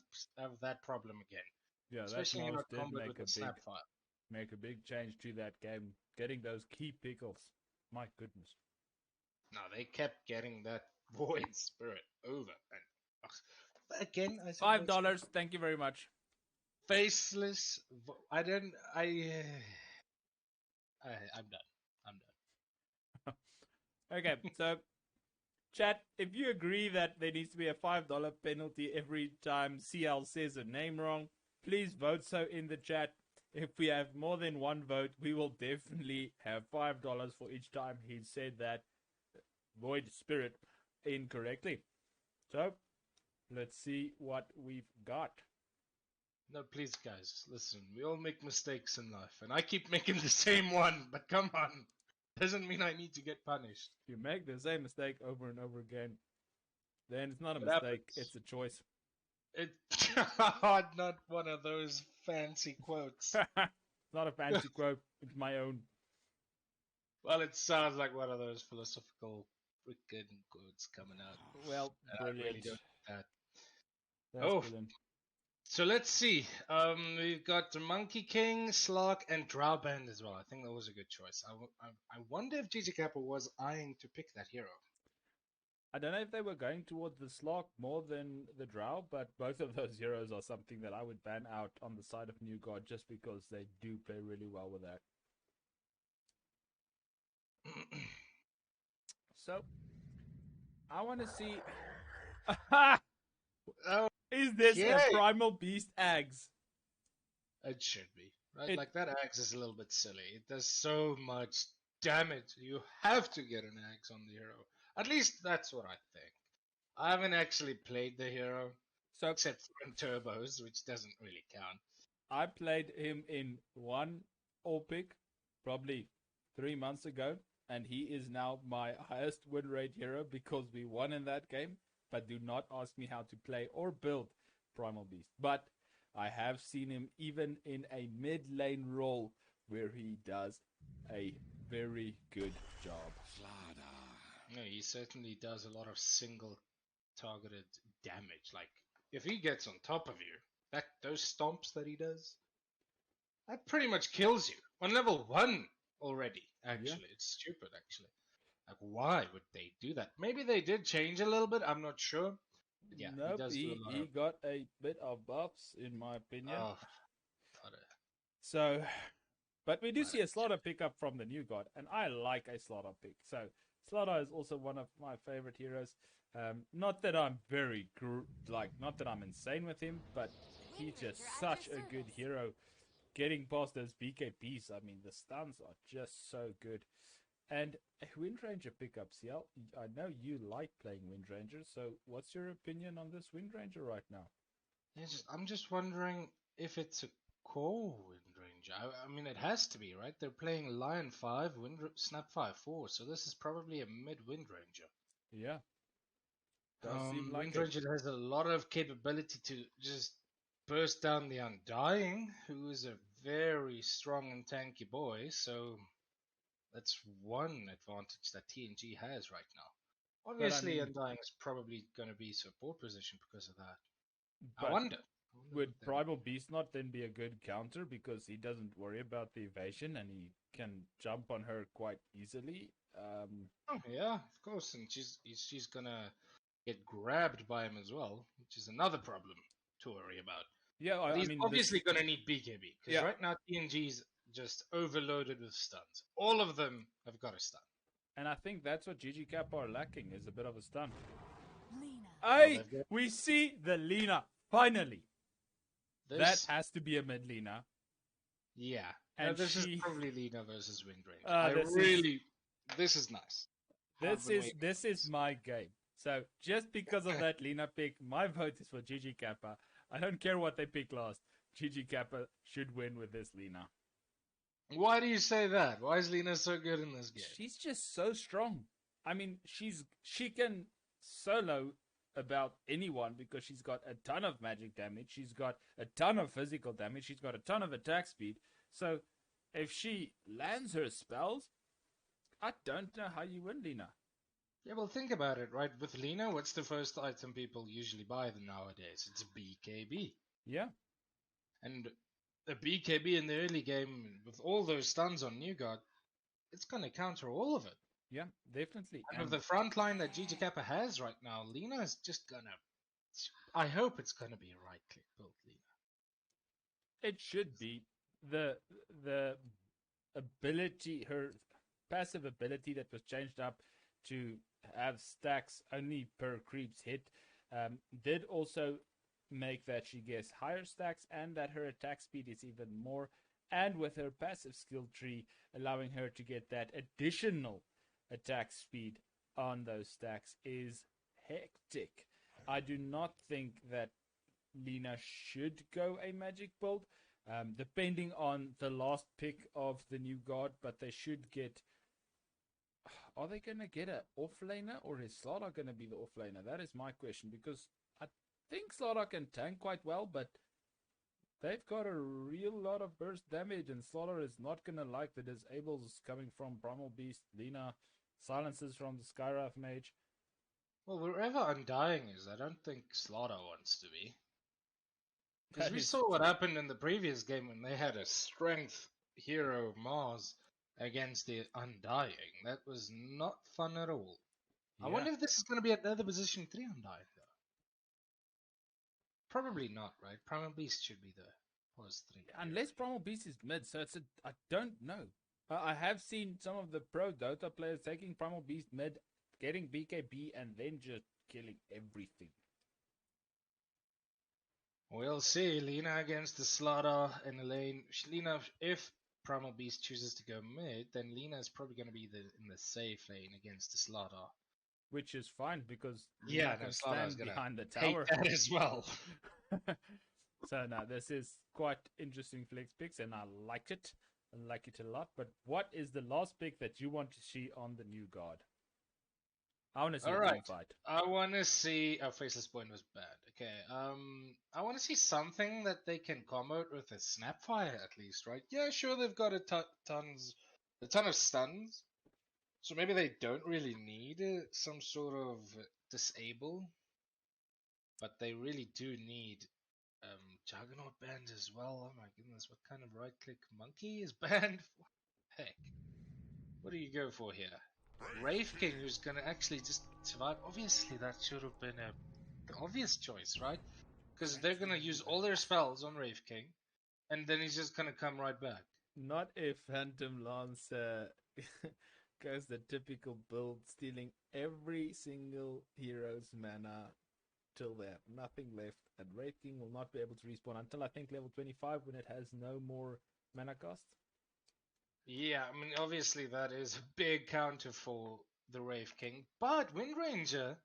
that problem again. yeah, that Especially in Mars a did combat with the Snapfire. make a big change to that game. Getting those key pickles, my goodness. No, they kept getting that void spirit over and again. I said $5, thank you very much. faceless. I didn't. I'm done. I'm done. Okay, so chat, if you agree that there needs to be a $5 penalty every time CL says a name wrong, please vote so in the chat. If we have more than one vote, we will definitely have $5 for each time he said that void spirit incorrectly. So, let's see what we've got. No, please, guys, listen. We all make mistakes in life, and I keep making the same one. But come on, doesn't mean I need to get punished. If you make the same mistake over and over again, then it's not a It mistake, happens. it's a choice. It's not one of those fancy quotes. It's not a fancy quote, it's my own. Well, it sounds like one of those philosophical freaking quotes coming out. Well, I really brilliant. don't like that. That's brilliant. So let's see. We've got the Monkey King, Slark, and Drowband as well. I think that was a good choice. I wonder if GG Kappa was eyeing to pick that hero. I don't know if they were going towards the Slark more than the Drow, but both of those heroes are something that I would ban out on the side of New God just because they do play really well with that. So, I want to see. Is this a Okay. Primal Beast Ags? It should be. Right? Like that axe is a little bit silly. It does so much damage. You have to get an axe on the hero. At least that's what I think. I haven't actually played the hero, So, except for in turbos, which doesn't really count. I played him in one all pick probably 3 months ago, and he is now my highest win rate hero because we won in that game. But do not ask me how to play or build Primal Beast. But I have seen him even in a mid lane role where he does a very good job. No, he certainly does a lot of single targeted damage. Like if he gets on top of you, those stomps that he does, That pretty much kills you on level 1 already. Actually, it's stupid. Actually, like why would they do that? Maybe they did change a little bit. I'm not sure. But yeah, he Nope, does do a lot he of. got a bit of buffs, in my opinion. Oh, got it. So, but we do Got see it. a Slaughter pickup from the new god, and I like a Slaughter pick. So, Slaughter is also one of my favorite heroes. Not that I'm not that I'm insane with him, but he's just such a good hero. Getting past those BKBs, I mean, the stuns are just so good. And Wind Ranger pickups, yeah. I know you like playing Wind Ranger, so what's your opinion on this Wind Ranger right now? I'm just wondering if it's a core Wind Ranger. I mean, it has to be, right? They're playing Lion 5, Snap 5 4, so this is probably a mid Wind Ranger. Yeah, does seem like Wind it. Ranger has a lot of capability to just burst down the Undying, who is a very strong and tanky boy, so that's one advantage that TNG has right now. But I Obviously, mean, Undying is probably going to be support position because of that. I but wonder. I wonder would what they would Primal do. Beast not then be a good counter because he doesn't worry about the evasion and he can jump on her quite easily? Oh, yeah, of course, and she's gonna get grabbed by him as well, which is another problem to worry about. Yeah, But I he's mean this. obviously gonna need BKB because Yeah, right now TNG's just overloaded with stuns. All of them have got a stun. and I think that's what GGK are lacking is a bit of a stun. Lena. Well, Hey, they've got we see the Lena finally. That this. has to be a mid Lena, Yeah, no, and this is she. probably Lena versus Wind Ranger. I This is really, this is nice. I've been waiting this for is this. my game. So just because of that Lena pick, my vote is for GG Kappa. I don't care what they pick last. GG Kappa should win with this Lena. Why do you say that? Why is Lena so good in this game? She's just so strong. I mean, she can solo about anyone because she's got a ton of magic damage. She's got a ton of physical damage. She's got a ton of attack speed. So if she lands her spells, I don't know how you win, Lena. Yeah, well, think about it, right? With Lena, what's the first item people usually buy nowadays? It's BKB. Yeah. And a BKB in the early game with all those stuns on New God, it's going to counter all of it. Yeah, definitely. And with the front line that GGK has right now, Lena is just going to. I hope it's going to be a right click build, Lena. It should be the ability, her passive ability that was changed up to have stacks only per creep's hit, did also make that she gets higher stacks and that her attack speed is even more. And with her passive skill tree, allowing her to get that additional attack speed on those stacks is hectic. I do not think that Lena should go a magic build, depending on the last pick of the new god, but they should get. Are they going to get an offlaner or is Slaughter going to be the offlaner? That is my question because I think Slaughter can tank quite well, but they've got a real lot of burst damage, and Slaughter is not going to like the disables coming from Primal Beast, Lena, silences from the Skywrath Mage. Well, wherever Undying is, I don't think Slaughter wants to be. Because That we is saw what true. happened in the previous game when they had a strength hero Mars against the Undying. That was not fun at all. I Yeah. wonder if this is going to be another position 3 Undying, though. Probably not, right? Primal Beast should be the pos 3. Unless Primal Beast is mid, so I don't know. I have seen some of the pro Dota players taking Primal Beast mid, getting BKB, and then just killing everything. We'll see. Lena against the Slaughter in the lane. Lena, if Primal Beast chooses to go mid, then Lena is probably going to be in the safe lane against the Slaughter. Which is fine because Yeah, Lena no, can Slaughter is stand gonna behind the hate tower. that as well. So no, this is quite interesting flex picks, and I like it. I like it a lot. But what is the last pick that you want to see on the new guard? I want to see All a right. team fight. I want to see. Oh, Faceless Point was bad. Okay. I want to see something that they can combo with a Snapfire at least, right? Yeah, sure. They've got a ton of stuns, so maybe they don't really need some sort of disable, but they really do need Juggernaut banned as well. Oh my goodness, what kind of right-click monkey is banned? What the heck? What do you go for here? Wraith King, who's gonna actually just survive. Obviously, that should have been the obvious choice, right? Because they're gonna use all their spells on Wraith King, and then he's just gonna come right back. Not if Phantom Lancer goes the typical build, stealing every single hero's mana till they have nothing left. And Wraith King will not be able to respawn until I think level 25 when it has no more mana cost. Yeah, I mean, obviously that is a big counter for the Wraith King, but Wind Ranger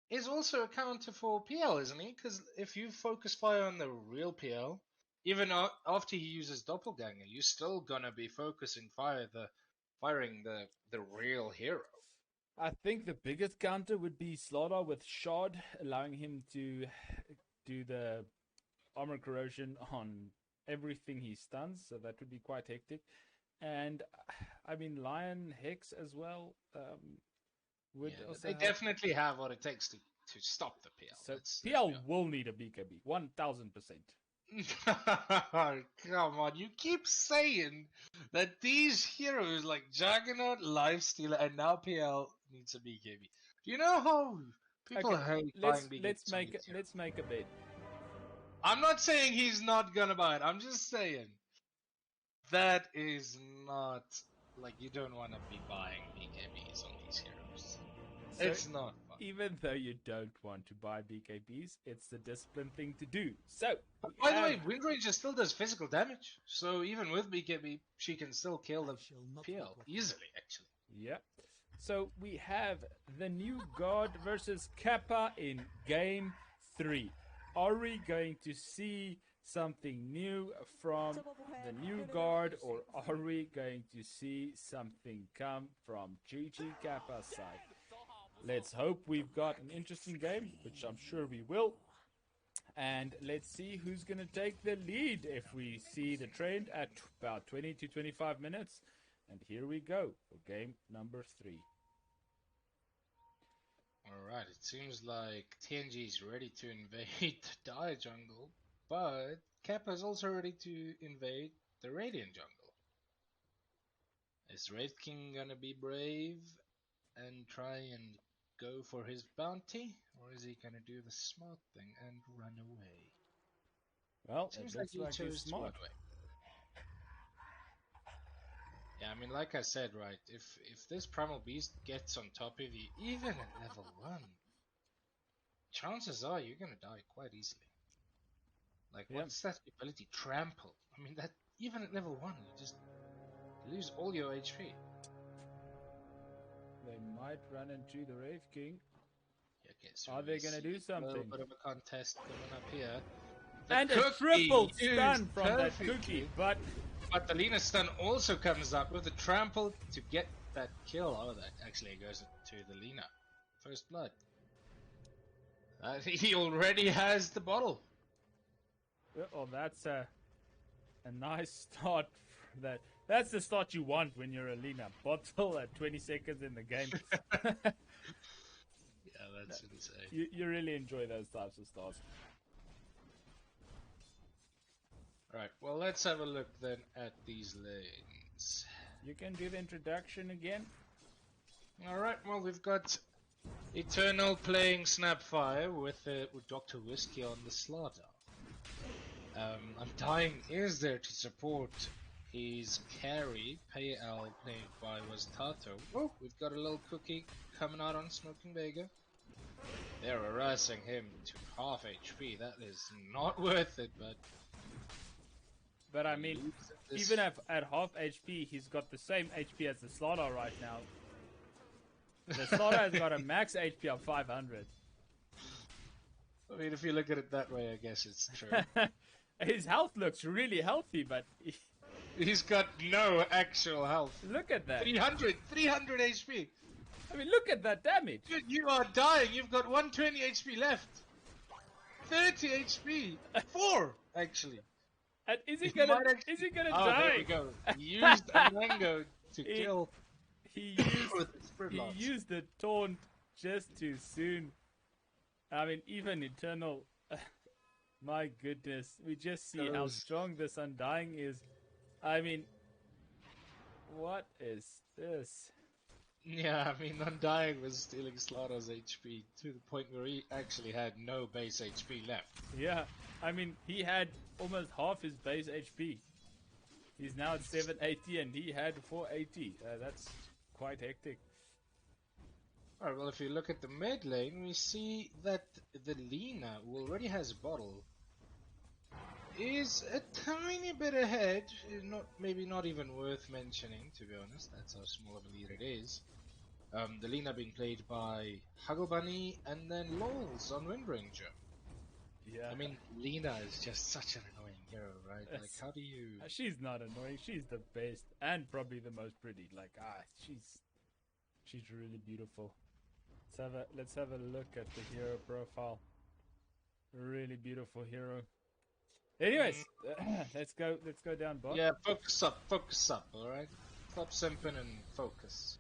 is also a counter for PL, isn't he? Because if you focus fire on the real PL, even after he uses Doppelganger, you're still gonna be focusing firing the real hero. I think the biggest counter would be Slaughter with Shard, allowing him to do the armor corrosion on everything he stuns, so that would be quite hectic. And I mean, Lion Hex as well would Yeah, also they help. definitely have what it takes to stop the PL. So Let's PL be honest. will need a BKB, 1000%. Come on, you keep saying that these heroes like Juggernaut, Lifestealer, and now PL needs a BKB. Do you know how people Okay, hate let's buying BKBs let's on make these heroes? let's make a bet. I'm not saying he's not gonna buy it. I'm just saying that is not like you don't want to be buying BKBs on these heroes. So It's not fun. even though you don't want to buy BKBs, it's the disciplined thing to do. So But we by the have way, Wind Ranger still does physical damage, so even with BKB, she can still kill the PL easily, actually. yeah. So we have the new god versus Kappa in game 3. Are we going to see something new from the new guard, or are we going to see something come from GG Kappa's side? Let's hope we've got an interesting game, which I'm sure we will. And let's see who's going to take the lead if we see the trend at about 20 to 25 minutes. And here we go for game number 3. Alright, it seems like TNG is ready to invade the Dire jungle, but Kappa is also ready to invade the Radiant jungle. Is Wraith King gonna be brave and try and go for his bounty, or is he gonna do the smart thing and run away? Well, it Seems like looks he like he's chose to run smart. away. Yeah, I mean, like I said, right, if this Primal Beast gets on top of you, even at level 1, chances are you're gonna die quite easily. Like, Yeah. what's that ability? Trample. I mean, that even at level 1, you just lose all your HP. They might run into the Wraith King. Okay, so Are they going to do A little something? bit of a contest coming up here. The And a cookie triple used stun from that perfectly, cookie, but but the Lena stun also comes up with the trample to get that kill. Oh, that actually goes to the Lena. First blood. He already has the bottle. oh, that's a nice start. That's the start you want when you're a Lina. Bottle at 20 seconds in the game. Yeah, that's insane. You really enjoy those types of starts. Right, well, let's have a look then at these lanes. You can do the introduction again. Alright, well, we've got Eternal playing Snapfire with Dr. Whiskey on the slaughter. Undying is there to support his carry. PL played by was Tato. Oh, we've got a little cookie coming out on Smoking Vega. They're harassing him to half HP. That is not worth it, But I mean, even at half HP, he's got the same HP as the Slaughter right now. The Slaughter has got a max HP of 500. I mean, if you look at it that way, I guess it's true. His health looks really healthy, but He's got no actual health. look at that. 300 HP. I mean, look at that damage. Dude, you are dying. You've got 120 HP left. 30 HP. 4, actually. And is he He gonna might actually- is he gonna Oh, die? there we go. He used a mango to He- kill He with the Spirit Lance. used the taunt just too soon. I mean, even Eternal My goodness, we just see how Those- strong this Undying is. I mean, what is this? Yeah, I mean, Undying was stealing Slaughter's HP to the point where he actually had no base HP left. Yeah, I mean, he had almost half his base HP. He's now at 780 and he had 480. That's quite hectic. Alright, well, if you look at the mid lane, we see that the Lina, who already has Bottle, is a tiny bit ahead. Maybe not even worth mentioning, to be honest. That's how small of a lead it is. The Lina being played by Huggle Bunny and then Lols on Windranger. Yeah. I mean, Lina is just such an annoying hero, right? Like, Yes. how do you... She's not annoying. She's the best and probably the most pretty. Like, she's really beautiful. Let's have a look at the hero profile. Really beautiful hero. Anyways, let's go down bot. Yeah, focus up, alright? Stop simping and focus.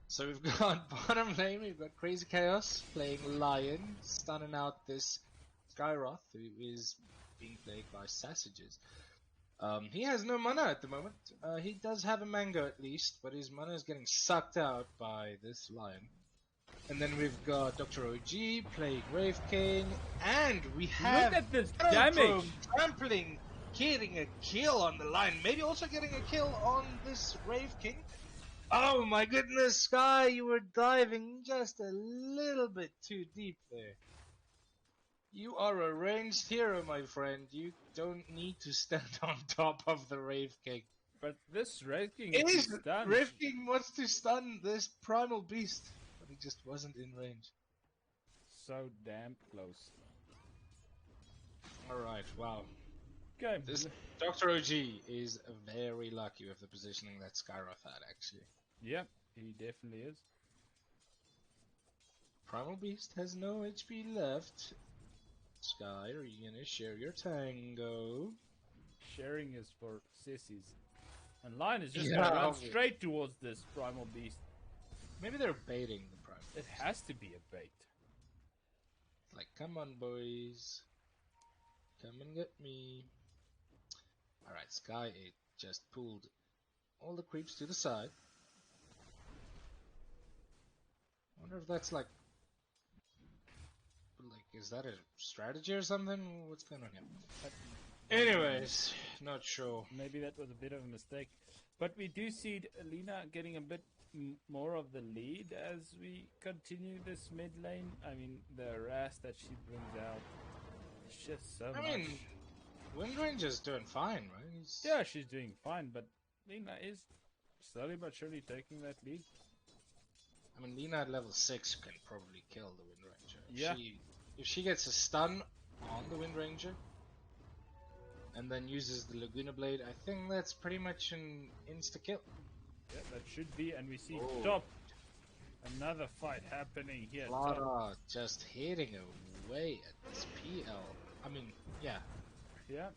So we've got bottom lane, we've got Crazy Chaos playing Lion, stunning out this Skyroth, who is being played by Sausages. He has no mana at the moment. He does have a mango at least, but his mana is getting sucked out by this Lion. And then we've got Dr. OG playing Wraith King, and we have Look at this Velodrome damage! trampling, getting a kill on the line, maybe also getting a kill on this Wraith King. Oh my goodness, Sky, you were diving just a little bit too deep there. You are a ranged hero, my friend. You don't need to stand on top of the Wraith King. But this Raking It is is stunned. Wraith King wants to stun this primal beast, but he just wasn't in range. So damn close. Alright, wow. Okay. This Dr. OG is very lucky with the positioning that Skyroth had, actually. Yeah, he definitely is. Primal Beast has no HP left. Sky, are you gonna share your tango? Sharing is for sissies. And Lion is just Yeah, gonna run obvious. straight towards this primal beast. Maybe they're baiting the Primal It Beast. has to be a bait. Like, come on, boys. Come and get me. Alright, Sky, it just pulled all the creeps to the side. Wonder if that's like, is that a strategy or something? What's going on here? Anyways, not sure. Maybe that was a bit of a mistake. But we do see Lina getting a bit more of the lead as we continue this mid lane. I mean, the harass that she brings out is just so I much. mean, Windranger's doing fine, right? Yeah, she's doing fine, but Lina is slowly but surely taking that lead. I mean, Lina at level 6 can probably kill the Windranger. Yeah. If she gets a stun on the Windranger and then uses the Laguna Blade, I think that's pretty much an insta-kill. Yeah, that should be, and we see Oh. top. Another fight happening here. Top. Clara just hitting away at this PL. I mean, yeah. Yeah.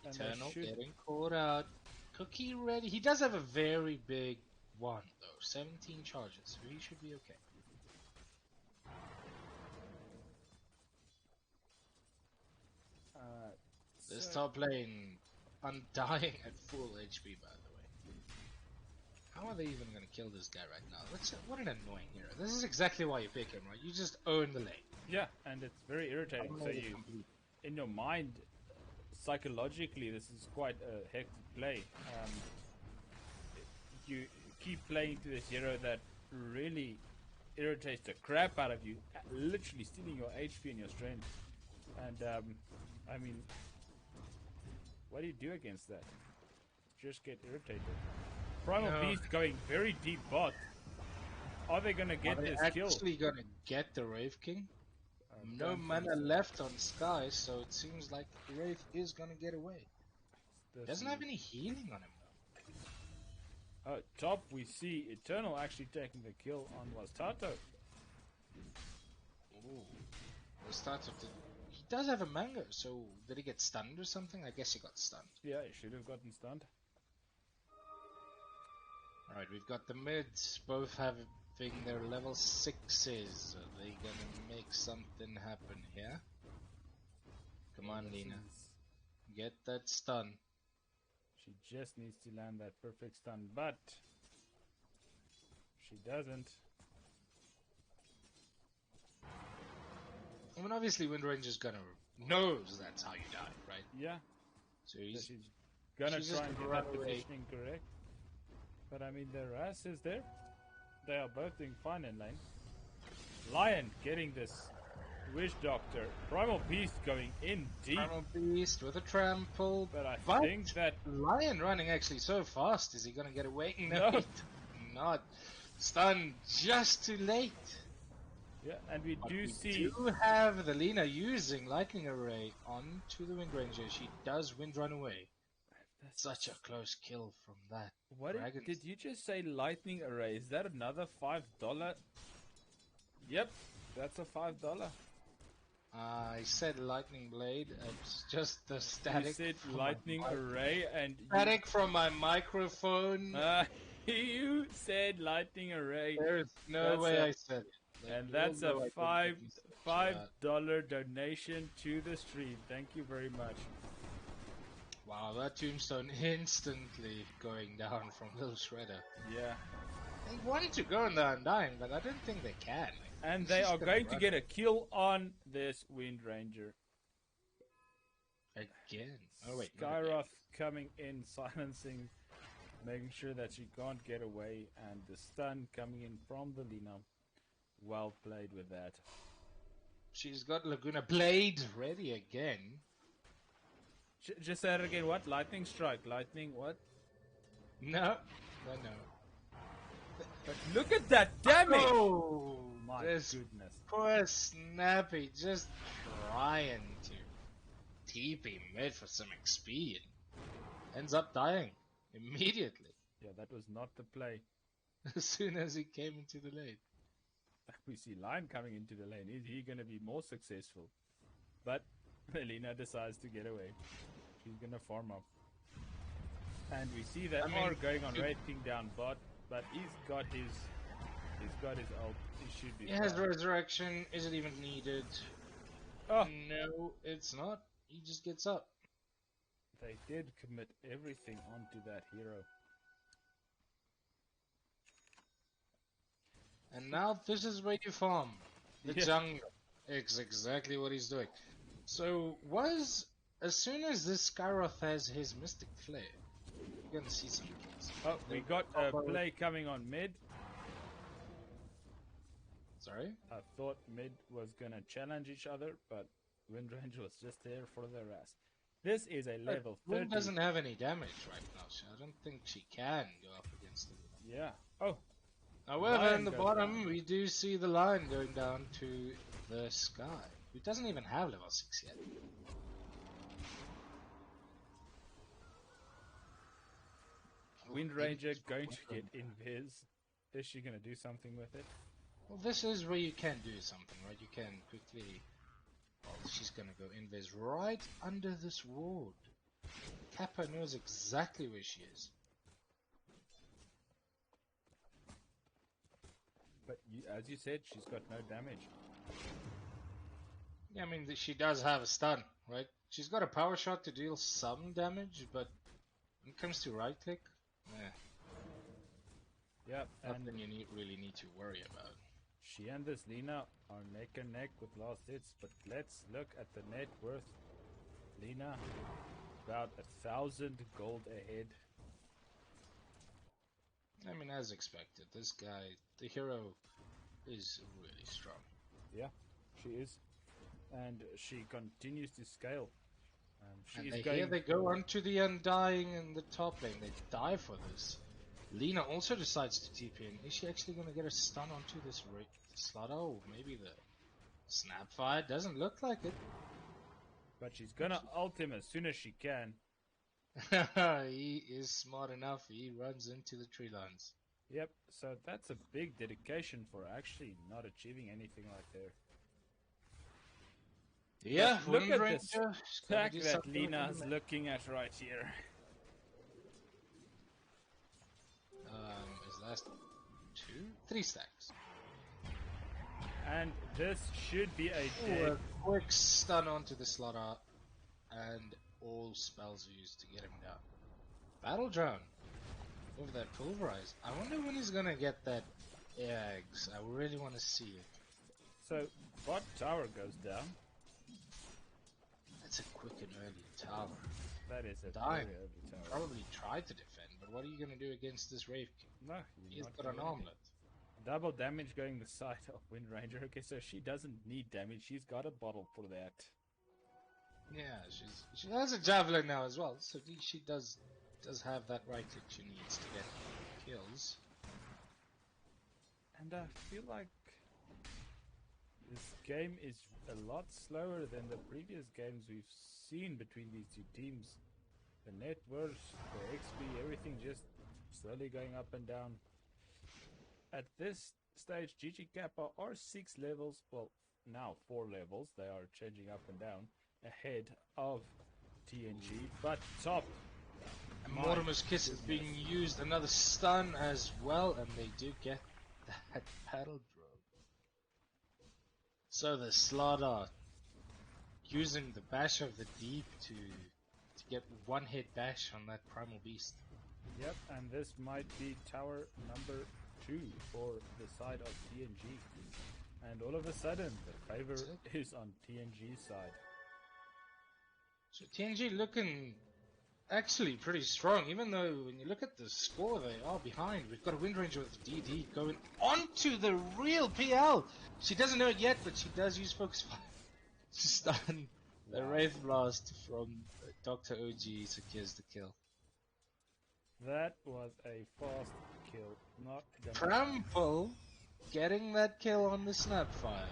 And they Eternal should getting caught out. Cookie ready. He does have a very big one, though. 17 charges, so he should be okay. This so- top lane, Undying at full HP, by the way. How are they even gonna kill this guy right now? What an annoying hero. This is exactly why you pick him, right? You just own the lane. Yeah, and it's very irritating. So you, in your mind, psychologically, this is quite a hectic play. You keep playing to this hero that really irritates the crap out of you, literally stealing your HP and your strength. And I mean, what do you do against that? Just get irritated. Primal No. Beast going very deep bot. Are they gonna get Are they this kill? actually gonna get the Wraith King? No Don't think mana so. left on Sky, so it seems like the Wraith is gonna get away. Doesn't have any healing on him though. Top, we see Eternal actually taking the kill on Wastato. Ooh. The start of the... He does have a mango, so did he get stunned or something? I guess he got stunned. Yeah, he should have gotten stunned. Alright, we've got the mids, both having their level 6s. Are they gonna make something happen here? Come on, This Lina. is- Get that stun. She just needs to land that perfect stun, but she doesn't. I mean, obviously, Wind Ranger's gonna knows that's how you die, right? Yeah, So so he's she's gonna she's just try and gonna get that run away. positioning correct. But I mean, the Ras is there. They are both doing fine in lane. Lion getting this Wish Doctor. Primal Beast going in deep. Primal Beast with a trample. But I But think that Lion running actually so fast. Is he gonna get away? No. he's not. Stun just too late. yeah, and we But do we see do have the Lina using Lightning Array onto the Wind Ranger. She does wind run away. that's- Such a close kill from that. What Dragon. did you just say? Lightning Array? Is that another $5? Yep, that's a $5. I said Lightning Blade. It's just the You static. said from my Lightning mic- Array, and Static from my microphone. you said Lightning Array, There's no that's way a- I said it. Like, and you that's all a know I didn't five get this five shot. dollar donation to the stream. Thank you very much. Wow, that tombstone instantly going down from Little Shredder. Yeah, They wanted to go in the Undying, but I don't think they can. Like, and he's they just are gonna going to run get a kill on this Wind Ranger. again. Oh wait, not again. Skyroth coming in, silencing, making sure that she can't get away, and the stun coming in from the Lina. Well played with that. She's got Laguna Blade ready again. Just say it again. What? Lightning strike. Lightning. What? No. But look at that damage! Oh My this goodness. poor Snappy just trying to TP mid for some XP and ends up dying immediately Yeah, that was not the play. as soon as he came into the lane. We see Lion coming into the lane. Is he going to be more successful? But Melina decides to get away. She's going to farm up. And we see that I mean, R going on he- Red King down bot, but he's got his ult. He should be He has fine. resurrection. Is it even needed? Oh, No, it's not. He just gets up. they did commit everything onto that hero. And now this is where you farm. The Yeah. jungle. It's exactly what he's doing. So as soon as this Skyroth has his Mystic Flare, you're gonna see some kills. Oh, we got a play coming on mid. Sorry? I thought mid was gonna challenge each other, but Wind Ranger was just there for the rest. This is a level Wind 30. doesn't have any damage right now, so I don't think she can go up against him. Yeah. Oh, However, Lion in the goes bottom, down. we do see the Lion going down to the Sky, who doesn't even have level 6 yet. Wind Ranger going to get invis. Is she gonna do something with it? Well, this is where you can do something, right? You can quickly... Well, she's gonna go invis right under this ward. Kappa knows exactly where she is. But as you said, she's got no damage. Yeah, I mean, she does have a stun, right? She's got a power shot to deal some damage, but when it comes to right click, Yeah, and nothing you really need to worry about. she and this Lina are neck and neck with last hits. But let's look at the net worth. Lina, about 1,000 gold ahead. I mean, as expected, this guy, the hero, is really strong. Yeah, she is, and she continues to scale. She And is they, going. here they go onto the Undying in the top lane. They die for this. Lina also decides to TP in. Is she actually going to get a stun onto this Slaughter? Or maybe the Snapfire? Doesn't look like it. But she's gonna ult him as soon as she can. He is smart enough. He runs into the tree lines. Yep, so that's a big dedication for actually not achieving anything right there. Yeah, But look Wind at Ranger, this she's gonna attack do that something with Lina's the- looking at right here. His last 3 stacks. And this should be a Ooh, dead. a quick stun onto the Slaughter. and all spells are used to get him down. Battle Drone with that Pulverize. I wonder when he's gonna get that eggs. I really want to see it. So, bot tower goes down. That's a quick and early tower. That is a Dying. very early tower. Probably tried to defend, but what are you gonna do against this Wraith King? No, He's you're not got gonna an win. armlet. Double damage going the side of Wind Ranger. Okay, so she doesn't need damage. She's got a bottle for that. Yeah, she has a javelin now as well, so she does have that right click she needs to get kills. And I feel like this game is a lot slower than the previous games we've seen between these two teams. The net worth, the XP, everything just slowly going up and down. At this stage, GGK are 6 levels, well, now 4 levels, they are changing up and down, ahead of TNG, but top. And My Mortimer's Kiss is being goodness. used, another stun as well, and they do get that battle drone. So the Slaughter using the Bash of the Deep to get one hit bash on that Primal Beast. Yep, and this might be tower number 2 for the side of TNG. And all of a sudden, the favor is on TNG's side. So TNG looking actually pretty strong, even though when you look at the score, they are behind. We've got a Wind Ranger with DD going onto the real PL. She doesn't know it yet, but she does use Focus Fire to stun the Wraith Blast from Dr. OG secures the kill. That was a fast kill. Not gonna Trample getting that kill on the Snapfire.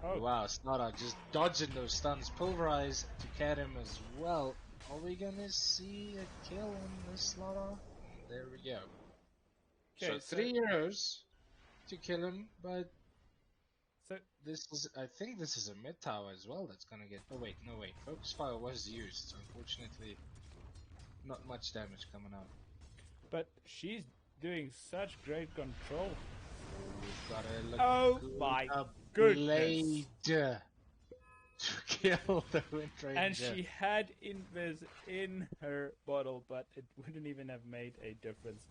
Oh, Wow, Snarda just dodging those stuns. Pulverize to catch him as well. Are we gonna see a kill on this Slaughter? There we go. okay, So 3 heroes to kill him, but so this is, I think this is a mid tower as well that's gonna get, oh wait, no wait, Focus Fire was used, so unfortunately not much damage coming out. but she's doing such great control. We've got to look Oh good my up goodness. blade to kill the Wind Ranger. And she had Invis in her bottle, but it wouldn't even have made a difference.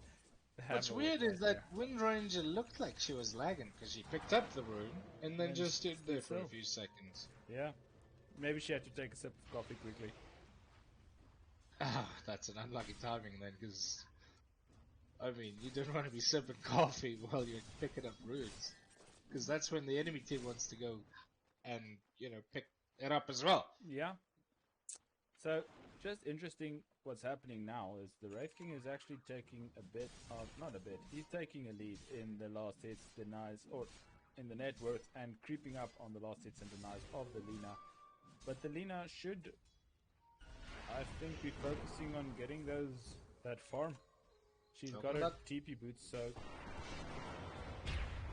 What's weird is that Wind Ranger looked like she was lagging because she picked up the rune and then just stood there for a few seconds. Yeah, maybe she had to take a sip of coffee quickly. Ah, that's an unlucky timing then, because I mean, you don't want to be sipping coffee while you're picking up runes, because that's when the enemy team wants to go and, you know, pick it up as well. Yeah. So, just interesting what's happening now is the Wraith King is actually taking a bit of, not a bit, he's taking a lead in the last hits, denies, or in the net worth, and creeping up on the last hits and denies of the Lina. But the Lina should, I think, be focusing on getting that farm. She's got her TP boots, so...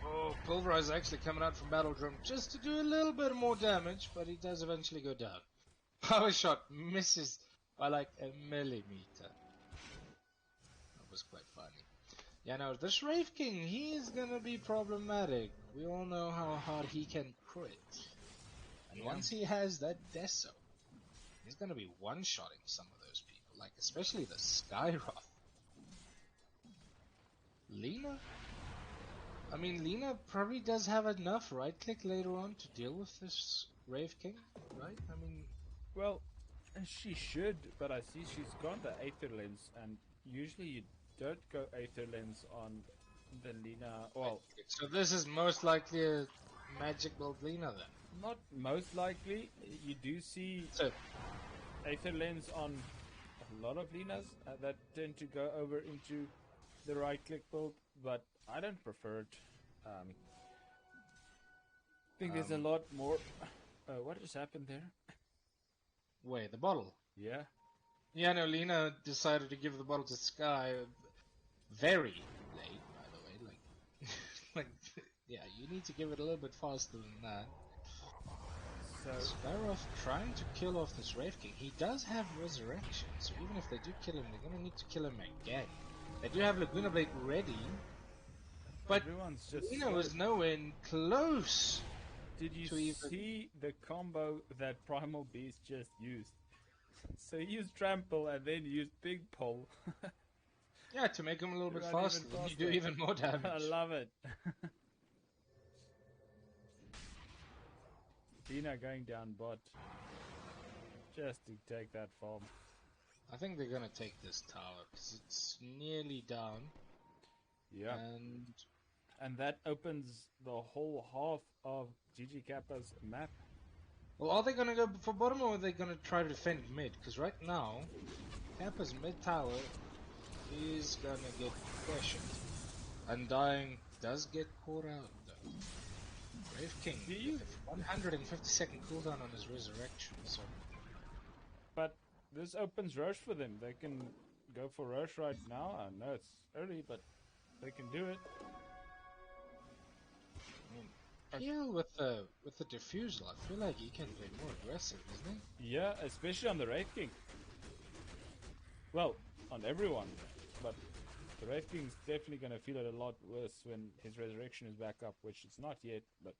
Oh, Pulverize actually coming out from Battle Drum just to do a little bit more damage, but he does eventually go down. Power shot misses by like a millimeter. That was quite funny. Yeah, no, this Wraith King, he is gonna be problematic. We all know how hard he can crit. And once he has that Deso, he's gonna be one-shotting some of those people, like especially the Skyroth. Lina? I mean, Lina probably does have enough right-click later on to deal with this Wraith King, right? I mean... Well, she should, but I see she's got the Aether Lens, and usually you don't go Aether Lens on the Lina. Well, so this is most likely a magic build Lina then? Not most likely. You do see Aether Lens on a lot of Linas that tend to go over into the right-click build, but I don't prefer it. I think there's a lot more... what just happened there? Wait, the bottle? Yeah. Yeah, no, Lina decided to give the bottle to Sky very late, by the way. Like, yeah, you need to give it a little bit faster than that. So Skyroth trying to kill off this Wraith King. He does have Resurrection, so even if they do kill him, they're gonna need to kill him again. They do have Laguna Blade ready, but Lina was nowhere close. Did you see the combo that Primal Beast just used? So he used trample and then used big pole. Yeah, to make him a little bit Run even faster, then you do faster. even more I damage. love it. Dina going down bot. Just to take that farm. I think they're gonna take this tower because it's nearly down. Yeah. And that opens the whole half of GGK's map. Well, are they gonna go for bottom or are they gonna try to defend mid? Because right now, Kappa's mid tower is gonna get questioned. Undying does get caught out though. Brave King with a 150-second cooldown on his resurrection, so. But this opens Roche for them. They can go for Roche right now. I know it's early, but they can do it. Peel with the diffusal, I feel like he can play more aggressive, isn't he? Yeah, especially on the Wraith King. Well, on everyone, but the Wraith King's definitely going to feel it a lot worse when his resurrection is back up, which it's not yet, but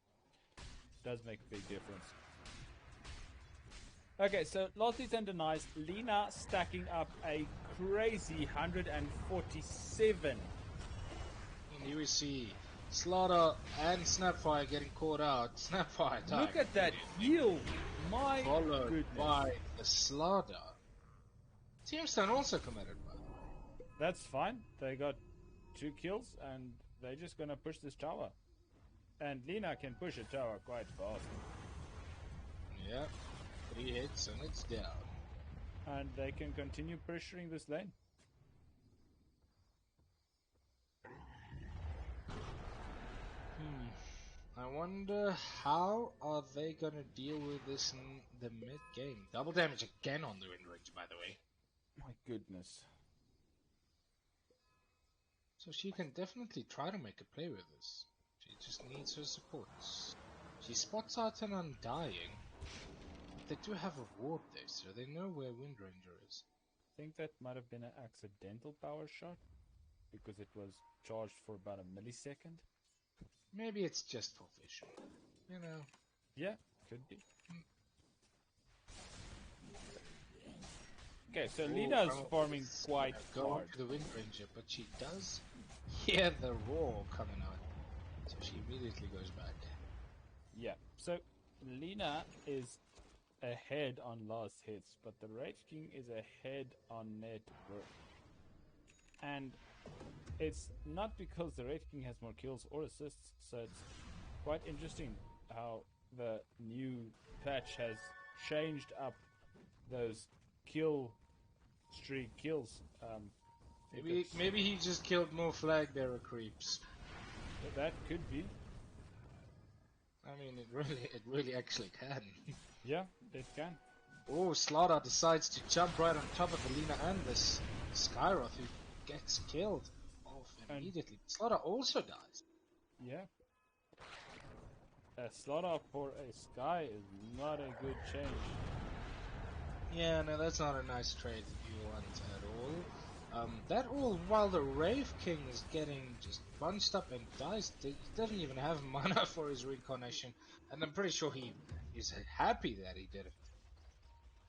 does make a big difference. Okay, so lastly and denies, Lina stacking up a crazy 147. And here we see Slaughter and Snapfire getting caught out. Snapfire time. Look at that heal! My Followed goodness. by the Slaughter. Teamstone also committed, by the way. That's fine. They got 2 kills and they're just gonna push this tower. And Lina can push a tower quite fast. Yep. 3 hits and it's down. And they can continue pressuring this lane. I wonder how are they gonna deal with this in the mid game. Double damage again on the wind range, by the way. My goodness. So she can definitely try to make a play with this. She just needs her supports. She spots out an Undying. They do have a ward there, so they know where Wind Ranger is. I think that might have been an accidental power shot because it was charged for about a millisecond. Maybe it's just for vision. You know. Yeah, could be. Okay, so Lina's farming quite hard. To the Wind Ranger, but she does hear the roar coming out, so she immediately goes back. Yeah, so Lina is ahead on last hits, but the Rage King is ahead on net worth. And it's not because the Rage King has more kills or assists, so it's quite interesting how the new patch has changed up those kill streak kills. Maybe he just killed more flag bearer creeps. That could be. I mean, it really actually can. Yeah, it can. Oh, Slaughter decides to jump right on top of Alina and this Skyroth, who gets killed off immediately. Slaughter also dies. Yeah. A Slaughter for a Sky is not a good change. Yeah, no, that's not a nice trade that you want at all. That all while the Rave King is getting just bunched up and dies. He doesn't even have mana for his reincarnation, and I'm pretty sure he is happy that he did it.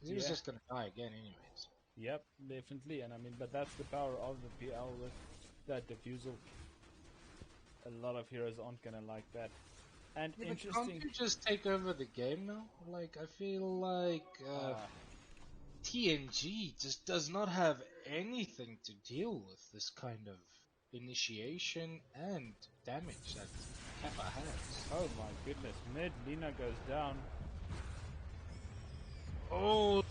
He was just gonna die again anyways. Yep, definitely, and I mean, but that's the power of the PL with that diffusal. A lot of heroes aren't gonna like that. And Yeah, interesting. Can't you just take over the game now? Like, I feel like TNG just does not have anything to deal with this kind of initiation and damage that Kappa has. Oh my goodness, mid Lina goes down. Oh,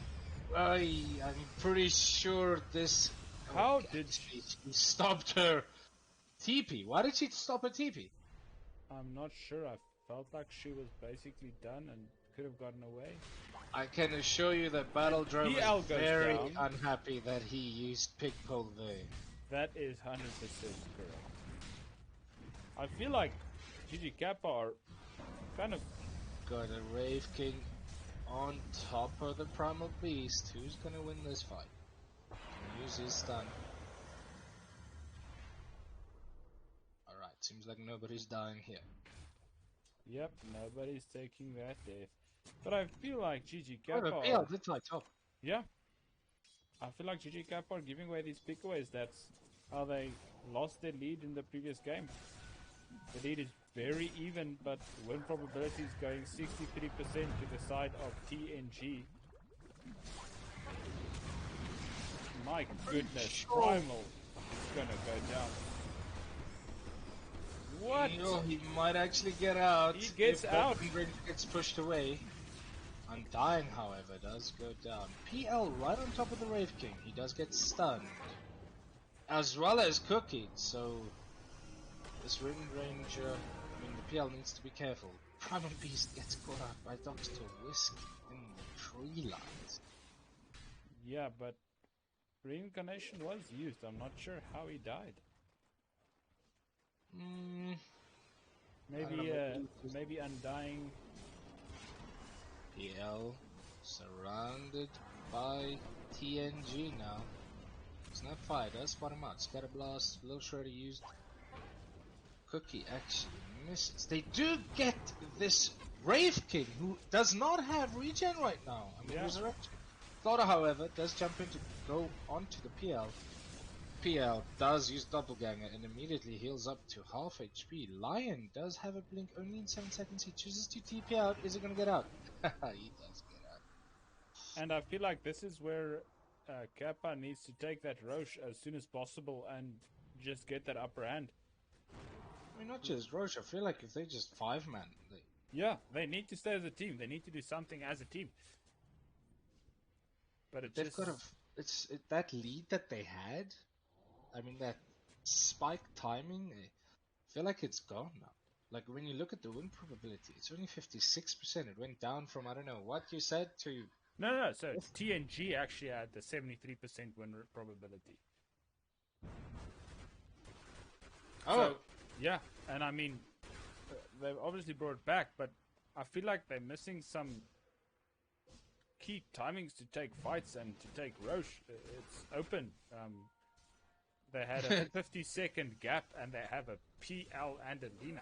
I'm pretty sure this. How did she stopped her TP? Why did she stop her TP? I'm not sure. I felt like she was basically done and could have gotten away. I can assure you that Battle Drone PL was goes very down. unhappy that he used Pigpole there. That is 100% correct. I feel like GGK are kind of Got a Rave King on top of the Primal Beast. Who's gonna win this fight? Use his stun. Alright, seems like nobody's dying here. Yep, nobody's taking that death. But I feel like GGK Oh, the PL did try top. Yeah, I feel like GGK are giving away these pickaways. That's how they lost their lead in the previous game. The lead is very even, but win probability is going 63% to the side of TNG. My goodness, Primal is gonna go down. What? You know, he might actually get out. He gets if out. Ring gets pushed away. Undying, however, does go down. PL right on top of the Wraith King. He does get stunned. As well as Cookie, so this Wind Ranger, I mean the PL needs to be careful. Primal Beast gets caught out by Dr. Whisk in the tree lines. Yeah, but reincarnation was used. I'm not sure how he died. Maybe, maybe Undying. PL surrounded by TNG now. Snapfire does spot him out. Scatterblast, Little Shredder used. Cookie actually misses. They do get this Wraith King, who does not have regen right now. I mean, Resurrection. Slaughter, however, does jump in to go onto the PL. PL does use Doppelganger and immediately heals up to half HP. Lion does have a blink only in 7 seconds. He chooses to TP out. Is he going to get out? He does get out. And I feel like this is where Kappa needs to take that Roche as soon as possible and just get that upper hand. I mean, not just Roche. I feel like if they just 5-man, yeah, they need to stay as a team. They need to do something as a team. But they've got that lead that they had. I mean, that spike timing. I feel like it's gone now. Like when you look at the win probability, it's only 56%. It went down from, I don't know what you said to. No. So TNG actually had the 73% win probability. Oh, so, yeah, and I mean, they've obviously brought it back, but I feel like they're missing some key timings to take fights and to take Roche. It's open. They had a 50-second gap, and they have a PL and a Lina.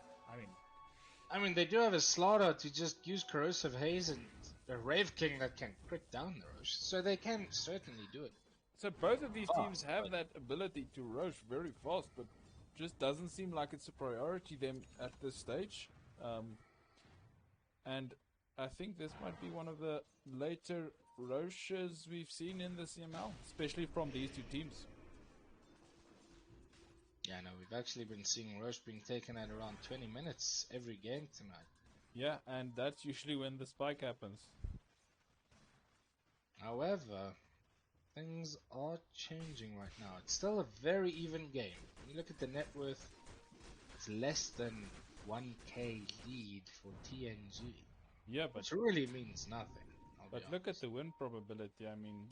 I mean, they do have a Slaughter to just use Corrosive Haze and a Wraith King that can crit down the Roche, so they can certainly do it. So both of these teams have that ability to Roche very fast, but just doesn't seem like it's a priority them at this stage. And I think this might be one of the later Roches we've seen in the CML, especially from these two teams. Yeah, no, we've actually been seeing Roche being taken at around 20 minutes every game tonight. Yeah, and that's usually when the spike happens. However, things are changing right now. It's still a very even game. When you look at the net worth, it's less than 1k lead for TNG. Yeah, but which really means nothing. But look at the win probability. I mean,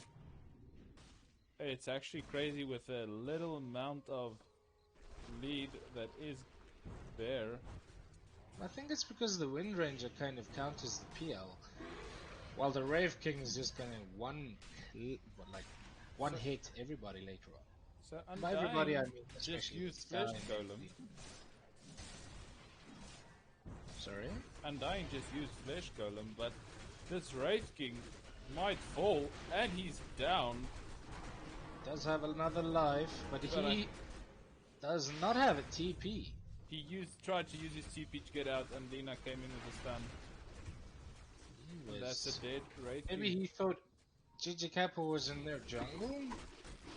it's actually crazy with a little amount of lead that is there. I think it's because the Wind Ranger kind of counters the PL, while the Wraith King is just gonna one hit everybody later on. So by everybody I mean just use Flesh Golem. Sorry? Undying just used Flesh Golem, but this Wraith King might fall, and he's down. Does have another life, but he does not have a TP. He tried to use his TP to get out, and Lina came in with a stun. That's a dead Wraith King. Maybe he thought GGK was in their jungle?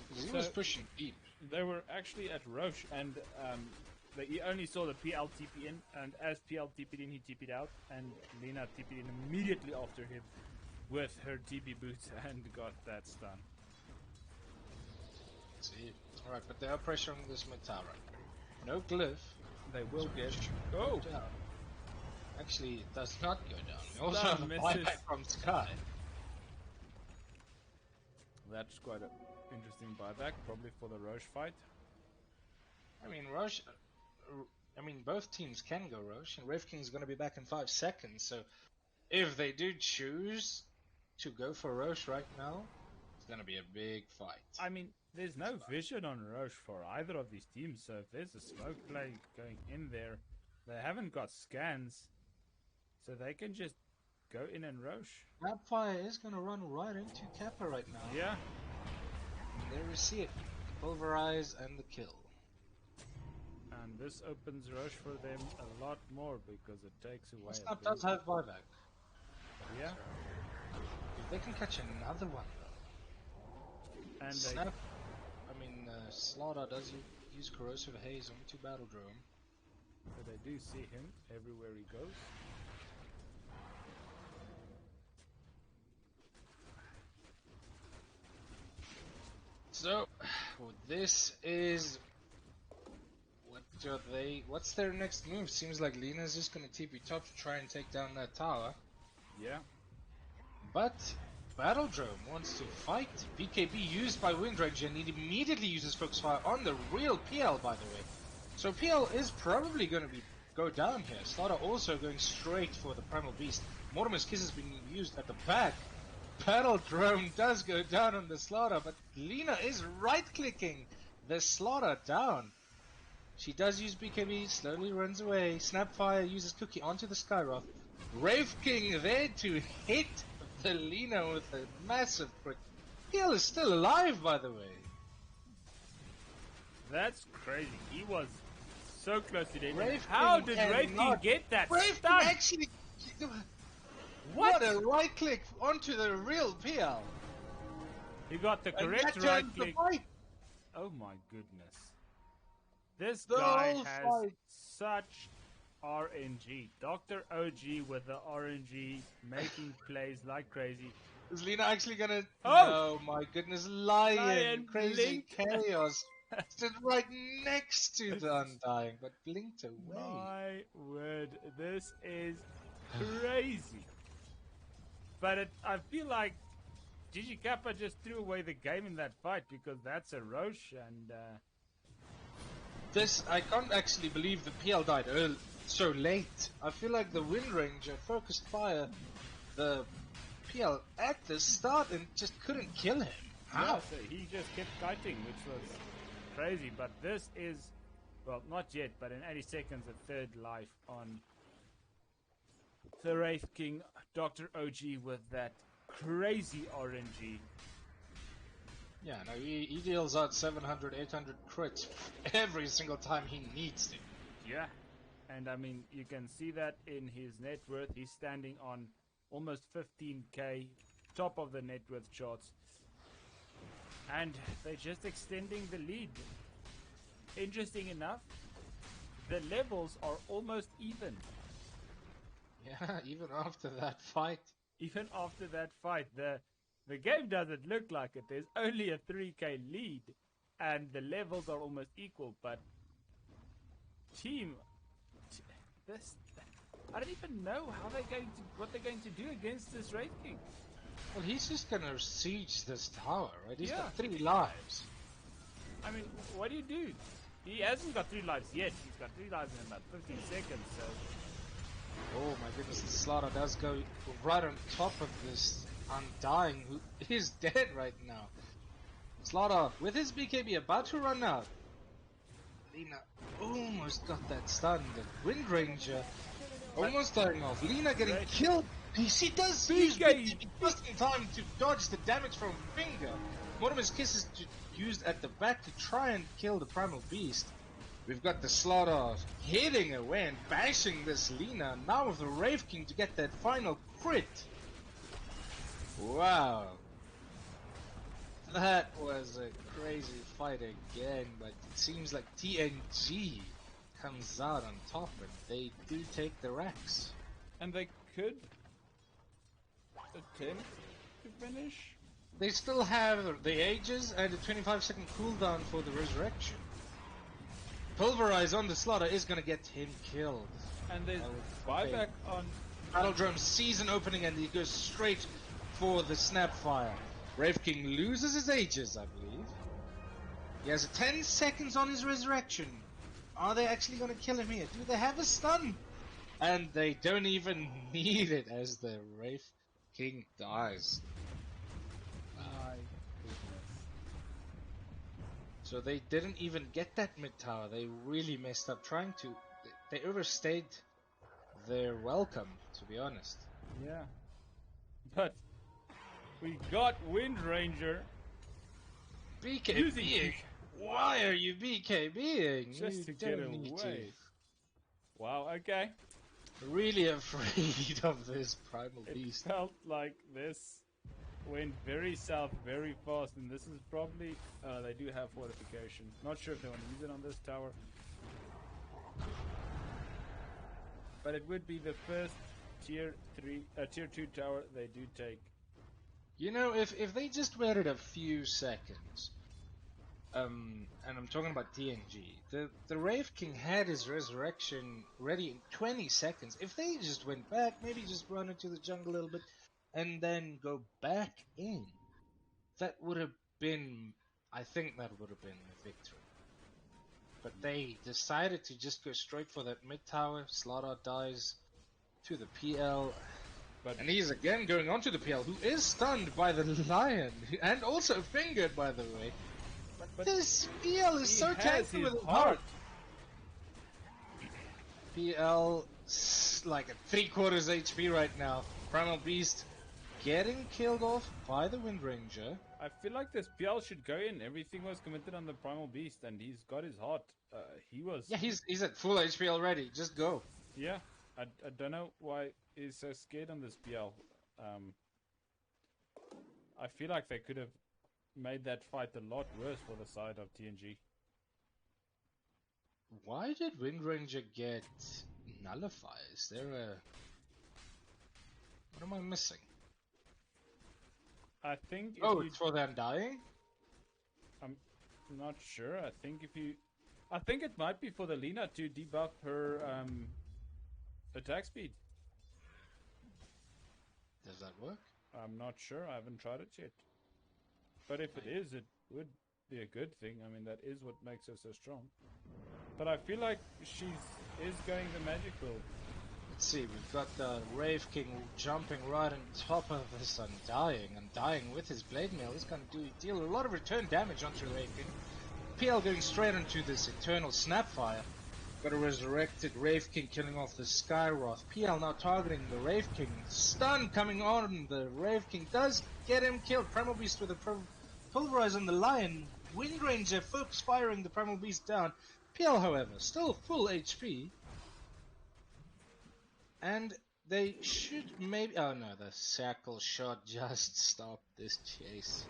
Because he was pushing deep. They were actually at Roche, and he only saw the PL TP in, and as PL TP'd in, he TP'd out, and Lina TP'd in immediately after him with her TP boots and got that stun. See, alright, but they are pressuring this mid tower. No glyph. They will get down. Actually, it does not go down. They also have a buyback from Sky. That's quite an interesting buyback, probably for the Roche fight. I mean, Roche. Both teams can go Roche, and Wraith King is going to be back in 5 seconds. So, if they do choose to go for Roche right now, it's going to be a big fight. I mean, there's no vision on Roche for either of these teams, so if there's a smoke play going in there, they haven't got scans, so they can just go in and Roche. Rapfire is going to run right into Kappa right now. Yeah. There we see it. Pulverize and the kill. And this opens rush for them a lot more because it takes away Snap a does big... have buyback. Yeah, If they can catch another one though. and they... Snap. Slaughter does use corrosive haze onto Battle Drone. But they do see him everywhere he goes. So, this is what's their next move? Seems like Lena's just gonna TP top to try and take down that tower. Yeah. But Battle Drone wants to fight. BKB used by Windranger and he immediately uses Focus Fire on the real PL, by the way. So PL is probably gonna go down here. Slaughter also going straight for the Primal Beast. Mortimer's Kiss is being used at the back. Battle Drone does go down on the Slaughter, but Lena is right-clicking the Slaughter down. She does use BKB, slowly runs away. Snapfire uses Cookie onto the Skyroth. Wraith King there to hit the Lena with a massive crit. PL is still alive, by the way. That's crazy. He was so close to death. Wraith How King did Wraith King cannot- get that Wraith King stun? actually... What? What a right click onto the real PL. He got the And correct that right turns the click. fight. Oh my goodness. This The guy whole has fight. such RNG. Dr. OG with the RNG making plays like crazy. Is Lena actually gonna... Oh! No, my goodness. Lion, Lion crazy blinked. chaos. Stood right next to the Undying, but blinked away. My word, this is crazy. But I feel like GGK just threw away the game in that fight because that's a Roche and I can't actually believe the PL died so late. I feel like the Windranger focused fire the PL at the start and just couldn't kill him. yeah, How? so he just kept kiting, which was crazy. But this is, well, not yet, but in 80 seconds, a third life on the Wraith King, Dr. OG with that crazy RNG. Yeah, no, he deals out 700, 800 crits every single time he needs to. Yeah, and I mean, you can see that in his net worth. He's standing on almost 15k, top of the net worth charts. And they're just extending the lead. Interesting enough, the levels are almost even. Yeah, even after that fight. Even after that fight, the game doesn't look like it. There's only a 3k lead, and the levels are almost equal. But this, I don't even know what they're going to do against this Wraith King. Well, he's just gonna siege this tower, right? He's Yeah. got 3 lives. I mean, what do you do? He hasn't got 3 lives yet. He's got 3 lives in about 15 seconds. So Oh my goodness, the Slaughter does go right on top of this Undying, who is dead right now. Slaughter, with his BKB about to run out. Lena almost got that stun. The Windranger almost dying off. Lena getting Right. killed. He does use BKB just in time to dodge the damage from Finger. Mortimer's Kiss is used at the back to try and kill the Primal Beast. We've got the Slaughter hitting away and bashing this Lena. Now with the Wraith King to get that final crit. Wow. That was a crazy fight again, but it seems like TNG comes out on top and they do take the Rex. and they could attempt to finish. They still have the Aegis and a 25-second cooldown for the Resurrection. Pulverize on the Slaughter is gonna get him killed. And there's Okay. buyback on. Battle Drum sees an opening and he goes straight for the Snapfire. Wraith King loses his Aegis, I believe. He has 10 seconds on his Resurrection. Are they actually gonna kill him here? Do they have a stun? And they don't even need it as the Wraith King dies. My goodness. So they didn't even get that mid tower. They really messed up trying to. They overstayed their welcome, to be honest. Yeah. But we got Windranger Using BKBing? Q- Why are you BKBing? just You to get don't need away. Wow, okay. to. Really afraid of this primal It beast. felt like this went very south very fast, and this is probably they do have fortification. Not sure if they want to use it on this tower, but it would be the first tier 2 tower they do take. You know, if they just waited a few seconds, and I'm talking about TNG, the Wraith King had his resurrection ready in 20 seconds. If they just went back, maybe just run into the jungle a little bit, and then go back in, that would have been, I think that would have been the victory. But they decided to just go straight for that mid tower. Slaughter dies to the PL. But And he's again going on to the PL, who is stunned by the lion, and also fingered, by the way. But this PL is he so has tanky his with his heart. heart. PL like at 3/4 HP right now. Primal Beast getting killed off by the Wind Ranger. I feel like this PL should go in. Everything was committed on the Primal Beast, and he's got his heart. He was. Yeah, he's at full HP already. Just go. Yeah, I don't know why he's so scared on this PL. I feel like they could have made that fight a lot worse for the side of TNG. Why did Wind Ranger get Nullify? Is there a... What am I missing? I think if Oh, you, it's for them dying? I'm not sure. I think it might be for the Lina to debuff her attack speed. Does that work? I'm not sure. I haven't tried it yet. But if it is, it would be a good thing. I mean, that is what makes her so strong. But I feel like she is going the magic build. Let's see, we've got the Wraith King jumping right on top of this Undying with his Blade Mail. He's going to deal a lot of return damage onto Wraith King. PL going straight into this Eternal Snapfire. Got a resurrected Wraith King killing off the Skyroth. PL now targeting the Wraith King. Stun coming on, the Wraith King does get him killed. Primal Beast with a pulverize on the Lion. Wind Ranger focus firing the Primal Beast down. PL, however, still full HP. And they should maybe... Oh no, the Shackle Shot just stopped this chase.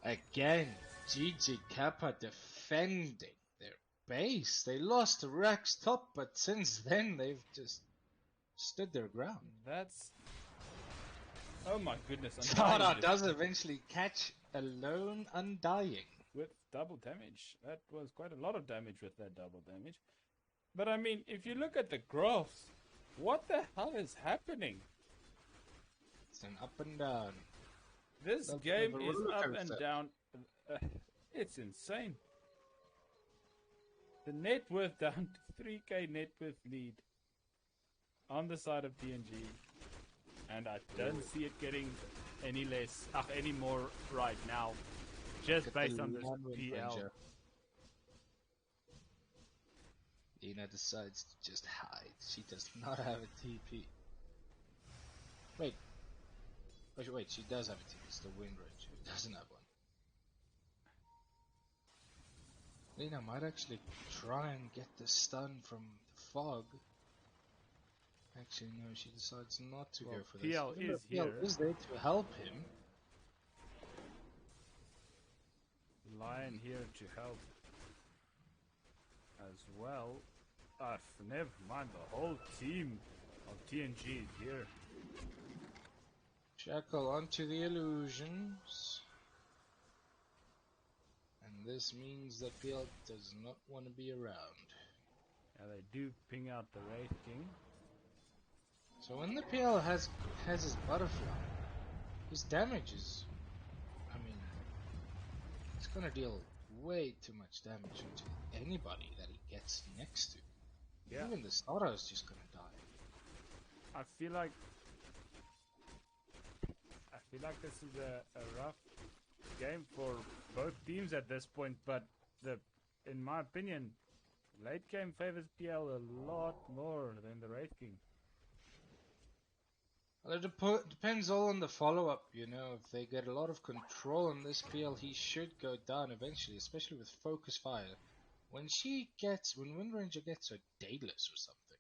Again, GGK defending their base. They lost to Rax top, but since then they've just stood their ground. That's... Oh my goodness. Tara does eventually catch a lone Undying. With double damage. That was quite a lot of damage with that double damage. But I mean, if you look at the graphs, what the hell is happening? It's an up and down. This That's game a is roller up coaster. and down. It's insane. The net worth down to 3k net worth lead on the side of TNG. And I don't see it getting any less, any more right now. Just Look at based the on this Lion Wind PL. Ranger. Lina decides to just hide. She does not have a TP. Wait. Wait, she does have a TP. It's the Wind Ranger who doesn't have one. Lina might actually try and get the stun from the fog. Actually, no, she decides not to go for this. PL Even is though PL here. is there to help him. Lion here to help as well. Never mind, the whole team of TNG is here. Shackle onto the illusions. And this means that PL does not want to be around. Yeah, they do ping out the Wraith King. So when the PL has his butterfly, his damage is, I mean, it's gonna deal way too much damage into anybody that he gets next to. Yeah. Even the Starter is just gonna die. I feel like this is a rough game for both teams at this point, but in my opinion, late game favors PL a lot more than the Wraith King. Well, it depends all on the follow-up, you know. If they get a lot of control on this PL, he should go down eventually, especially with Focus Fire. When Wind Ranger gets a Daedalus or something,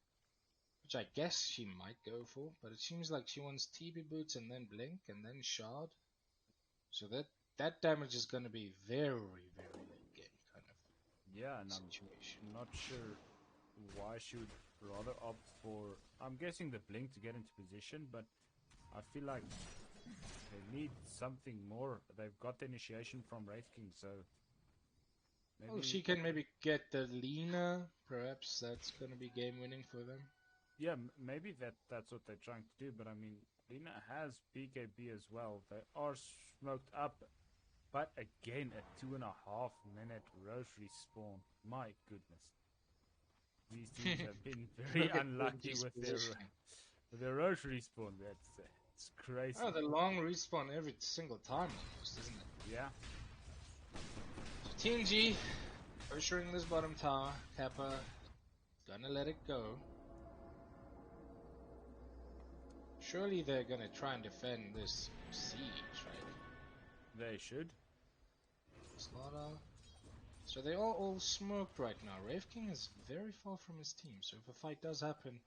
which I guess she might go for, but it seems like she wants TB Boots and then Blink and then Shard. So that damage is going to be very, very late game kind of Yeah, and situation. I'm not sure why she would rather opt for. I'm guessing the blink to get into position, but I feel like they need something more. They've got the initiation from Wraith King, so Well, if maybe she can maybe get the Lina, perhaps that's going to be game winning for them. yeah, maybe that's what they're trying to do. But I mean, Lina has BKB as well. They are smoked up, but again, a 2.5 minute Roche respawn. My goodness, these teams have been very Look at unlucky TNG's with positioning. their Roche respawn. It's crazy. Oh, the long respawn every single time almost, isn't it? Yeah. So TNG pressuring this bottom tower. Kappa gonna let it go. Surely they're gonna try and defend this siege, right? They should. Slaughter. So they are all smoked right now. Wraith King is very far from his team, so if a fight does happen,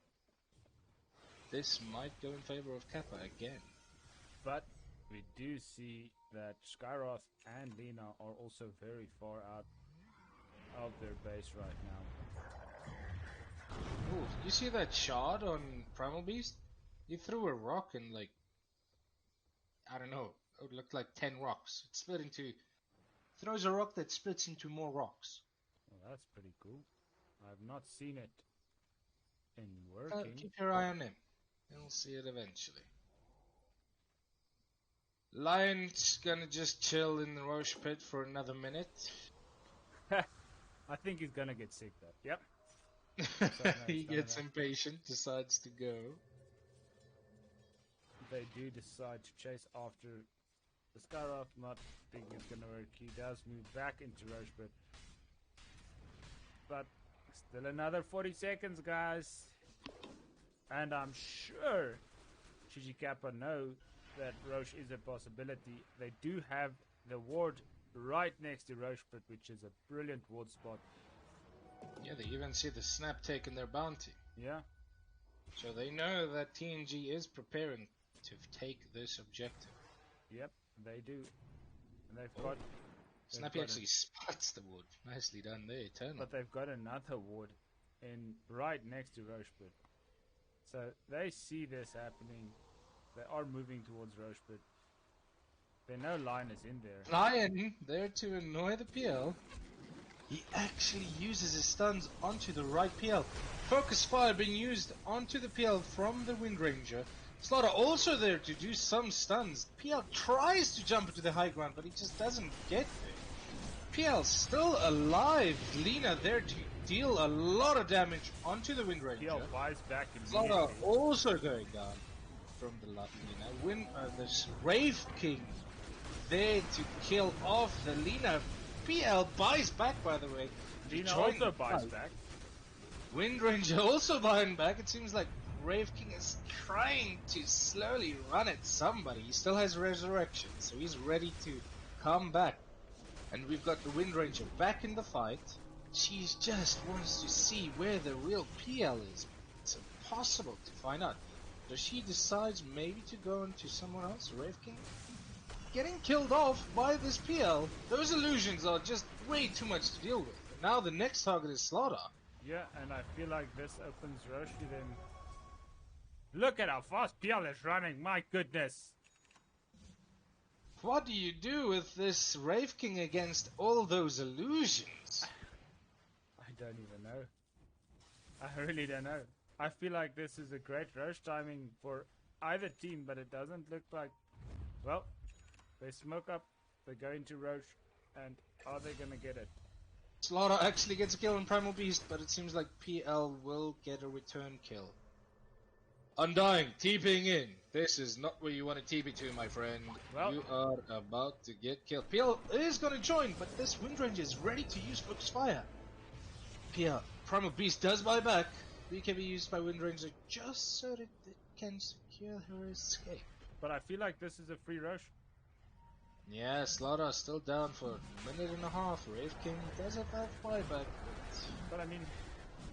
this might go in favor of Kappa again. But we do see that Skyroth and Lina are also very far out of their base right now. Oh, did you see that shot on Primal Beast? He threw a rock and like, I don't know, it looked like 10 rocks. It split into, throws a rock that splits into more rocks. Well, that's pretty cool. I've not seen it in working. Keep your eye on him. You'll see it eventually. Lion's gonna just chill in the Roche pit for another minute. I think he's gonna get sick though. Yep. He gets impatient, decides to go. They do decide to chase after the Skyroth, not thinking it's gonna work. He does move back into Roche pit. But still another 40 seconds, guys. And I'm sure GGK know that Roche is a possibility. They do have the ward right next to Roche pit, which is a brilliant ward spot. Yeah, they even see the snap taking their bounty. Yeah. So they know that TNG is preparing to take this objective. Yep, they do. And they've got... Snappy actually spots the wood. Nicely done there, Eternal. But they've got another ward in right next to Roche pit. So they see this happening. They are moving towards Roche pit. They know Lion is in there. Lion, there to annoy the PL. He actually uses his stuns onto the right PL. Focus fire being used onto the PL from the Wind Ranger. Slaughter also there to do some stuns. PL tries to jump into the high ground, but he just doesn't get there. PL still alive. Lina there to deal a lot of damage onto the Wind Ranger. PL buys back immediately. Slaughter also going down from the Lina. This Wraith King there to kill off the Lina. PL buys back, by the way. Lina also buys back. Wind Ranger also buying back. It seems like Wraith King is trying to slowly run at somebody. He still has Resurrection, so he's ready to come back. And we've got the Wind Ranger back in the fight. She just wants to see where the real PL is. It's impossible to find out. So she decides maybe to go into someone else, Wraith King. Getting killed off by this PL. Those illusions are just way too much to deal with. And now the next target is Slaughter. Yeah, and I feel like this opens Roche to them. Look at how fast PL is running, my goodness! What do you do with this Wraith King against all those illusions? I don't even know. I really don't know. I feel like this is a great Roche timing for either team, but it doesn't look like... Well, they smoke up, they go into Roche, and are they gonna get it? Slaughter actually gets a kill on Primal Beast, but it seems like PL will get a return kill. Undying, TPing in. This is not where you want to TP to, my friend. Well, you are about to get killed. PL is going to join, but this Wind Ranger is ready to use Focus Fire. PL, Primal Beast does buy back. BKB used by Wind Ranger just so that it can secure her escape. But I feel like this is a free rush. Yeah, Slaughter still down for a minute and a half. Rave King does have that buyback. But I mean,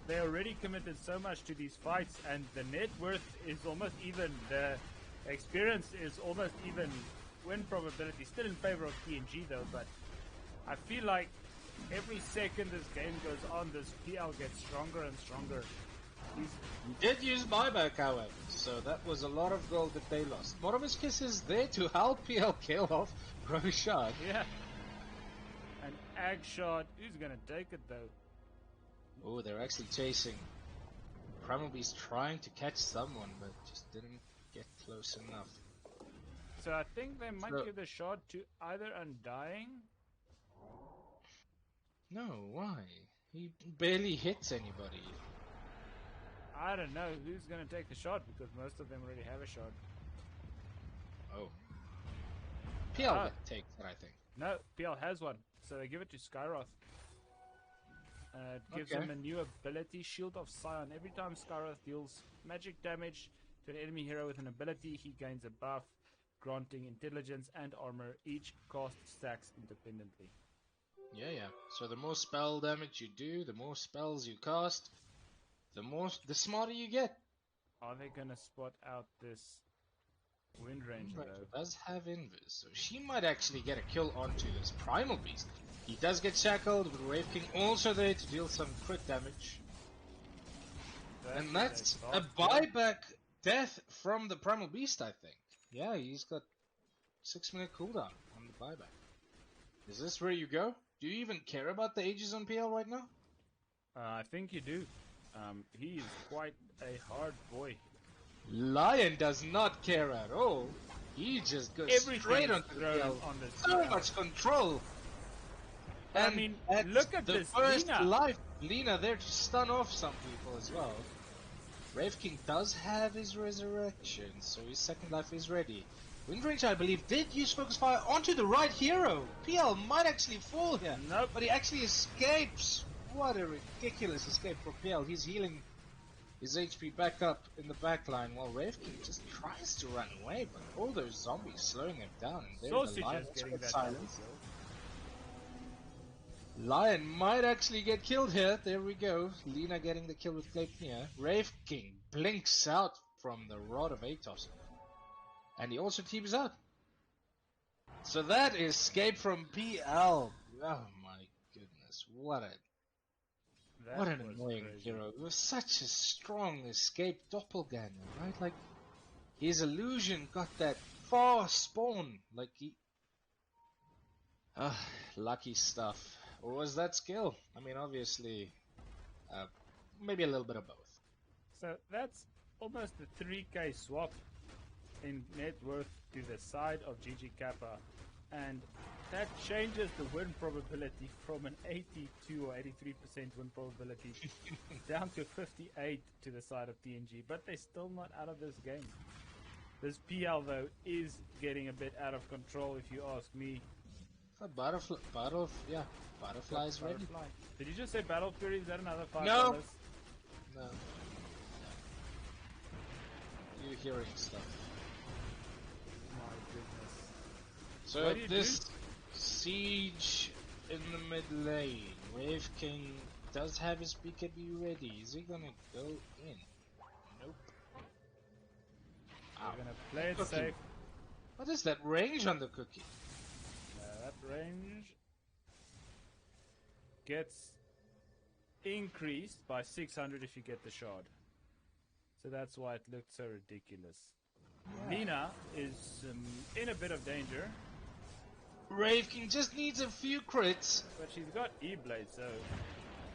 they already committed so much to these fights, and the net worth is almost even. The experience is almost even. Win probability still in favor of TNG though, but I feel like every second this game goes on, this PL gets stronger and stronger. He did use buyback, however, so that was a lot of gold that they lost. Moroviskis is there to help PL kill off Roshan. Yeah. An ag shot. Who's gonna take it though? Oh, they're actually chasing. Primal Beast trying to catch someone, but just didn't get close enough. So I think they might So- give the shot to either Undying. No, why? He barely hits anybody. I don't know who's gonna take the shot because most of them already have a shot. Oh. PL Ah. takes it, I think. No, PL has one, so they give it to Skyroth. It gives Okay. him a new ability, Shield of Scion. Every time Skyroth deals magic damage to an enemy hero with an ability, he gains a buff, granting intelligence and armor. Each cost stacks independently. Yeah. So the more spell damage you do, the more spells you cast, the smarter you get. Are they gonna spot out this Wind Ranger Ranger though? does have Invis, so she might actually get a kill onto this Primal Beast. He does get shackled, but Wave King also there to deal some crit damage. That is And that's a fast kill. buyback death from the Primal Beast, I think. Yeah, he's got 6-minute cooldown on the buyback. Is this where you go? Do you even care about the ages on PL right now? I think you do. He is quite a hard boy. Lion does not care at all. He just goes Everything straight is onto the thrown PL. on this So PL. much control. But I And mean, look at the this first Lina. life, Lina there to stun off some people as well. Rave King does have his resurrection, so his second life is ready. Windranger, I believe, did use Focus Fire onto the right hero. PL might actually fall here. Nope. But he actually escapes. What a ridiculous escape for PL. He's healing his HP back up in the back line while Rave King just tries to run away, but all those zombies slowing him down. And there's Sausage the Lion is also getting gets that double silenced. kill. Lion might actually get killed here. There we go. Lina getting the kill with Gleipnir. Rave King blinks out from the Rod of Atos. And he also teams out. So that is escape from PL. Oh my goodness. What That an was annoying crazy. hero. It was such a strong escape doppelganger, right? Like his illusion got that far spawn. Like he lucky stuff. Or was that skill? I mean, obviously, maybe a little bit of both. So that's almost a 3k swap in net worth to the side of GG Kappa, and that changes the win probability from an 82 or 83% win probability down to 58 to the side of TNG, but they're still not out of this game. This PL though is getting a bit out of control if you ask me. Butterfly's ready. Butterfly. Did you just say Battle Fury? Is that another $5? No. No. You're hearing stuff. My goodness. So What do you this siege in the mid lane, Wave King does have his BKB ready. Is he gonna go in? Nope. We're gonna play it Cookie. safe. What is that range on the cookie? That range gets increased by 600 if you get the shard. So that's why it looked so ridiculous. Lina is in a bit of danger, Rave King just needs a few crits. but she's got E-Blade, so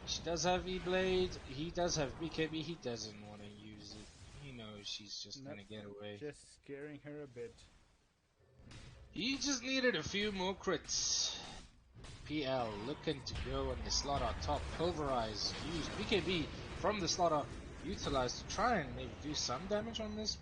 She does have E-Blade. He does have BKB. He doesn't want to use it. He knows she's just nope, gonna get away. just scaring her a bit. He just needed a few more crits. PL looking to go on the slaughter top. Pulverize used. BKB from the slaughter utilized to try and maybe do some damage on this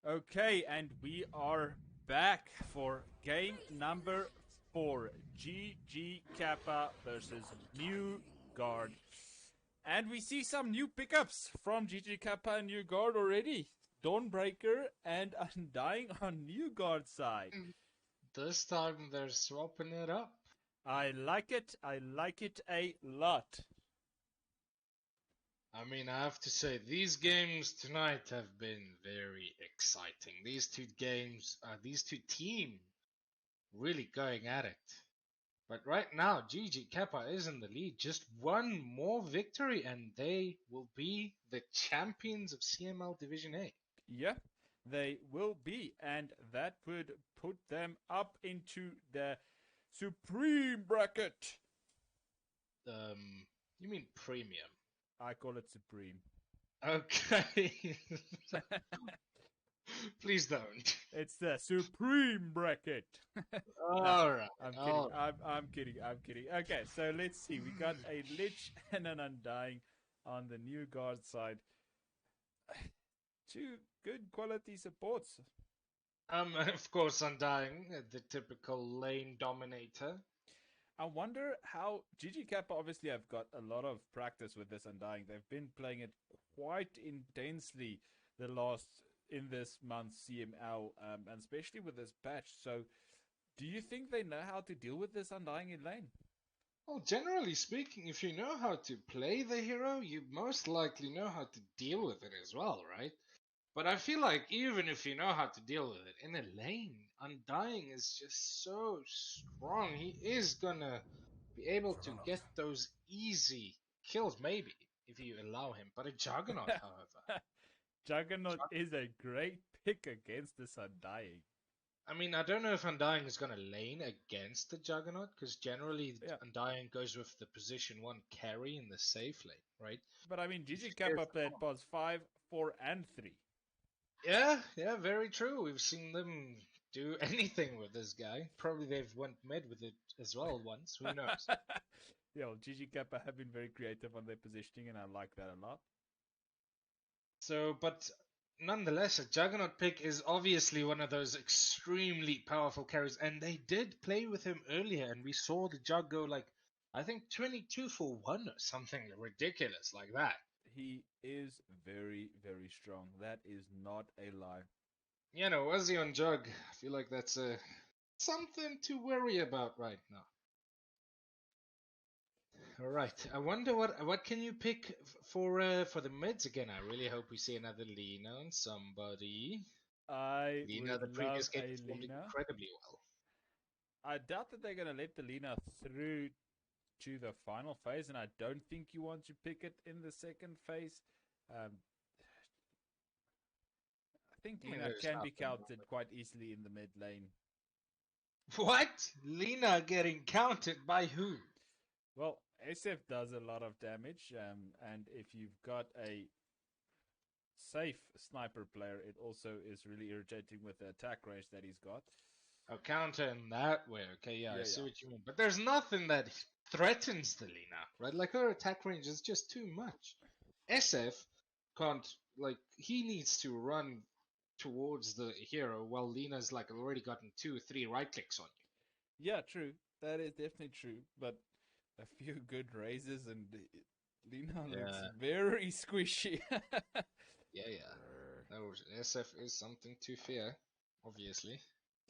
Okay, and we are back for game number 4. GG Kappa versus New Guard. And we see some new pickups from GG Kappa and New Guard already. Dawnbreaker and Undying on New Guard side. This time they're swapping it up. I like it. I like it a lot. I mean, I have to say, these games tonight have been very exciting. These two games, these two teams, really going at it. But right now, GG Kappa is in the lead. Just one more victory, and they will be the champions of CML Division A. Yeah, they will be. And that would put them up into the Supreme bracket. You mean premium? I call it Supreme. Okay. Please don't. It's the Supreme bracket. All right. I'm kidding. I'm kidding. I'm kidding. Okay, so let's see. We got a Lich and an Undying on the New Guard side. Two good quality supports. Of course, Undying, the typical lane dominator. I wonder how GG Kappa obviously have got a lot of practice with this Undying. They've been playing it quite intensely in this month's CML, and especially with this patch. So, do you think they know how to deal with this Undying in lane? Well, generally speaking, if you know how to play the hero, you most likely know how to deal with it as well, right? But I feel like even if you know how to deal with it in a lane, Undying is just so strong. He is gonna be able to get those easy kills, maybe, if you allow him. But a Juggernaut, however. Juggernaut is a great pick against this Undying. I mean, I don't know if Undying is going to lane against the Juggernaut, because generally Undying goes with the position 1 carry in the safe lane, right? But I mean, GG Kappa played pos 5, 4, and 3. Yeah, very true. We've seen them do anything with this guy. Probably they've went mid with it as well once. Who knows? Yeah, well, GG Kappa have been very creative on their positioning, and I like that a lot. So, but nonetheless, a Juggernaut pick is obviously one of those extremely powerful carries, and they did play with him earlier, and we saw the Jug go like, I think 22 for 1 or something ridiculous like that. He is very, very strong. That is not a lie. You know, was he on Jug? I feel like that's something to worry about right now. All right. I wonder what can you pick for the mids again. I really hope we see another Lina on somebody. Lina, the previous game a performed Lina. incredibly well. I doubt that they're going to let the Lina through to the final phase, and I don't think you want to pick it in the second phase. I think Lina can be counted quite easily in the mid lane. What? Lina getting counted by who? Well, SF does a lot of damage, and if you've got a safe sniper player, it also is really irritating with the attack range that he's got. Oh, counter in that way. Okay, yeah, I see what you mean. But there's nothing that threatens the Lina, right? Like her attack range is just too much. SF can't, like, he needs to run towards the hero while Lina's like already gotten 2 or 3 right clicks on you. Yeah, true. That is definitely true. But a few good raises and Lina looks very squishy. Yeah. No, SF is something to fear, obviously.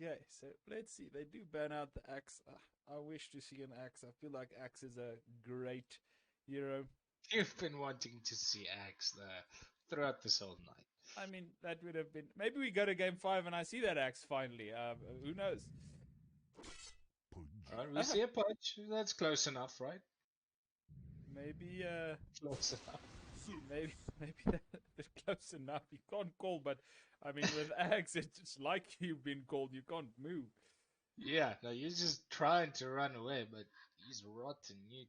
Yeah, so let's see. They do ban out the axe. I wish to see an axe. I feel like axe is a great hero. You've been wanting to see axe there throughout this whole night. I mean, that would have been... Maybe we go to game 5 and I see that axe finally. Who knows? Alright, we see a punch. That's close enough, right? Maybe, Close enough. Maybe that's close enough. You can't call, but I mean, with axe, it's like you've been called. You can't move. Yeah, no, you're just trying to run away, but he's rotting you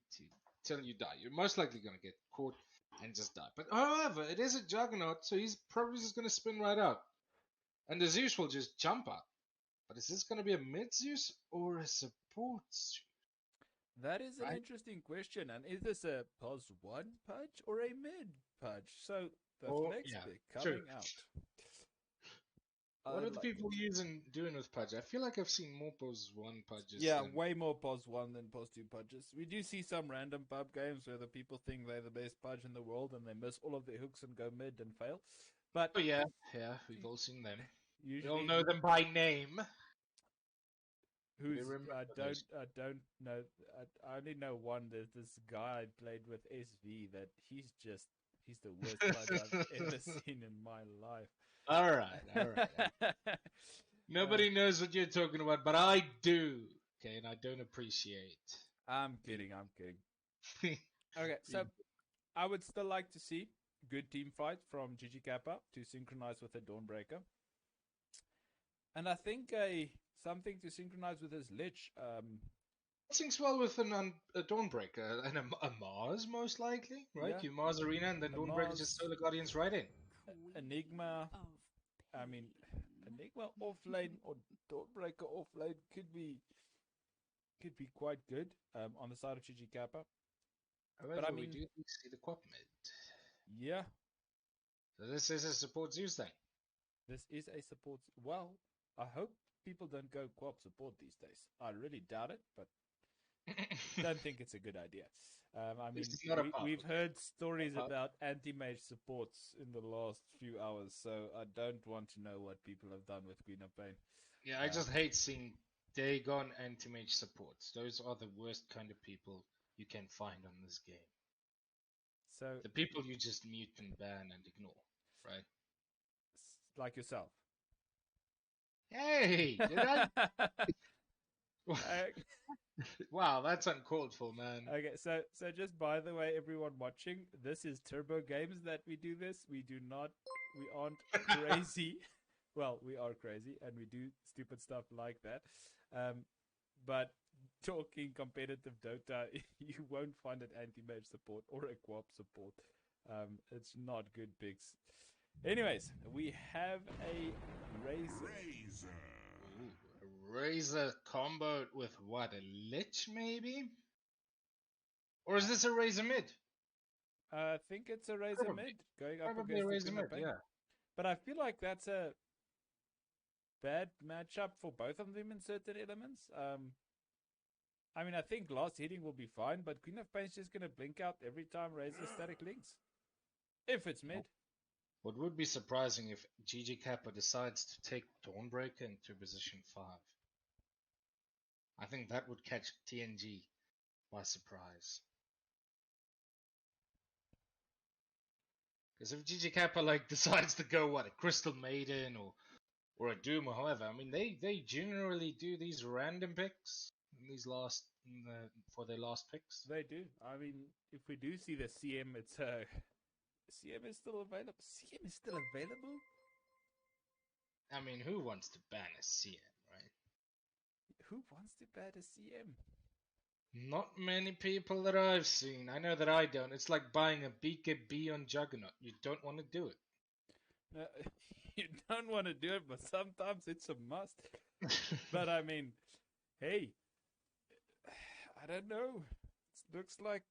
till you die. You're most likely gonna get caught and just die. But however, it is a Juggernaut, so he's probably just gonna spin right out. And the Zeus will just jump out. But is this gonna be a mid Zeus or a support Zeus? That is an interesting question. And is this a pos 1 pudge or a mid pudge? So the flex pick coming out. What are the like, people doing with Pudge? I feel like I've seen more Pos 1 Pudges. yeah, than... way more POS 1 than POS 2 Pudges. We do see some random pub games where the people think they're the best Pudge in the world and they miss all of their hooks and go mid and fail. But Oh yeah, we've all seen them. We all usually, know them by name. We who's remember I those. don't know. I only know one. There's this guy I played with SV that he's the worst Pudge I've ever seen in my life. All right. Nobody knows what you're talking about, but I do. Okay, and I don't appreciate. I'm kidding. Okay, so I would still like to see good team fight from GG Kappa to synchronize with the Dawnbreaker. And I think something to synchronize with his Lich. Syncs well with a Dawnbreaker and a Mars, most likely, right? Yeah, You Mars Arena and then a Dawnbreaker just throw Mars, the Guardians right in. Enigma. I mean, Enigma offlane or Dawnbreaker offlane could be quite good on the side of GG Kappa. However, But I we mean, do see the Quap mid. yeah, So this is a support Zeus thing. this is a support. Well, I hope people don't go co-op support these days. I really doubt it, but don't think it's a good idea. I mean, This is not a pub, we've okay? heard stories pub. about anti-mage supports in the last few hours, so I don't want to know what people have done with Queen of Pain. Yeah, I just hate seeing Dagon anti-mage supports. Those are the worst kind of people you can find on this game. So, The people you just mute and ban and ignore, right? like yourself. Hey, did I? Uh, Wow, that's uncalled for, man. okay, so just by the way, everyone watching, this is Turbo Games that we do this. We aren't crazy. Well, we are crazy and we do stupid stuff like that. But talking competitive Dota, you won't find an anti-mage support or a co-op support. It's not good picks. Anyways, we have a Razor. Ooh, a Razor combo with what? A Lich, maybe? Or is this a Razor mid? I think it's a Razor Probably. mid going up Probably a against the Razor Queen mid, of Pain. yeah. But I feel like that's a bad matchup for both of them in certain elements. I mean, I think last hitting will be fine, but Queen of Pain's just going to blink out every time Razor static links. If it's mid. What would be surprising if GG Kappa decides to take Dawnbreaker into position 5. I think that would catch TNG by surprise. Because if GG Kappa decides to go a Crystal Maiden or a Doom or however, I mean they generally do these random picks in these for their last picks. They do. I mean, if we do see the CM, it's CM is still available. CM is still available? I mean, who wants to ban a CM, right? Who wants to ban a CM? Not many people that I've seen. I know that I don't. It's like buying a BKB on Juggernaut. You don't want to do it. No, you don't want to do it, but sometimes it's a must. But I mean, hey, I don't know. It looks like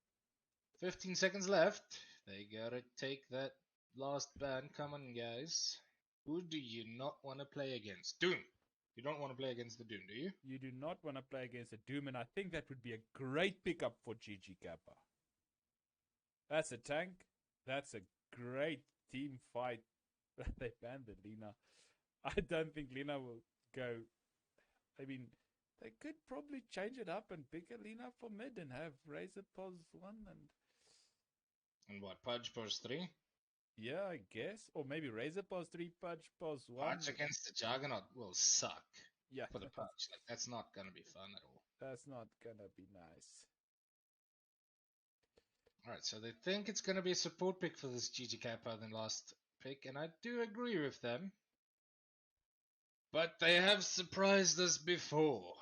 15 seconds left. They gotta take that last ban. Come on, guys. Who do you not want to play against? Doom. You don't want to play against the Doom, do you? you do not want to play against a Doom, and I think that would be a great pickup for GG Kappa. That's a tank. That's a great team fight. They banned the Lina. I don't think Lina will go. I mean, they could probably change it up and pick a Lina for mid and have Razor Pos 1 And what, Pudge Pos 3? yeah, I guess. Or maybe Razor Pos 3, Pudge Pos 1. Pudge against the Juggernaut will suck. Yeah, For the Pudge. That's not gonna be fun at all. that's not gonna be nice. Alright, so they think it's gonna be a support pick for this GG Kappa than last pick, and I do agree with them. But they have surprised us before.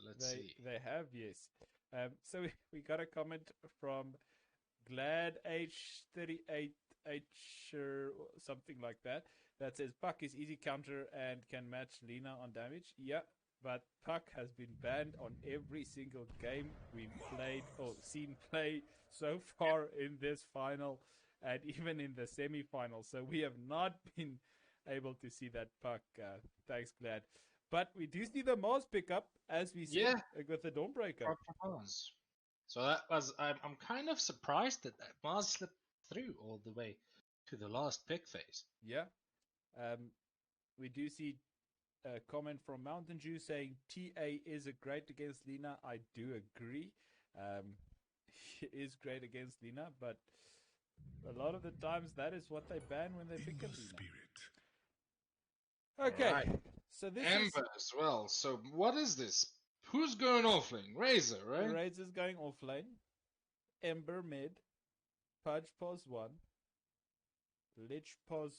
Let's see. They have, yes. So we got a comment from Glad H38H or something like that says Puck is easy counter and can match Lina on damage. Yeah, but Puck has been banned on every single game we've played or seen play so far in this final and even in the semi-final. So we have not been able to see that puck. Thanks, Glad. But we do see the Mars pick up, as we said, Yeah. with the Dawnbreaker. Proper Mars. So that was I'm kind of surprised that Mars slipped through all the way to the last pick phase. Yeah. We do see a comment from Mountain Dew saying TA is a great against Lina. I do agree. He is great against Lina, but a lot of the times that is what they ban when they pick a Lina. Okay, Right. so this Ember as well. So what is this? Who's going offlane? Razor, is right? Razor's going offlane, Ember mid, Pudge pos 1, Lich pos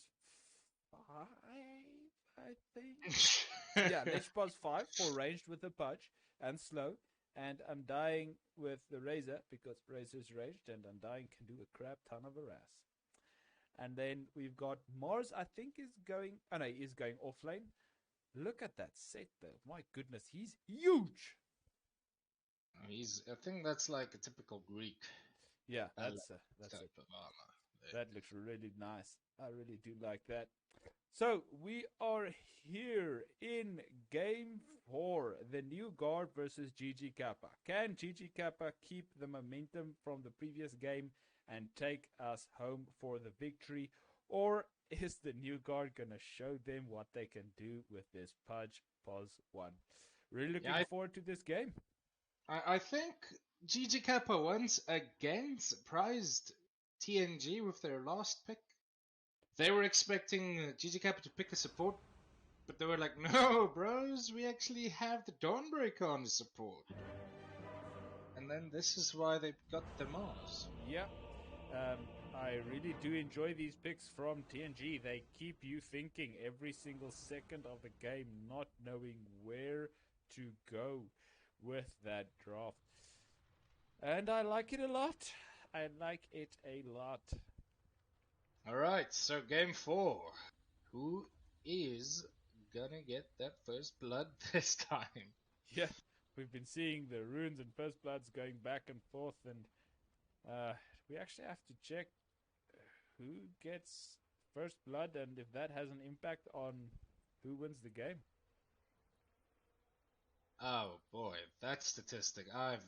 5, I think. Yeah, Lich pos 5 for ranged with the Pudge and slow. And Undying with the Razor because Razor's ranged and Undying can do a crap ton of harass. And then we've got Mars, I think, is going. Oh no, he is going offlane. Look at that set though. My goodness, he's huge. I think that's like a typical Greek Yeah, type that's of it. armor. That looks really nice. I really do like that. So we are here in Game 4, the new guard versus GGK. Can GGK keep the momentum from the previous game and take us home for the victory? Or is the new guard going to show them what they can do with this Pudge Pos 1? Really looking forward to this game. I think GGK once again surprised TNG with their last pick. They were expecting GGK to pick a support, but they were like, no, bros, we actually have the Dawnbreaker on the support. And then this is why they got the Mars. Yeah. I really do enjoy these picks from TNG. They keep you thinking every single second of the game, not knowing where to go with that draft. And I like it a lot. I like it a lot. Alright, so game 4. Who is gonna get that first blood this time? Yeah, we've been seeing the runes and first bloods going back and forth, and we actually have to check who gets first blood and if that has an impact on who wins the game. Oh boy, that statistic, I'm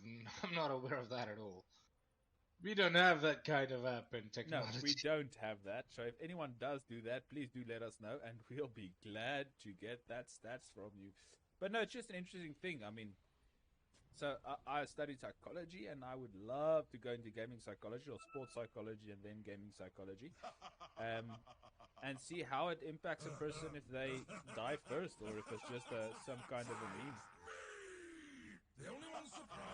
not aware of that at all. We don't have that kind of app in technology. No, we don't have that. So if anyone does do that, please do let us know, and we'll be glad to get that stats from you. But no, it's just an interesting thing. I mean, so I studied psychology, and I would love to go into gaming psychology or sports psychology and then gaming psychology, and see how it impacts a person if they die first or if it's just some kind of a meme.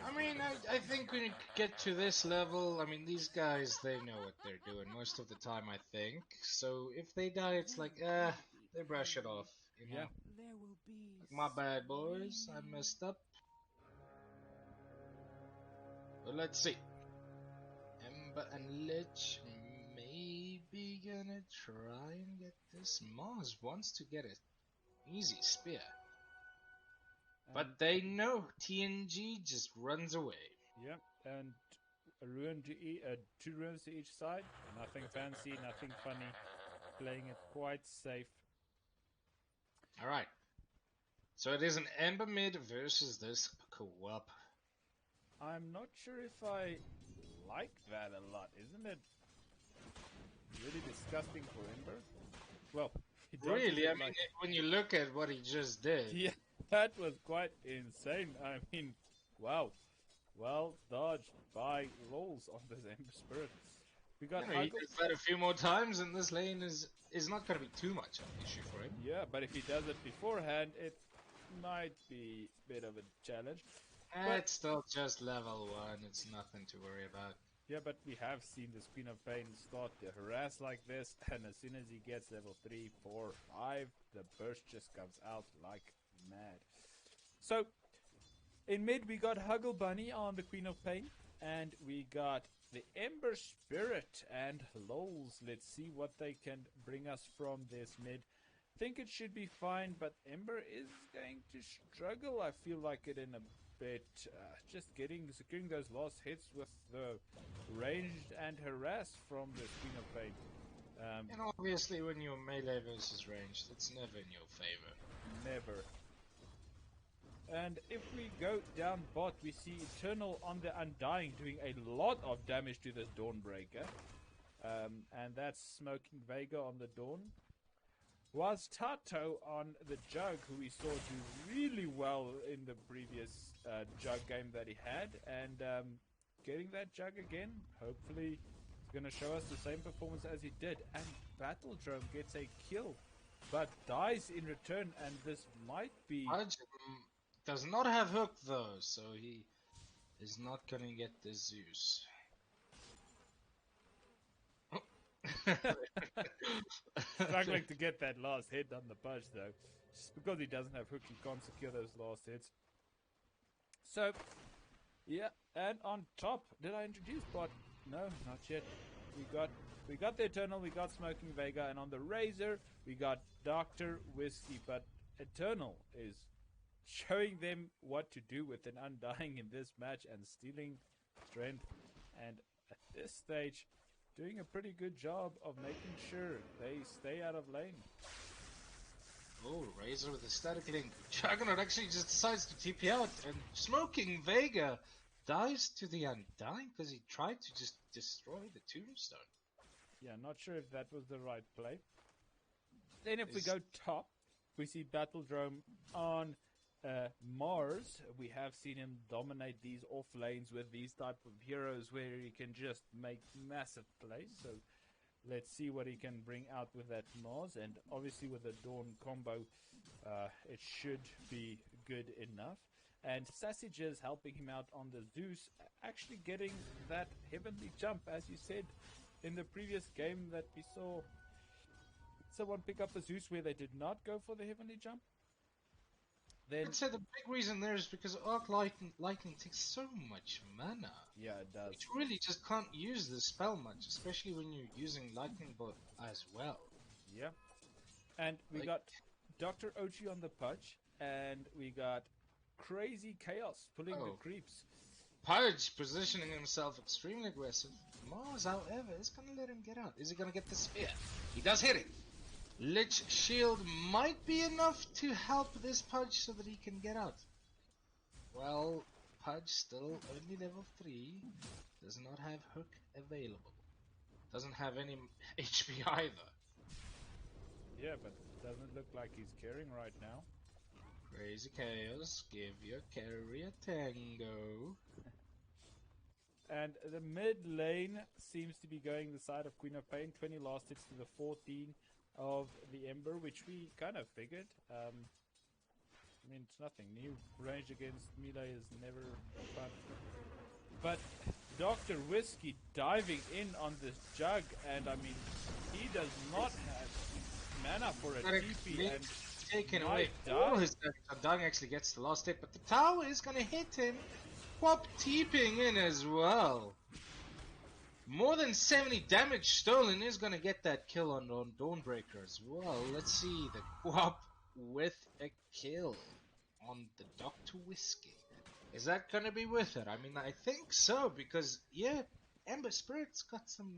I mean, I think when you get to this level, I mean, these guys, they know what they're doing most of the time, I think. So if they die, it's like, they brush it off, you know? Yeah. Like, my bad, boys, I messed up. But let's see. Ember and Lich maybe gonna try and get this. Mars wants to get an easy spear. But they know TNG just runs away. Yeah, and a ruin to two ruins to each side. Nothing fancy, nothing funny. Playing it quite safe. Alright. So it is an Ember mid versus this co-op. I'm not sure if I like that a lot. Isn't it really disgusting for Ember? Well, he Really? I mean, like... when you look at what he just did. Yeah, that was quite insane. I mean, wow. Well dodged by Lols on this Ember Spirit. We got he does that a few more times, and this lane is not going to be too much of an issue for him. Yeah, but if he does it beforehand, it might be a bit of a challenge. But it's still just level 1, it's nothing to worry about. Yeah, but we have seen this Queen of Pain start to harass like this, and as soon as he gets level 3, 4, 5, the burst just comes out like mad. So, in mid, we got Huggle Bunny on the Queen of Pain, and we got the Ember Spirit and Lols. Let's see what they can bring us from this mid. Think it should be fine, but Ember is going to struggle. I feel like it in a bit. Just securing those last hits with the ranged and harass from the Queen of Pain. And obviously, when you're melee versus ranged, it's never in your favor. Never. And if we go down bot, we see Eternal on the Undying doing a lot of damage to this Dawnbreaker. And that's Smoking Vega on the Dawn. Was Tato on the Jug, who we saw do really well in the previous Jug game that he had. And getting that Jug again, hopefully he's going to show us the same performance as he did. And Battle Drone gets a kill, but dies in return. And this might be... Pudge does not have hook though, so he is not gonna get the Zeus. Struggling to get that last hit on the Pudge though. Just because he doesn't have hook, he can't secure those last hits. So, yeah, and on top, did I introduce bot? No, not yet. We got the Eternal, we got Smoking Vega, and on the Razor, we got Dr. Whiskey, but Eternal is showing them what to do with an Undying in this match and stealing strength, and at this stage doing a pretty good job of making sure they stay out of lane. Oh, Razor with a static link. Juggernaut actually just decides to TP out, and Smoking Vega dies to the Undying because he tried to just destroy the tombstone. Yeah, not sure if that was the right play. Then if we go top, we see Battledrome on Mars. We have seen him dominate these off lanes with these type of heroes where he can just make massive plays. So let's see what he can bring out with that Mars. And obviously with the Dawn combo, it should be good enough. And Sassage is helping him out on the Zeus, actually getting that heavenly jump, as you said in the previous game that we saw someone pick up a Zeus where they did not go for the heavenly jump. Then, I'd say the big reason there is because Arc Lightning takes so much mana. yeah, it does. You really just can't use the spell much, especially when you're using Lightning Bolt as well. Yeah. And we got Dr. Ochi on the Pudge, and we got Crazy Chaos pulling the creeps. Pudge positioning himself extremely aggressive. Mars, however, is going to let him get out. Is he going to get the spear? He does hit it. Lich Shield might be enough to help this Pudge so that he can get out. Well, Pudge still only level 3. Does not have hook available. Doesn't have any HP either. Yeah, but doesn't look like he's carrying right now. Crazy Chaos, give your carry a tango. And the mid lane seems to be going the side of Queen of Pain. 20 last hits to the 14 of the Ember, which we kind of figured. I mean, it's nothing new. Range against melee is never fun. But Dr. Whiskey diving in on this Jug, and I mean, he does not have mana for a TP, and taken away. Oh, his Undying actually gets the last hit, but the tower is going to hit him. Quap TPing in as well. More than 70 damage stolen is going to get that kill on Dawnbreaker as well. Let's see the Quap with a kill on the Dr. Whiskey. Is that going to be with it? I mean, I think so, because, yeah, Ember Spirit's got some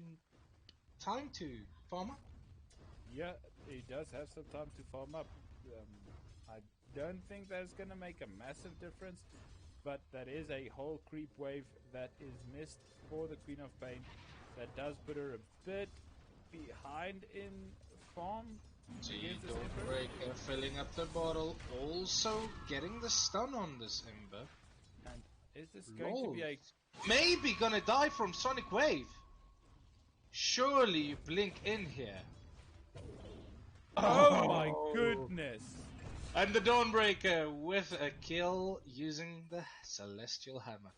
time to farm up. Yeah, he does have some time to farm up. I don't think that's going to make a massive difference, but that is a whole creep wave that is missed for the Queen of Pain. That does put her a bit behind in farm. Dawnbreaker filling up the bottle, also getting the stun on this Ember. And is this going to be a... Maybe gonna die from Sonic Wave. Surely you blink in here. Oh my goodness! And the Dawnbreaker with a kill using the Celestial Hammer.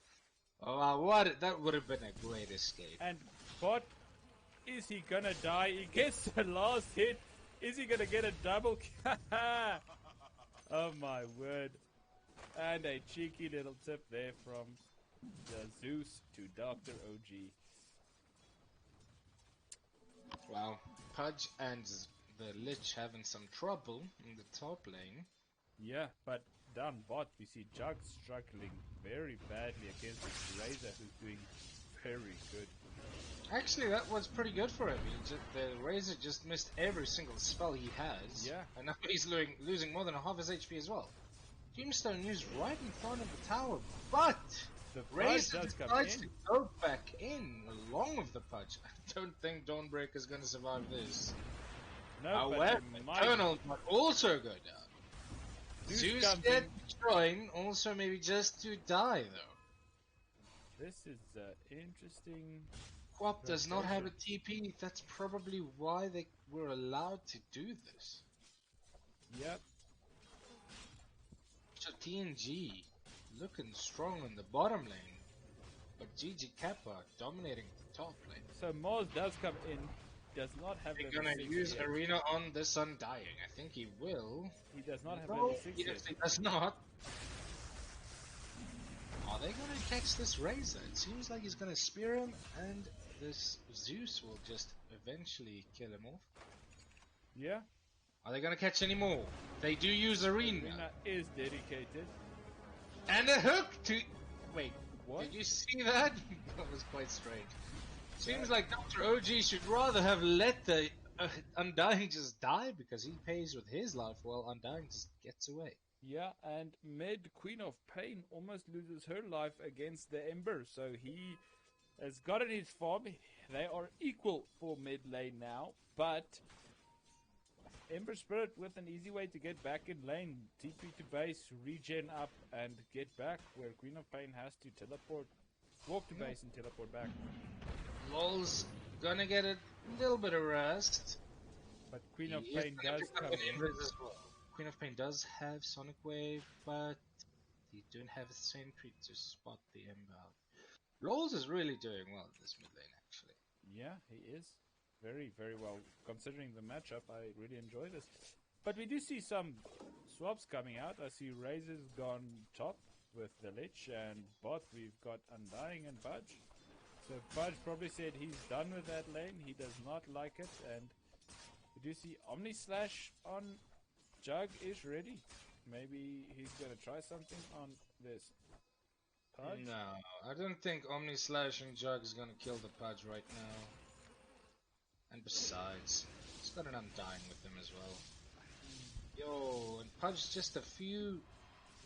Oh wow, that would have been a great escape. And what is he gonna die? He gets the last hit. Is he gonna get a double kill? Oh my word. And a cheeky little tip there from the Zeus to Dr. OG. Wow, Pudge and the Lich having some trouble in the top lane. Yeah, but down bot we see Jug struggling very badly against this Razor, who's doing very good. Actually, that was pretty good for him. The Razor just missed every single spell he has. Yeah. And now he's losing more than half his HP as well. Tombstone used right in front of the tower, but The Pudge Razor does come decides in. to go back in along with the Pudge. I don't think Dawnbreaker is going to survive this. No, but However, he might. Eternal might also go down. Zeus Zeus comes get in. join, also maybe just to die though. This is interesting. Quap does not have a rotation. TP, that's probably why they were allowed to do this. Yep. So TNG looking strong in the bottom lane, but GGK dominating the top lane. So Mars does come in. Does not have They're level gonna 6 use yet. Arena on this Undying. I think he will. He does not have No, level 6 he yet. actually does not. Are they gonna catch this Razor? It seems like he's gonna spear him, and this Zeus will just eventually kill him off. Yeah. Are they gonna catch any more? They do use Arena. Arena is dedicated. And a hook to... Wait, What? did you see that? That was quite strange. Seems like Dr. OG should rather have let the Undying just die, because he pays with his life while Undying just gets away. Yeah, and mid Queen of Pain almost loses her life against the Ember, so he has gotten his farm. They are equal for mid lane now, but Ember Spirit with an easy way to get back in lane, TP to base, regen up, and get back, where Queen of Pain has to teleport, walk to base and teleport back. LOL's gonna get a little bit of rest. But Queen of He is Pain gonna does pick up come the in. Embers as well. Queen of Pain does have Sonic Wave, but he don't have a sentry to spot the Ember. LOL's is really doing well in this mid lane, actually. Yeah, he is. Very, very well. Considering the matchup, I really enjoy this. But we do see some swaps coming out. I see Razor's gone top with the Lich, and bot we've got Undying and Pudge. So Pudge probably said he's done with that lane. He does not like it, and we do see Omni Slash on Jug is ready. Maybe he's gonna try something on this Pudge. No, I don't think Omni Slash and Jug is gonna kill the Pudge right now. And besides, he's got an Undying with him as well. Yo, and Pudge just a few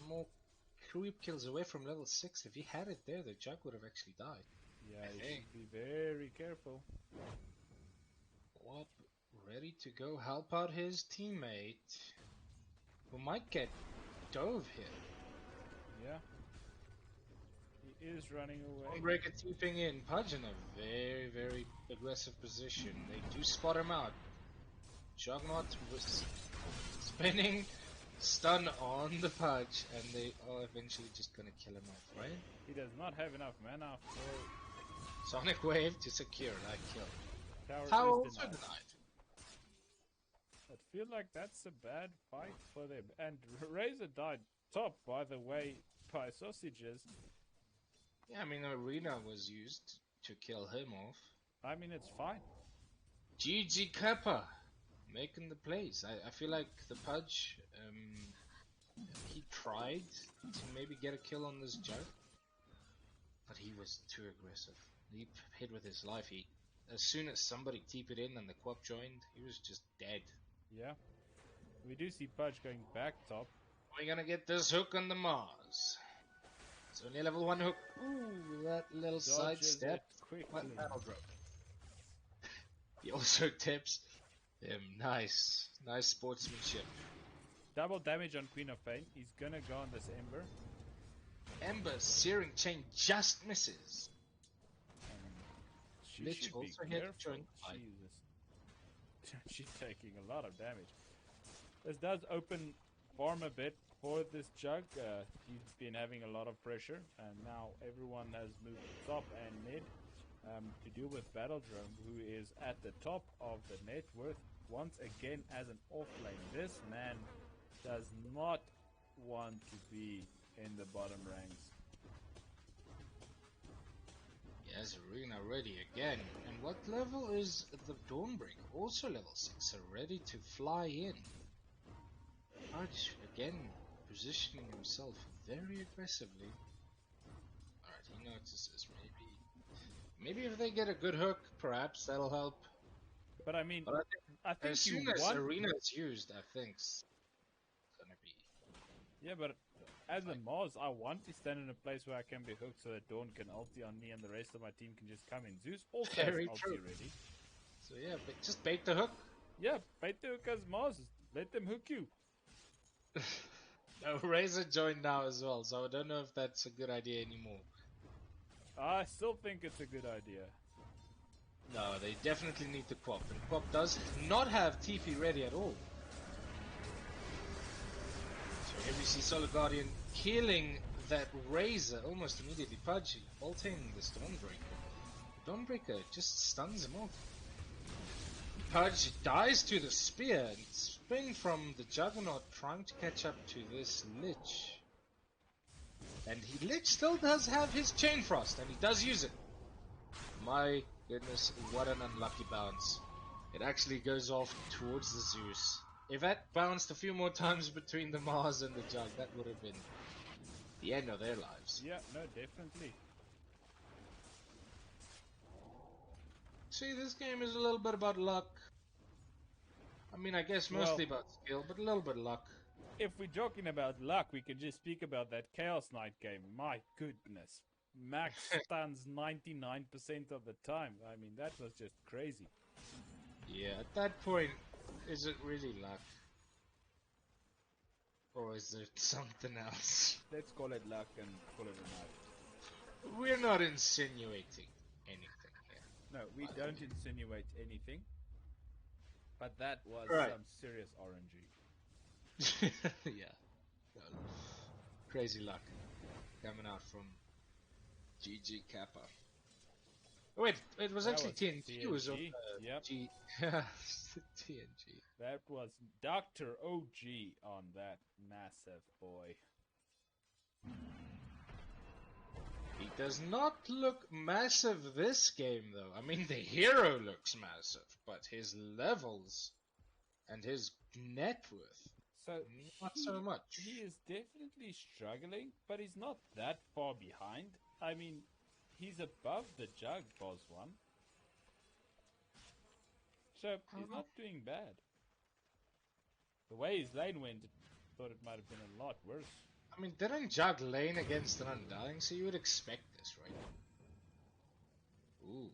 more creep kills away from level 6. If he had it there, the Jug would have actually died. Yeah, I you think. should be very careful. Wop ready to go help out his teammate, who might get dove here. Yeah. He is running away. Dawnbreaker TPing in, Pudge in a very, very aggressive position. They do spot him out. Juggernaut was spinning, stun on the Pudge, and they are eventually just gonna kill him off, right? He does not have enough mana for Sonic Wave to secure that kill. tower. Tower Is also denied. denied. I feel like that's a bad fight for them. And Razor died top, by the way, by sausages. Yeah, I mean, Arena was used to kill him off. I mean, it's fine. GGK making the plays. I feel like the Pudge, he tried to maybe get a kill on this Jug, but he was too aggressive. He hit with his life. As soon as somebody TP'd in and the Quap joined, he was just dead. Yeah. We do see Pudge going back top. We're gonna get this hook on the Mars. It's only a level 1 hook. Ooh, that little side Dodges step. it quickly. What battle drop? He also tips him. Nice. Nice sportsmanship. Double damage on Queen of Pain. He's gonna go on this Ember. Ember Searing Chain just misses. She Lich should be also hit careful. during fight. Jesus. She's taking a lot of damage. This does open farm a bit for this Jug. He's been having a lot of pressure, and now everyone has moved top and mid to deal with Battle Drone, who is at the top of the net worth once again as an offlane. This man does not want to be in the bottom ranks. Yes, Arena ready again. And what level is the Dawnbreaker? Also level 6, so ready to fly in. Pudge again positioning himself very aggressively. Alright, he notices Maybe if they get a good hook, perhaps that'll help. But I mean, But I I think as think you soon as want. Arena is used, I think it's gonna be Yeah, but as a like Mars, I want to stand in a place where I can be hooked so that Dawn can ulti on me and the rest of my team can just come in. Zeus also has very true. ulti ready. So yeah, but just bait the hook. Yeah, bait the hook as Mars. Let them hook you. No, Razor joined now as well, so I don't know if that's a good idea anymore. I still think it's a good idea. No, they definitely need the Quap, and Quap does not have TP ready at all. So here we see Solar Guardian killing that Razor almost immediately. Pudge ulting the Stormbreaker. Stormbreaker just stuns him off. Pudge dies to the spear and spin from the Juggernaut trying to catch up to this Lich. And Lich still does have his Chain Frost, and he does use it. My goodness, what an unlucky bounce. It actually goes off towards the Zeus. If that bounced a few more times between the Mars and the Jug, that would have been the end of their lives. Yeah, no, definitely. See, this game is a little bit about luck. I mean, I guess mostly about skill, but a little bit of luck. If we're joking about luck, we can just speak about that Chaos Knight game. My goodness. Max stuns 99% of the time. I mean, that was just crazy. Yeah, at that point, is it really luck? Or is it something else? Let's call it luck and call it a night. We're not insinuating anything here. No, we don't insinuate anything. But that was Right. some serious RNG. Yeah. Well, crazy luck coming out from GG Kappa. Oh, wait, it was That actually was TNG. It was on TNG, yep. G. TNG. That was Dr. OG on that massive boy. He does not look massive this game, though. I mean, the hero looks massive, but his levels and his net worth, So not so much. He is definitely struggling, but he's not that far behind. I mean, he's above the Jug boss one. So he's not doing bad. The way his lane went, I thought it might have been a lot worse. I mean, didn't Jug lane against an Undying, so you would expect this, right? Ooh,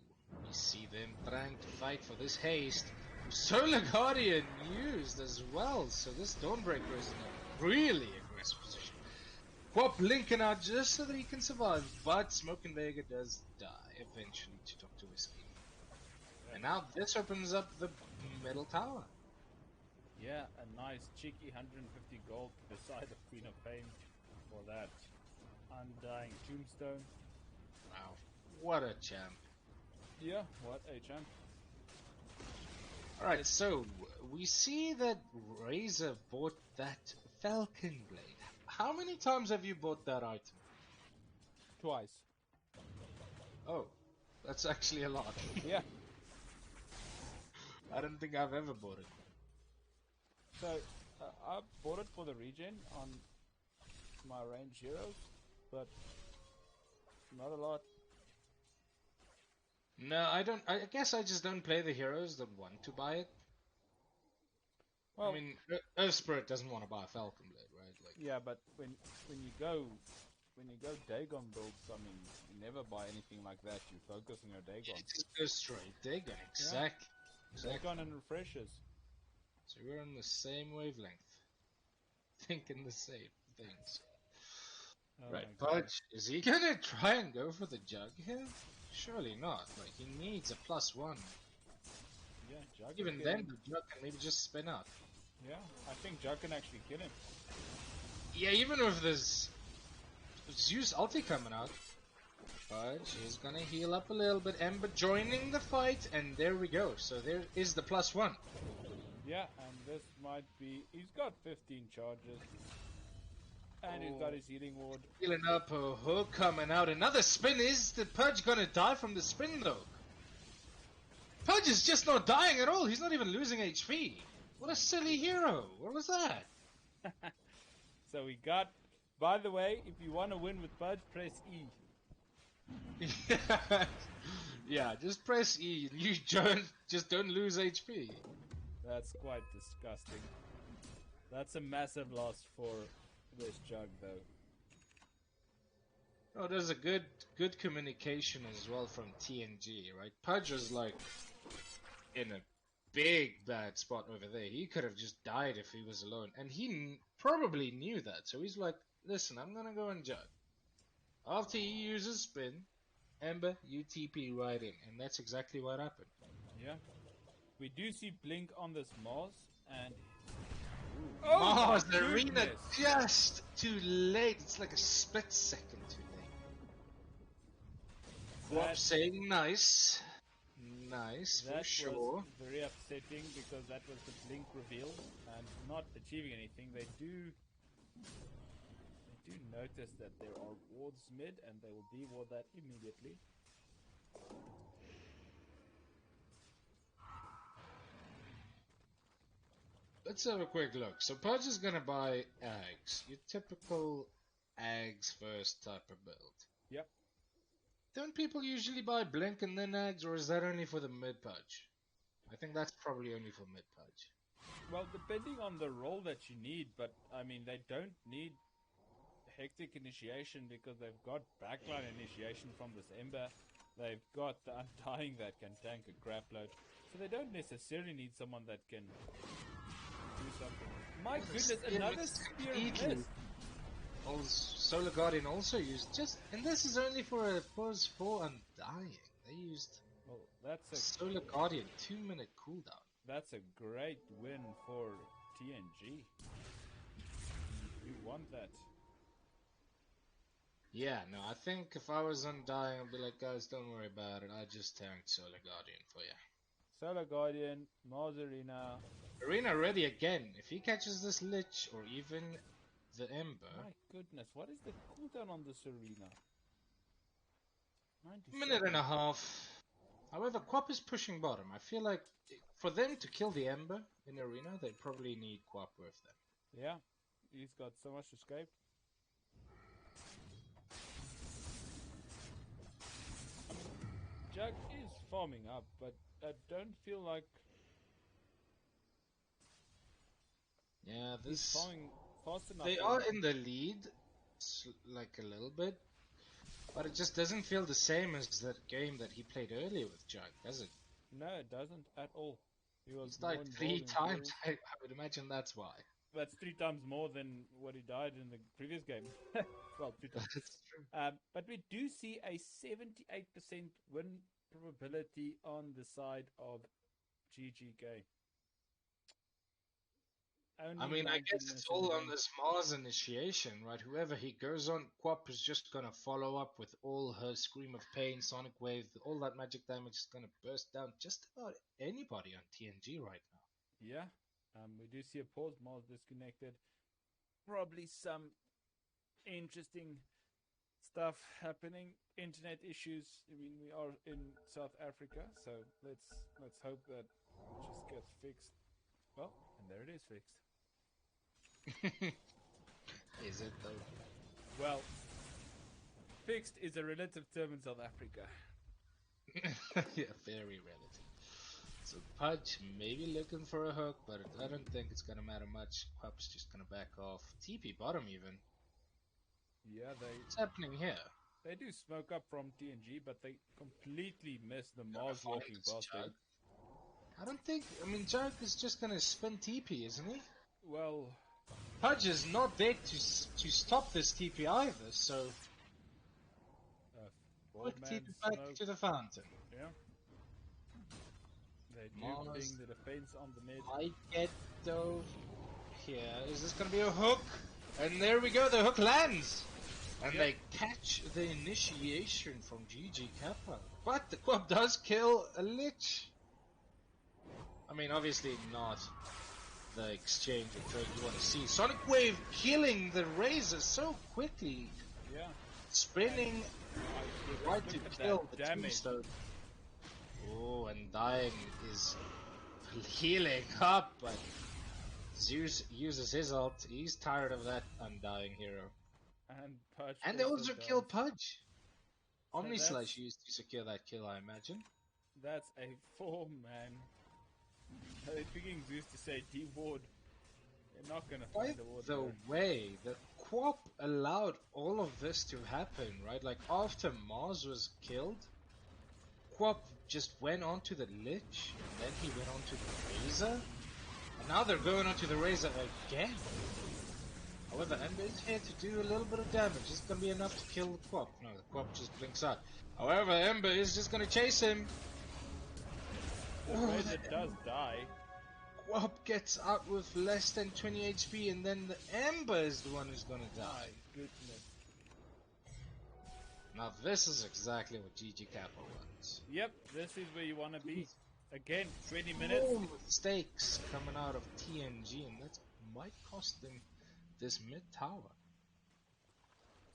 we see them trying to fight for this haste. Solar Guardian used as well, so this Dawnbreaker is in a really aggressive position. Quap linking out just so that he can survive, but Smoke and Vega does die eventually to Dr. Whiskey. And now this opens up the middle tower. Yeah, a nice cheeky 150 gold beside the Queen of Pain for that Undying Tombstone. Wow, what a champ. Yeah, what a champ. Alright, so we see that Razor bought that Falcon Blade. How many times have you bought that item? Twice. Oh, that's actually a lot. Yeah. I don't think I've ever bought it. So, I bought it for the regen on my range heroes, but not a lot. No, I don't. I guess I just don't play the heroes that want to buy it. Well, I mean, Earth Spirit doesn't want to buy a Falcon Blade, right? Like, yeah, but when you go Dagon builds, I mean, you never buy anything like that. You focus on your Dagon. it just goes straight. Dagon, exactly. Dagon and refreshes. So we're on the same wavelength, thinking the same things. Oh Right, my God. Pudge, is he gonna try and go for the Jug here? Surely not. Like, he needs a +1. Yeah, Jug Even can then, kill him. the Jug can maybe just spin out. Yeah, I think Jug can actually kill him. Yeah, even with this Zeus ulti coming out, Pudge is gonna heal up a little bit. Ember joining the fight, and there we go. So there is the +1. Yeah, and this might be... He's got 15 charges. And he's got his healing ward. Healing up, a hook coming out. Another spin. Is the Pudge gonna die from the spin though? Pudge is just not dying at all. He's not even losing HP. What a silly hero. What was that? So we got... By the way, if you want to win with Pudge, press E. Yeah, just press E. You don't lose HP. That's quite disgusting. That's a massive loss for this jug, though. Oh, there's a good communication as well from TNG, right? Pudge was like in a big bad spot over there. He could have just died if he was alone, and he probably knew that. So he's like, "Listen, I'm gonna go and jug." After he uses spin, Ember, you TP right in, and that's exactly what happened. Yeah. We do see Blink on this Mars, and Mars my Arena goodness. just too late. It's like a split second too late. Guap That- saying nice. Nice, for That sure. was very upsetting because that was the Blink reveal and not achieving anything. They do notice that there are wards mid and they will deward that immediately. Let's have a quick look. So Pudge is gonna buy Ags. Your typical Ags first type of build. Yep. Don't people usually buy Blink and then Ags, or is that only for the mid Pudge? I think that's probably only for mid Pudge. Well, depending on the role that you need, but I mean, they don't need Hectic initiation because they've got backline initiation from this Ember. They've got the Undying that can tank a crap load. So they don't necessarily need someone that can do something. My goodness, another spear missed. Solar Guardian also used and this is only for a pause for Undying. They used Well, that's a Solar Guardian 2-minute cooldown. That's a great win for TNG. You want that. Yeah, no, I think if I was Undying, I'd be like, guys, don't worry about it. I just tanked Solar Guardian for you. Solar Guardian, Mars Arena. Arena ready again. If he catches this Lich or even the Ember. My goodness, what is the cooldown on this Arena? 90 Minute and a seconds. half. However, Quap is pushing bottom. I feel like for them to kill the Ember in Arena, they probably need Quap with them. Yeah, he's got so much to escape. Jug is farming up, but I don't feel like Yeah, he's this. farming fast enough. They are in the lead, like a little bit, but it just doesn't feel the same as that game that he played earlier with Jug, does it? No, it doesn't at all. He was He's died more 3 involved in times. kills. I would imagine that's why. That's 3 times more than what he died in the previous game. Well, 2 times. That's true. But we do see a 78% win probability on the side of GGK. I mean, I guess it's all on this Mars initiation, right? Whoever he goes on, Quap is just gonna follow up with all her Scream of Pain, Sonic Wave, all that magic damage is gonna burst down just about anybody on TNG right now. Yeah, we do see a pause. Mars disconnected. Probably some interesting stuff happening. Internet issues. I mean, we are in South Africa, so let's hope that it just gets fixed. Well, and there it is fixed. Is it though? Well, fixed is a relative term in South Africa. Yeah, very relative. So Pudge maybe looking for a hook, but I don't think it's gonna matter much. Quap's just gonna back off. TP bottom even. Yeah, What's happening here? they do smoke up from TNG, but they completely miss the Mars walking past them. I don't think. I mean, Jug is just gonna spin TP, isn't he? Well, Pudge is not there to stop this TP either, so quick Bald TP Man back smoke. to the fountain. Yeah. They do Mars. ping the defense on the mid. I get though. Here, is this gonna be a hook? And there we go, the hook lands! And Yep. they catch the initiation from GG Kappa. But the Quap does kill a Lich! I mean, obviously not the exchange of trade you want to see. Sonic Wave killing the Razor so quickly. Yeah. Spinning right to Look at kill that the damage. Tombstone. Oh, and Dying is healing up, but Zeus uses his ult. He's tired of that Undying hero. And Pudge And they also does. kill Pudge. Omni Slash that's used to secure that kill, I imagine. that's a 4-man. They're picking Zeus to say D-Ward. They're not gonna By find a ward the there. way, the Quap allowed all of this to happen, right? Like after Mars was killed, Quap just went onto the Lich, and then he went onto the Razor, and now they're going onto the Razor again. However, Ember is here to do a little bit of damage. It's gonna be enough to kill the Quap. No, the Quap just blinks out. However, Ember is just gonna chase him. The Oh, Razor the does die. Quap gets out with less than 20 HP, and then the Ember is the one who's gonna die. My goodness. Now this is exactly what GGK wants. Yep, this is where you want to be. Again, 20 minutes. More mistakes coming out of TNG, and that might cost them this mid tower.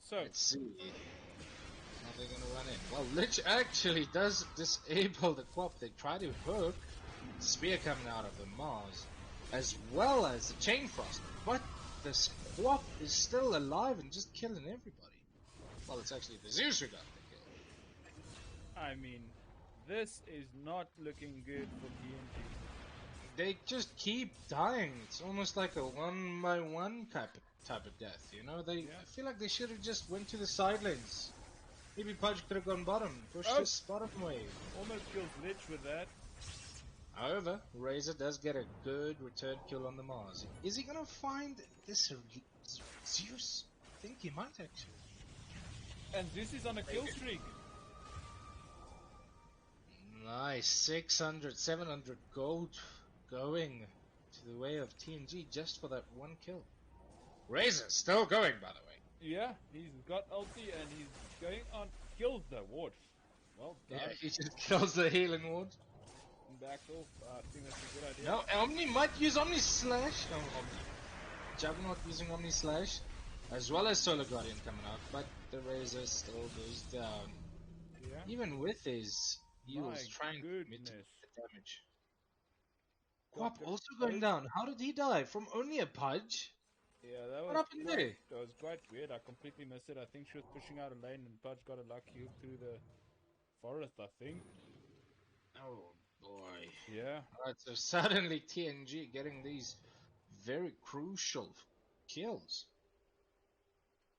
So, Let's see how they're gonna run in. Well, Lich actually does disable the Quap. They try to hook Spear coming out of the Mars, as well as the Chain Frost, but the Quap is still alive and just killing everybody. Well, it's actually the Zeus who got the kill. I mean, this is not looking good for TNG. They just keep dying. It's almost like a one by one type of death, you know? I feel like they should have just went to the side lanes. Maybe Pudge could have gone bottom, pushed his bottom wave. Almost kills Lich with that. However, Razor does get a good return kill on the Mars. Is he gonna find this Zeus? I think he might actually. And Zeus is on a kill streak. Nice, 600, 700 gold going to the way of TNG just for that one kill. Razor still going, by the way. Yeah, he's got ulti and he's going on. Kills the ward. Well done. Yeah, he just kills the healing ward. Back off. I think that's a good idea. No, Omni might use Omni Slash. Juggernaut using Omni Slash, as well as Solar Guardian coming out, but the Razor still goes down. Yeah. Even with his heals, trying to goodness. mitigate the damage. Got Quap also going Pudge. down. How did he die? From only a Pudge? Yeah, that What was happened quite, there? that was quite weird. I completely missed it. I think she was pushing out a lane and Pudge got a lucky hook through the forest, I think. Oh boy. Yeah. Alright, so suddenly TNG getting these very crucial kills.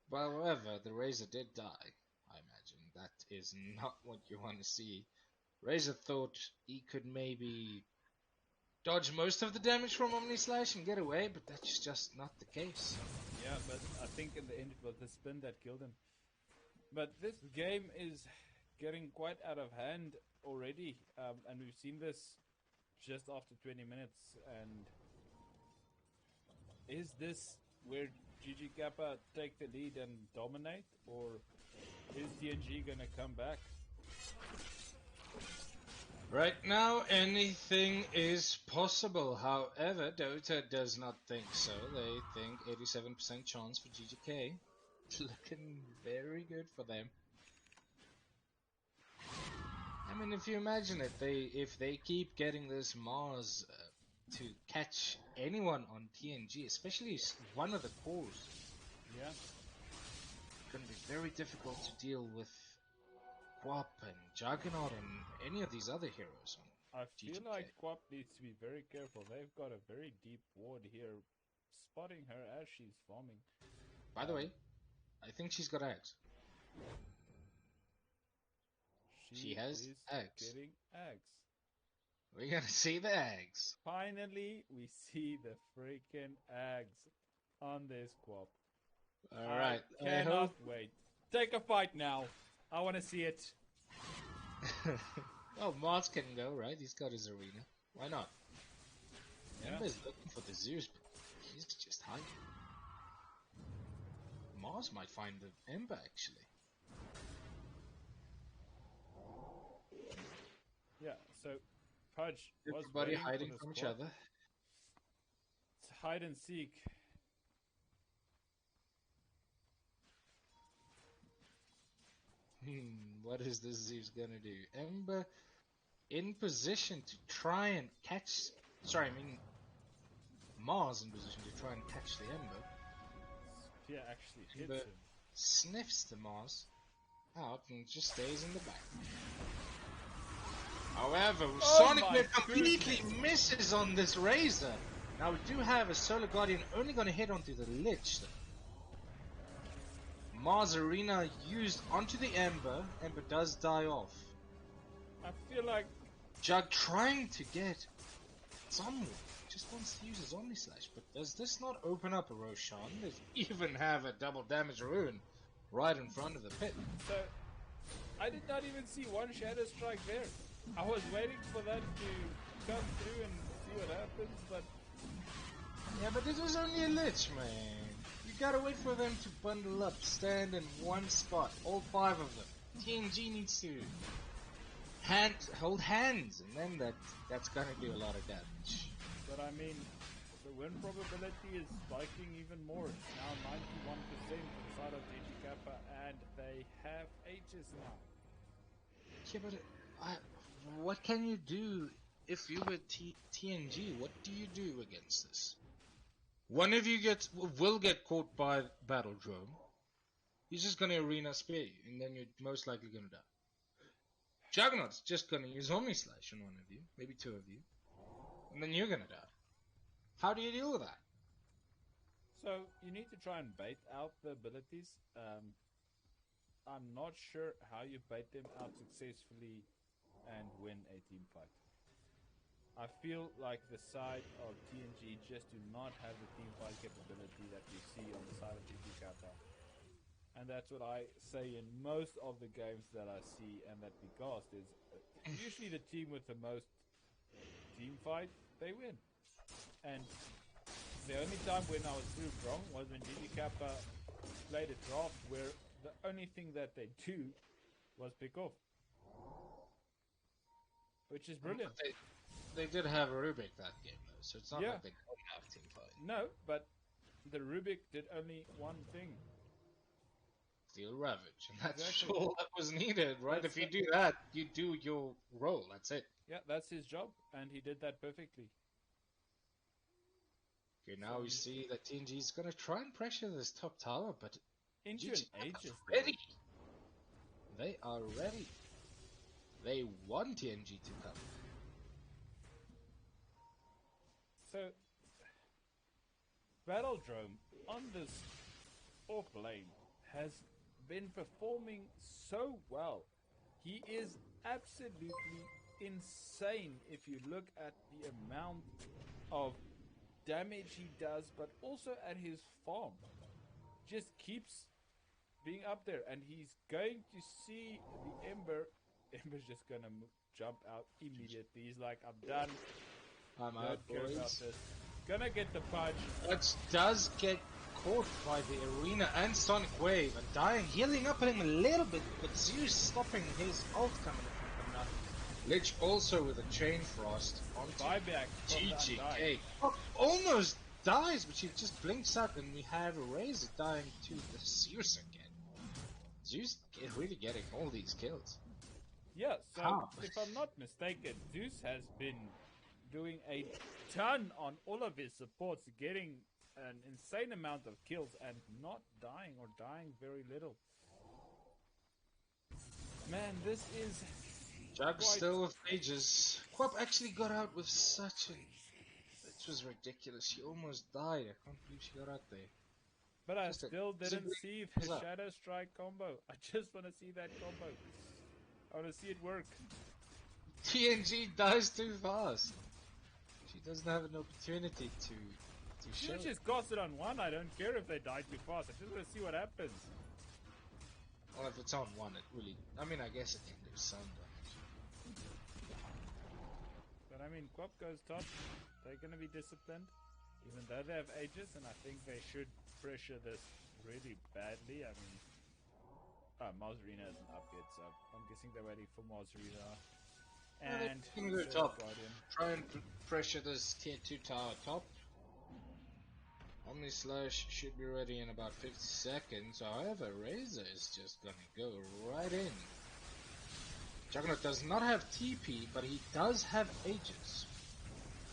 But however, the Razor did die. I imagine that is not what you want to see. Razor thought he could maybe dodge most of the damage from Omni Slash and get away, but that's just not the case. Yeah, but I think in the end it was the spin that killed him. But this game is getting quite out of hand already, and we've seen this just after 20 minutes. And is this where GGK take the lead and dominate, or is TNG gonna come back? Right now, anything is possible. However, Dota does not think so. They think 87% chance for GGK. Looking very good for them. I mean, if you imagine it, if they keep getting this Mars to catch anyone on TNG, especially one of the cores, Yeah. it's going to be very difficult to deal with Quap and Juggernaut and any of these other heroes on I feel GGK. like Quap needs to be very careful. They've got a very deep ward here, spotting her as she's farming. By the way, I think she's got eggs. She has is eggs. getting eggs. We're gonna see the eggs. Finally, we see the freaking eggs on this Quap. Alright, I cannot hope... wait. Take a fight now. I want to see it. Well, Mars can go, right? He's got his arena. Why not? Yeah. Ember's looking for the Zeus, but he's just hiding. Mars might find the Ember, actually. Yeah, so Pudge was Everybody waiting hiding for this from each Quap. other. It's hide and seek. What is this Zeus gonna do? Ember in position to try and catch... Sorry, I mean... Mars in position to try and catch the Ember. Yeah, actually hits Ember him. sniffs the Mars. out and just stays in the back. However, Oh Sonic my Wave completely goodness. misses on this Razor. Now we do have a Solar Guardian only going to hit onto the Lich though. Mars Arena used onto the Ember. Ember does die off. I feel like Jug trying to get someone. Just wants to use his Omni Slash. But does this not open up a Roshan? Does even have a double damage rune right in front of the pit. so. I did not even see one Shadow Strike there. I was waiting for that to come through and see what happens, but Yeah, but this was only a Lich, man. You gotta wait for them to bundle up, stand in one spot, all 5 of them. TNG needs to hold hands, and then that's gonna do a lot of damage. but I mean, the win probability is spiking even more. It's now 91% for the side of GGK, and they have Aegis now. Yeah, but what can you do if you were TNG? What do you do against this? One of you will get caught by Battle Drone. He's just gonna arena spear you, and then you're most likely gonna die. Juggernaut's just gonna use Omni Slash on one of you, maybe 2 of you, and then you're gonna die. How do you deal with that? So you need to try and bait out the abilities. I'm not sure how you bait them out successfully and win a team fight. I feel like the side of TNG just do not have the team fight capability that we see on the side of GGK. And that's what I say in most of the games that I see and that we cast is usually the team with the most team fight, they win. And the only time when I was proved wrong was when GGK played a draft where the only thing that they do was pick off. Which is brilliant. They did have Rubik that game though, so it's not Yeah. like they don't have team fight. No, but the Rubik did only one thing. Steal Ravage, and that's Exactly. all that was needed, right? That's If you do that, you do your role. That's it. Yeah, that's his job, and he did that perfectly. Okay, now we see that TNG is gonna try and pressure this top tower, but Into GG an Aegis are ready. They are ready. They want TNG to come. So, Battledrome on this off lane has been performing so well. He is absolutely insane if you look at the amount of damage he does, but also at his farm. Just keeps being up there, and he's going to see the Ember. Ember's just gonna jump out immediately. He's like, I'm done. I'm out, Don't care about boys. this. Gonna get the punch. That does get caught by the arena and Sonic Wave and dying, healing up him a little bit, but Zeus stopping his ult coming up. Lich also with a Chain Frost onto Buyback from the Undying. GGK. Oh, almost dies, but she just blinks out, and we have a Razor dying to the Zeus again. Zeus really getting all these kills. Yeah, so How? if I'm not mistaken, Zeus has been doing a ton on all of his supports, getting an insane amount of kills and not dying or dying very little. Man, this is Jug quite... still with Aegis. Quap actually got out with such a... It was ridiculous. She almost died. I can't believe she got out there. But I Just a still didn't simply see the bizarre. Shadow Strike combo. I just want to see that combo. I want to see it work. TNG dies too fast. She doesn't have an opportunity to She show. just cast it on one. I don't care if they die too fast. I just want to see what happens. Well, if it's on one, it really... I mean, I guess it can do some damage. But I mean, Quap goes top. They're going to be disciplined. Even though they have Aegis, and I think they should pressure this really badly. I mean, Mazarina isn't up yet, so I'm guessing they're waiting for Mazarina. And Can go Shadow top. Guardian. Try and pressure this tier 2 tower top. Omni Slash should be ready in about 50 seconds. However, Razor is just gonna go right in. Juggernaut does not have TP, but he does have Aegis.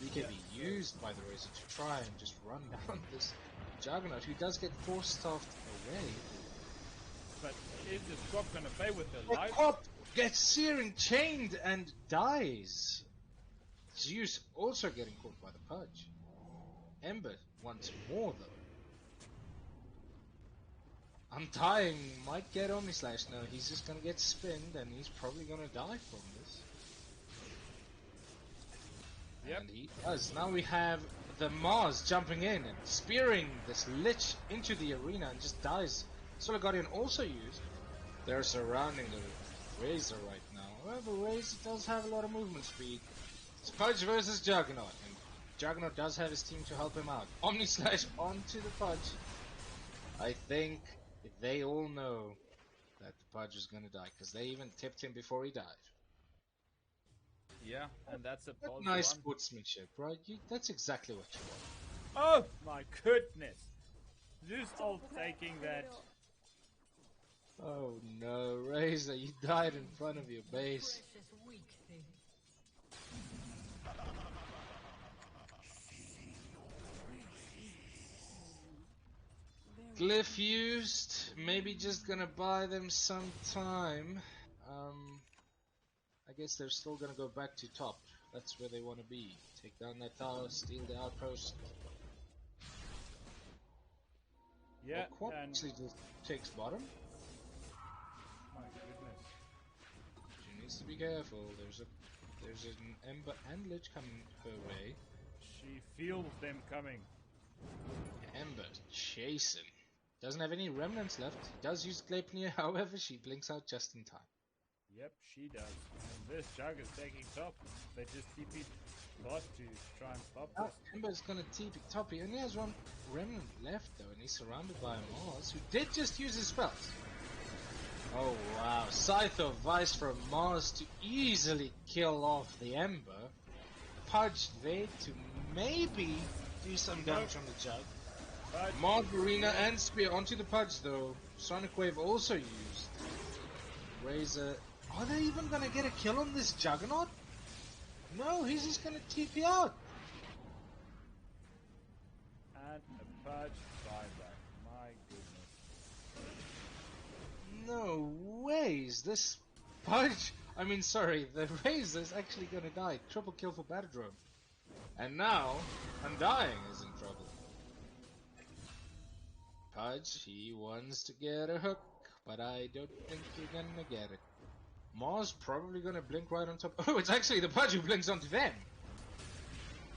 He can be used by the Razor to try and just run down this Juggernaut, who does get force staffed away. but is the squad gonna pay with their The life? Quap gets searing chained and dies. Zeus also getting caught by the Pudge. Ember once more though. Untying might get Omnislash. No, he's just gonna get spinned and he's probably gonna die from this. Yep. And he does. Now we have the Mars jumping in and spearing this Lich into the arena and just dies. Solar Guardian also used. They're surrounding the Razor right now. However, Razor does have a lot of movement speed. It's Pudge versus Juggernaut, and Juggernaut does have his team to help him out. Omnislash onto the Pudge. I think they all know that the Pudge is gonna die, because they even tipped him before he died. Yeah, and that's a But pause nice one. sportsmanship, right? That's exactly what you want. Oh my goodness! Zeus all taking that. Oh no, Razor, you died in front of your base. Precious weak thing. Glyph used, maybe just gonna buy them some time. I guess they're still gonna go back to top. That's where they want to be. Take down that tower, steal the outpost. Yeah, Quap and actually just takes bottom. my goodness. She needs to be careful. There's an Ember and Lich coming her way. She feels them coming. Ember chasing. Doesn't have any remnants left. Does use Gleipnir, however, she blinks out just in time. Yep, she does. And this Jug is taking top. They just TP'd bot to try and stop Oh, this. Ember's gonna TP top. He only has one remnant left though, and he's surrounded by Mars, who did just use his spells. Oh wow, Scythe of Vice from Mars to easily kill off the Ember. Pudge there to maybe do some damage on the Jug. But Mars, Arena, and Spear onto the Pudge though. Sonic Wave also used. Razor. Are they even gonna get a kill on this Juggernaut? No, he's just gonna TP out. and a Pudge buyback. My goodness. No ways. This Pudge. Sorry, the Razor's actually gonna die. Triple kill for Battledrome. And now, Undying is in trouble. Pudge, he wants to get a hook, but I don't think you're gonna get it. Mars probably gonna blink right on top. Oh, it's actually the Pudge who blinks onto them.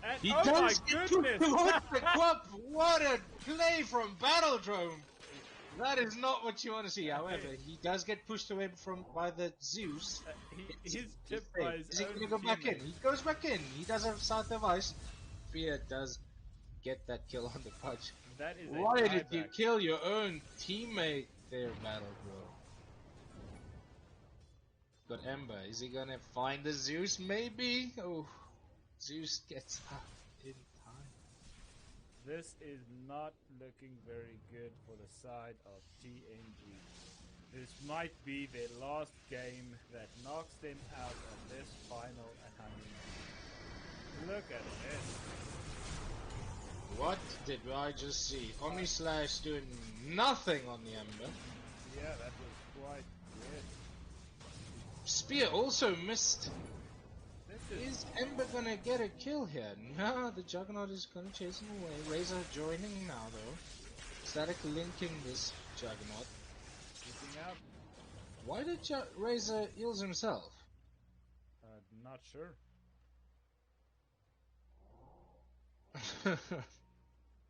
And He oh my does get goodness! towards the Quap. What a play from Battledrome! That is not what you want to see. However, he does get pushed away by the Zeus. He's tipped by his Is he own gonna go back in? teammate. He goes back in. He does have Scythe of Ice. Fear does get that kill on the Pudge. That is a Why did you buyback. kill your own teammate there, Battledrome? Got Ember. Is he gonna find the Zeus? Maybe. Oh, Zeus gets up in time. This is not looking very good for the side of TNG. This might be their last game that knocks them out of this final. And I mean, look at this. What did I just see? Omnislash doing nothing on the Ember. Yeah, that was quite good. Spear also missed. This is Is Ember gonna get a kill here? No, the Juggernaut is gonna chase him away. Razor joining now though. Static linking this Juggernaut. keeping out. Why did Razor heals himself? Not sure.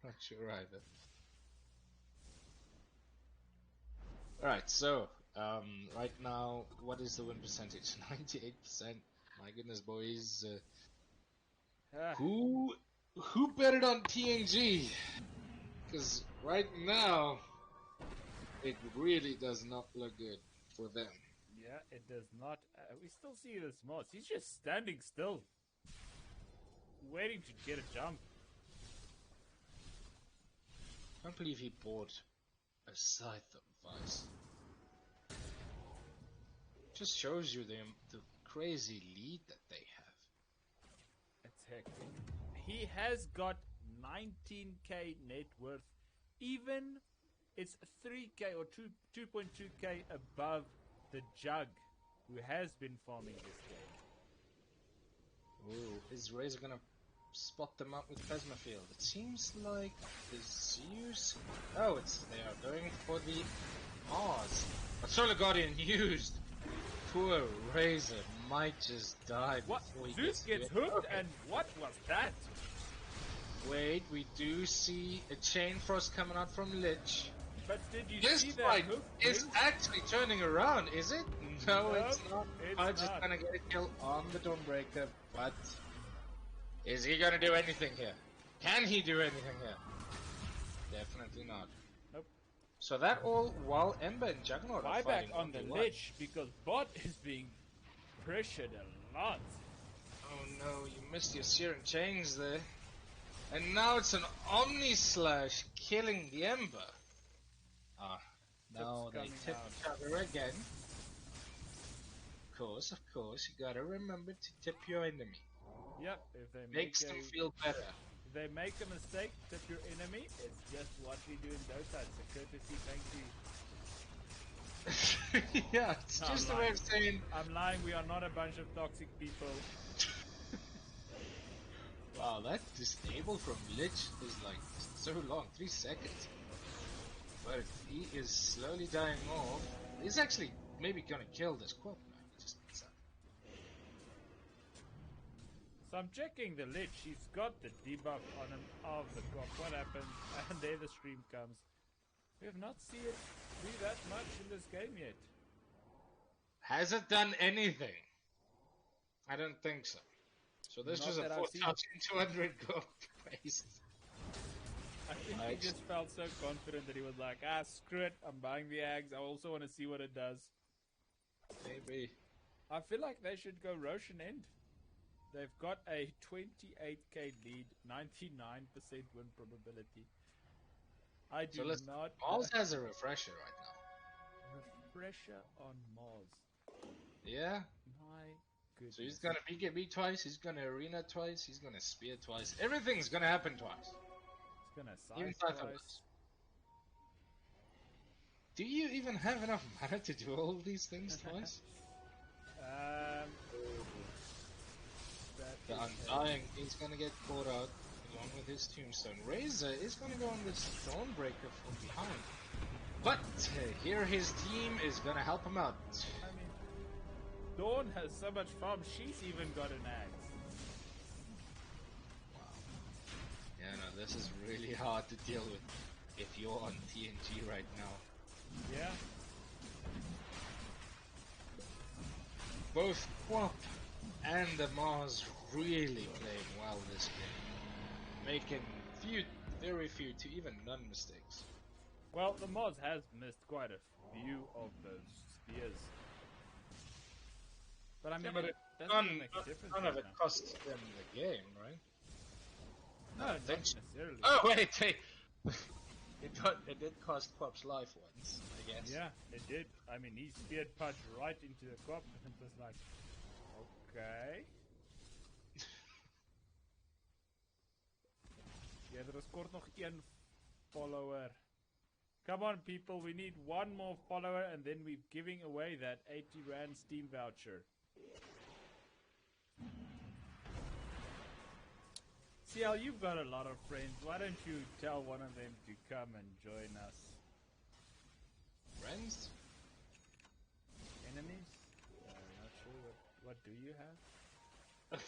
Not sure either. Alright, so right now, what is the win percentage? 98%. My goodness, boys. Ah, Who betted on TNG? Because right now, it really does not look good for them. yeah, it does not. We still see this Moss. He's just standing still, waiting to get a jump. I can't believe he bought a Scythe of Vice. Just shows you the crazy lead that they have. It's hectic. He has got 19k net worth, even It's 3k or 2.2k above the Jug, who has been farming this game. Ooh, is Razor gonna spot them up with Phasmafield? It seems like the Zeus. Oh, they are going for the Mars. But Solar Guardian used. Poor Razor might just die What? before he Zeus gets to it. hooked, Okay. and what was that? Wait, we do see a Chain Frost coming out from Lich. But did you This see that fight hook? is actually turning around, is it? No, it's Nope, not. it's Pudge is not. gonna get a kill on the Dawnbreaker, but is he gonna do anything here? Can he do anything here? Definitely not. Nope. So that all while Ember and Juggernaut are Buyback fighting on the 1v1. Lich because bot is being pressured a lot. Oh no, you missed your Searing Chains there. And now it's an Omni Slash killing the Ember. Ah, now they coming tip out. each other again. Of course, you gotta remember to tip your enemy. Yep, if they make Makes them feel better. if they make a mistake, tip your enemy. It's just what we do in Dota. It's a courtesy thank you. Yeah, it's No, just I'm a way lying. of saying, I'm lying, we are not a bunch of toxic people. wow, that disable from Lich is like so long, 3 seconds. But he is slowly dying off. He's actually maybe gonna kill this Quap now. Just So I'm checking the Lich. He's got the debuff on him of the cop. What happens? And there the stream comes. We have not seen it do that much in this game yet. Has it done anything? I don't think so. So this Not was a that I've seen. 4,200 gold price. I think he just felt so confident that he was like, ah, screw it, I'm buying the Ags. I also want to see what it does. Maybe. I feel like they should go Roshan End. They've got a 28k lead, 99% win probability. I do So listen, not... Mars has a refresher right now. Refresher on Mars. Yeah? My goodness. So he's gonna BKB twice, he's gonna Arena twice, he's gonna Spear twice. Everything's gonna happen twice. He's gonna Even size Cypher twice. was. Do you even have enough mana to do all these things twice? The Undying is gonna get caught out along with his Tombstone. Razor is gonna go on this Dawnbreaker from behind. But here his team is gonna help him out. I mean, Dawn has so much farm, she's even got an axe. Wow. Yeah, no, this is really hard to deal with if you're on TNG right now. Yeah. Both Quap and the Mars really playing well this game. Making very few to even none mistakes. Well, the Moz has missed quite a few of those spears. But I mean, but it doesn't even make a none difference. of right it now. costs them the game, right? No, I not think so. necessarily. Oh wait, hey. It did cost Quap's life once, I guess. Yeah, it did. I mean, he speared Pudge right into the crop, and it was like, okay. Yeah, er is kort nog een follower. Come on, people, we need one more follower, and then we're giving away that 80 Rand Steam voucher. CL, you've got a lot of friends. Why don't you tell one of them to come and join us? Friends? Enemies? Not sure. What do you have?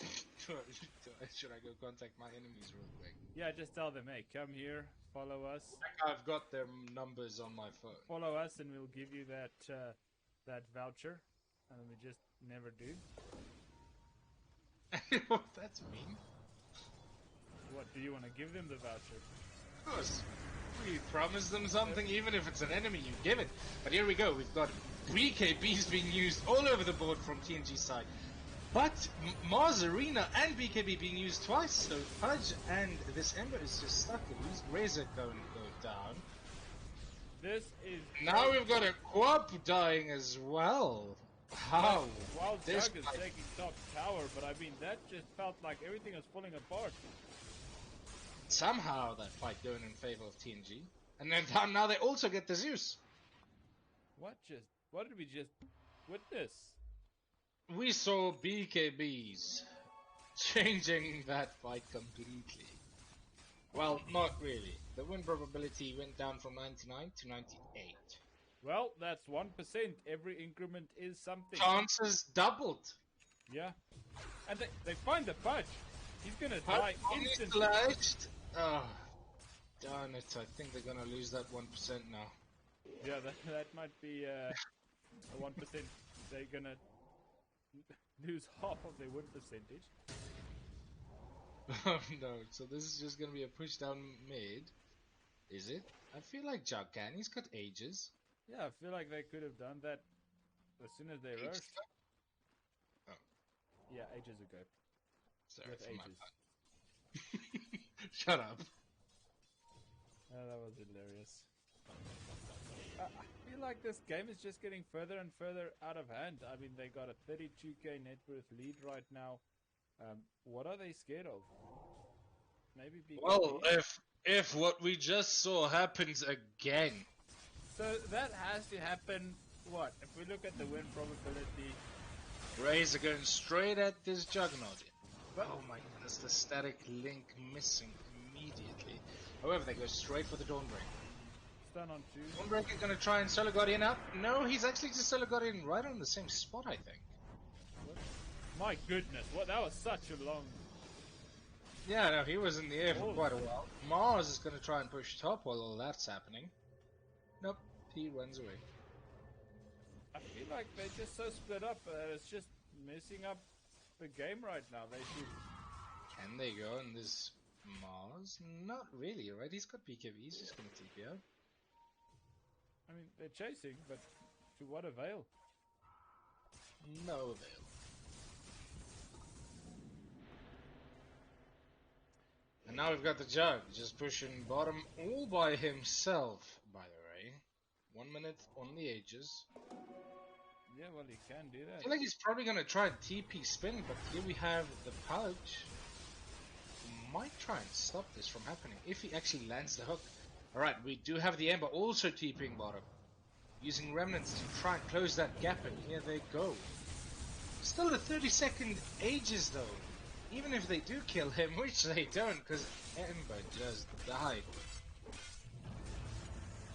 Should I go contact my enemies real quick? Yeah, just tell them, hey, come here, follow us. I've got their numbers on my phone. Follow us, and we'll give you that that voucher. And we just never do. That's mean. What, do you want to give them the voucher? Of course. We promise them something, even if it's an enemy, you give it. But here we go, we've got BKBs being used all over the board from TNG side. But Mars Arena and BKB being used twice, so Pudge and this Ember is just stuck. Who's Razor going to go down? This is... Now we've got a Quap dying as well. How? Wild This Jug is fight- taking top tower, but I mean, that just felt like everything was falling apart. Somehow that fight going in favor of TNG. And then now they also get the Zeus. What did we just witness? We saw BKBs changing that fight completely. Well, not really. The win probability went down from 99 to 98. Well, that's 1%. Every increment is something. Chances doubled. Yeah. And they find the Pudge. He's gonna Pudge die only instantly. slashed. Oh, darn it. I think they're gonna lose that 1% now. Yeah, that might be a 1%. They're gonna lose half of their win percentage. Oh no, so this is just gonna be a push down mid. Is it? I feel like Jaggani's got ages. Yeah, I feel like they could have done that as soon as they Ages rushed. ago? Oh, Yeah, ages ago. sorry With for my ages. pun. Shut up. Oh, that was hilarious. I feel like this game is just getting further and further out of hand. I mean, they got a 32k net worth lead right now. What are they scared of? Maybe BKB? Well, if what we just saw happens again. So that has to happen. What? If we look at the win probability. Rays are going straight at this Juggernaut. But Oh my goodness, the static link missing immediately. However, they go straight for the Dawnbreaker. stun on 2. Dawnbreaker gonna try and solo Guardian out. No, he's actually just solo Guardian right on the same spot, I think. What? My goodness, what? That was such a long. Yeah, no, he was in the air for quite a while. Mars is gonna try and push top while all that's happening. Nope, he runs away. I feel like they're just so split up. It's just messing up the game right now. They should. Can they go in this Mars? Not really, right? He's got BKB, he's just gonna TP out. I mean, they're chasing, but to what avail? No avail. And now we've got the Jug just pushing bottom all by himself, by the way. 1 minute on the ages. Yeah, well, he can do I that. feel like he's probably gonna try and TP spin, but here we have the Pouch. Might try and stop this from happening if he actually lands the hook. Alright, we do have the Ember also TPing bottom. Using Remnants to try and close that gap, and here they go. Still the 30-second ages though. Even if they do kill him, which they don't, because Ember just died.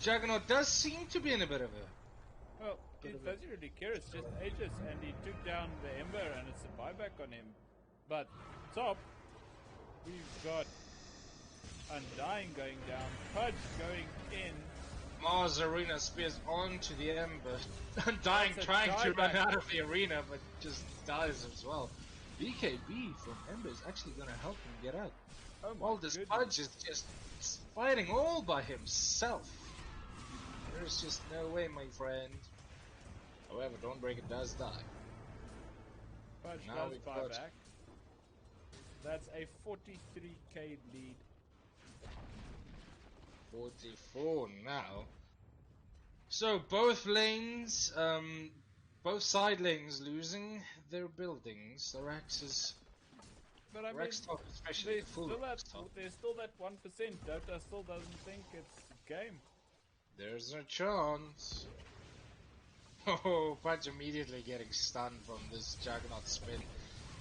Juggernaut does seem to be in a bit of a... Well, he doesn't really care. It's just ages, and he took down the Ember, and it's a buyback on him. But top, we've got Undying going down, Pudge going in. Mars Arena spears onto the Ember. Undying That's a trying to run dieback. out of the arena, but just dies as well. BKB from Ember is actually going to help him get out. Oh my While this goodness. Pudge is just fighting all by himself. There's just no way, my friend. However, Dawnbreaker does die. Pudge Now does we've buy got- back. That's a 43k lead. 44 now. So both lanes, both side lanes losing their buildings. The Rax But I mean, Rex top, especially the full Rex top. there's still that 1%. Dota still doesn't think it's game. There's a chance. Oh, Punch immediately getting stunned from this Juggernaut spin.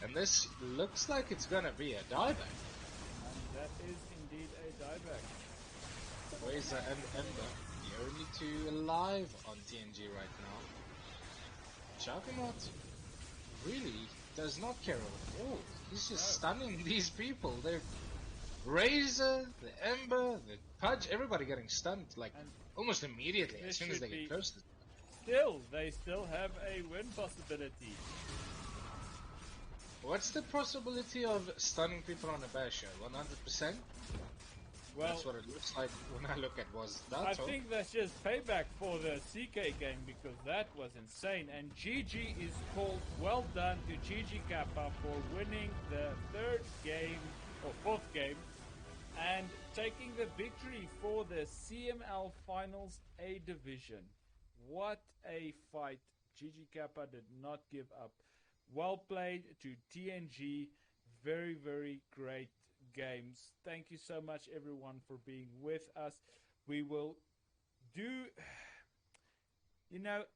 And this looks like it's gonna be a dieback. And that is indeed a dieback. Razor and Ember, the only two alive on TNG right now. Juggernaut really does not care at all. He's just stunning these people. They're Razor, the Ember, the Pudge, everybody getting stunned like And almost immediately as this soon as they should be- get close. They still have a win possibility. What's the possibility of stunning people on a basher? 100%? Well, That's what it looks like when I look at was that. I think that's just payback for the CK game because that was insane. And GG is called well done to GG Kappa for winning the fourth game and taking the victory for the CML Finals A Division. What a fight. GG Kappa did not give up. Well played to TNG. Very, very great games. Thank you so much, everyone, for being with us. we will do.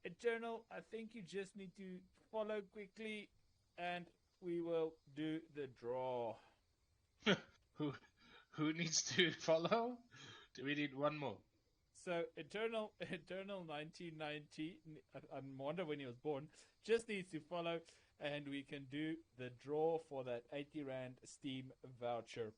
Eternal, I think you just need to follow quickly and we will do the draw. who who needs to follow? Do we need one more? So Eternal 1990, I wonder when he was born, just needs to follow and we can do the draw for that 80 Rand Steam voucher.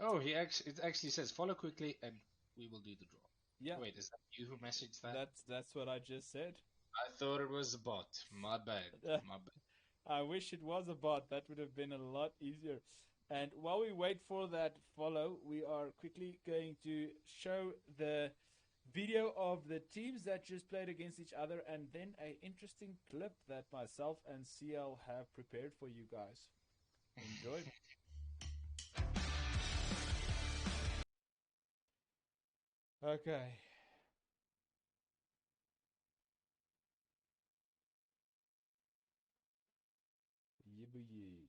Oh, it actually says follow quickly and we will do the draw. Yeah. Wait, is that you who messaged that? That's what I just said. I thought it was a bot. My bad. My bad. I wish it was a bot. That would have been a lot easier. And while we wait for that follow, we are quickly going to show the video of the teams that just played against each other and then an interesting clip that myself and CL have prepared for you guys. Enjoy. Okay. Yibuyis.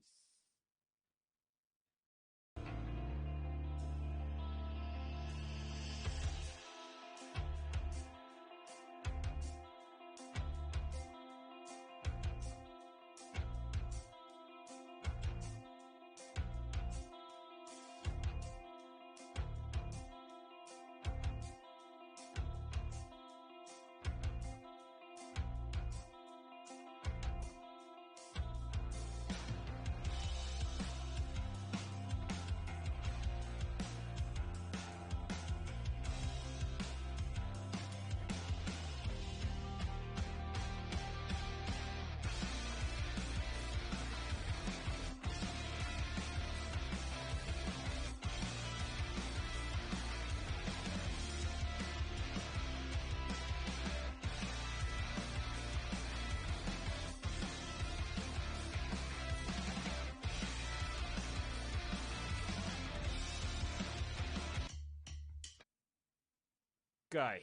Okay.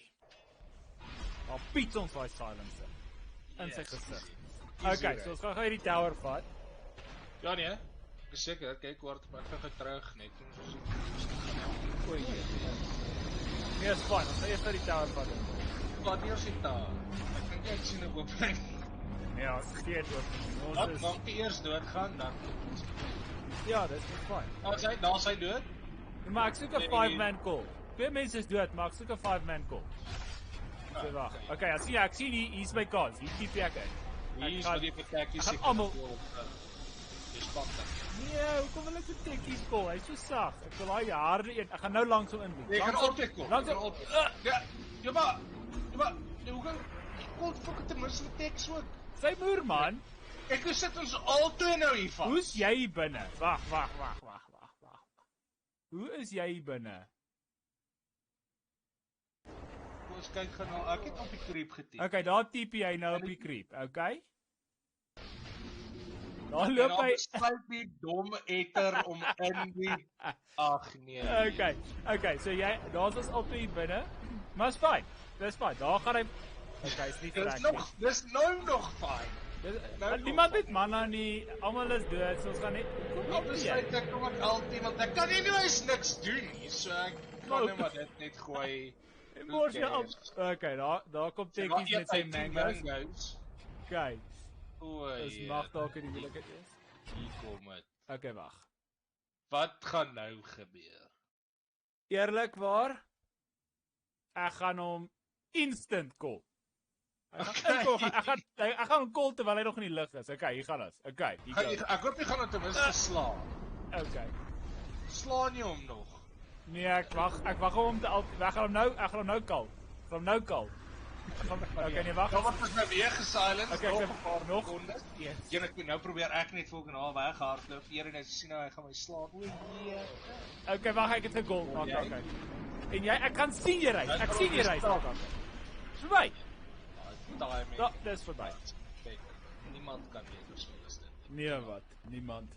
Al piet ons daai silencer in sy gesig. Okay, so ons gaan gou hierdie tower vat. Ja nee. Ek is seker, kyk waar dit ek gaan terug net. Oei. Nee, is fyn. Ons gaan eers die tower vat. Wat eers die tower? Ek dink ek sien 'n opening. Nee, ons steed oop. Ons is nog eers doodgaan dan. Ja, dis fyn. Daar sy dood. Maar ek soek 'n 5-man call. Twee mense is dood, maar ek soek 'n 5-man call. So wag. Okay, ek sien hier's my kans. Hier skiet ek uit. Hier is wat die tekkies seker. Almal. Dis pakte. Nee, hoekom wil ek 'n tekkies call? Hy's so sag. Ek wil daai harde een. Ek gaan nou langs hom inloop. Ek gaan optek kom. Langs hom op. Ja, maar hoe gaan ek kon fokus ten minste teks ook. Sy moer man. Ek sit ons altoe nou hier vas. Hoe's jy hier binne? Wag. Hoe is jy hier binne? Ons kyk gou nou. Ek het op die creep getyp. Okay, daar tipe jy nou op die creep, okay? Daar loop hy. Skryf die dom etter om in die ag nee. Okay, so jy daar's ons op hier binne. Maar is fyn. Dis fyn. Daar gaan hy. Okay, is nie reg. Dis nou nog fyn. Niemand weet manna nie. Almal is dood. So ons gaan net op besluit ek kom ek altyd want ek kan nie eens niks doen nie. So ek kan net maar dit net gooi. Okay, daar kom tekkies met sy mangoes. Okay. Dis mag dalk in die moeilikheid is. Hier kom dit. Okay, wag. Wat gaan nou gebeur? Eerlikwaar, ek gaan hom instant call. Ek gaan hom call terwyl hy nog in die lug is. Okay, hier gaan ons. Okay, hier gaan. Ek hoop jy gaan hom ten minste slaan. Okay. Slaan jy hom nog? Nee, ek wag hom te ek gaan hom nou call. Okay, nee, wag. Dan word ons nou weer gesilent. Okay, nog. Jy net nou probeer ek net volgens haar weghardloop. Eer en hy sien nou hy gaan my slaan. O nee. Okay, wag, ek het gegol. Okay. En jy, ek kan sien jy ry. Ek sien jy ry. Verby. Dis verby. Kyk, niemand kan weet hoe speel is dit. Nee, wat? Niemand.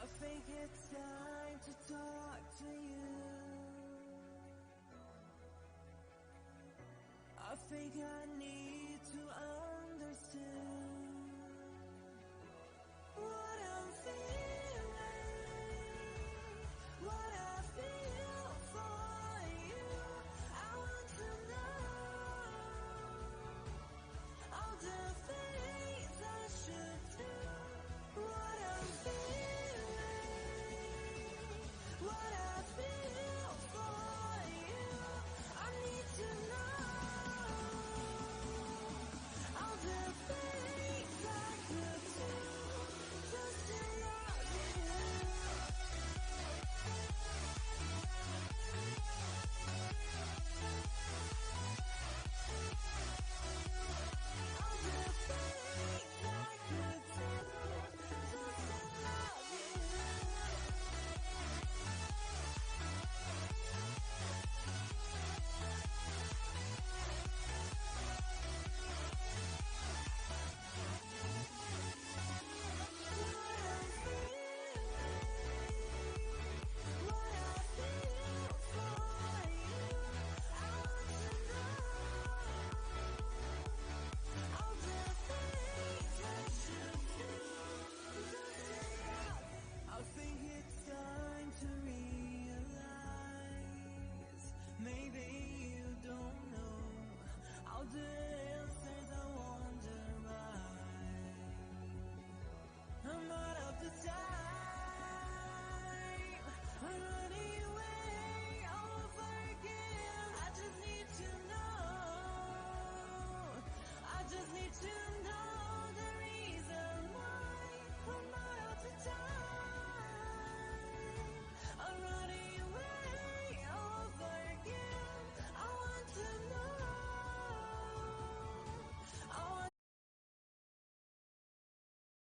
I think it's time to talk to you. I think I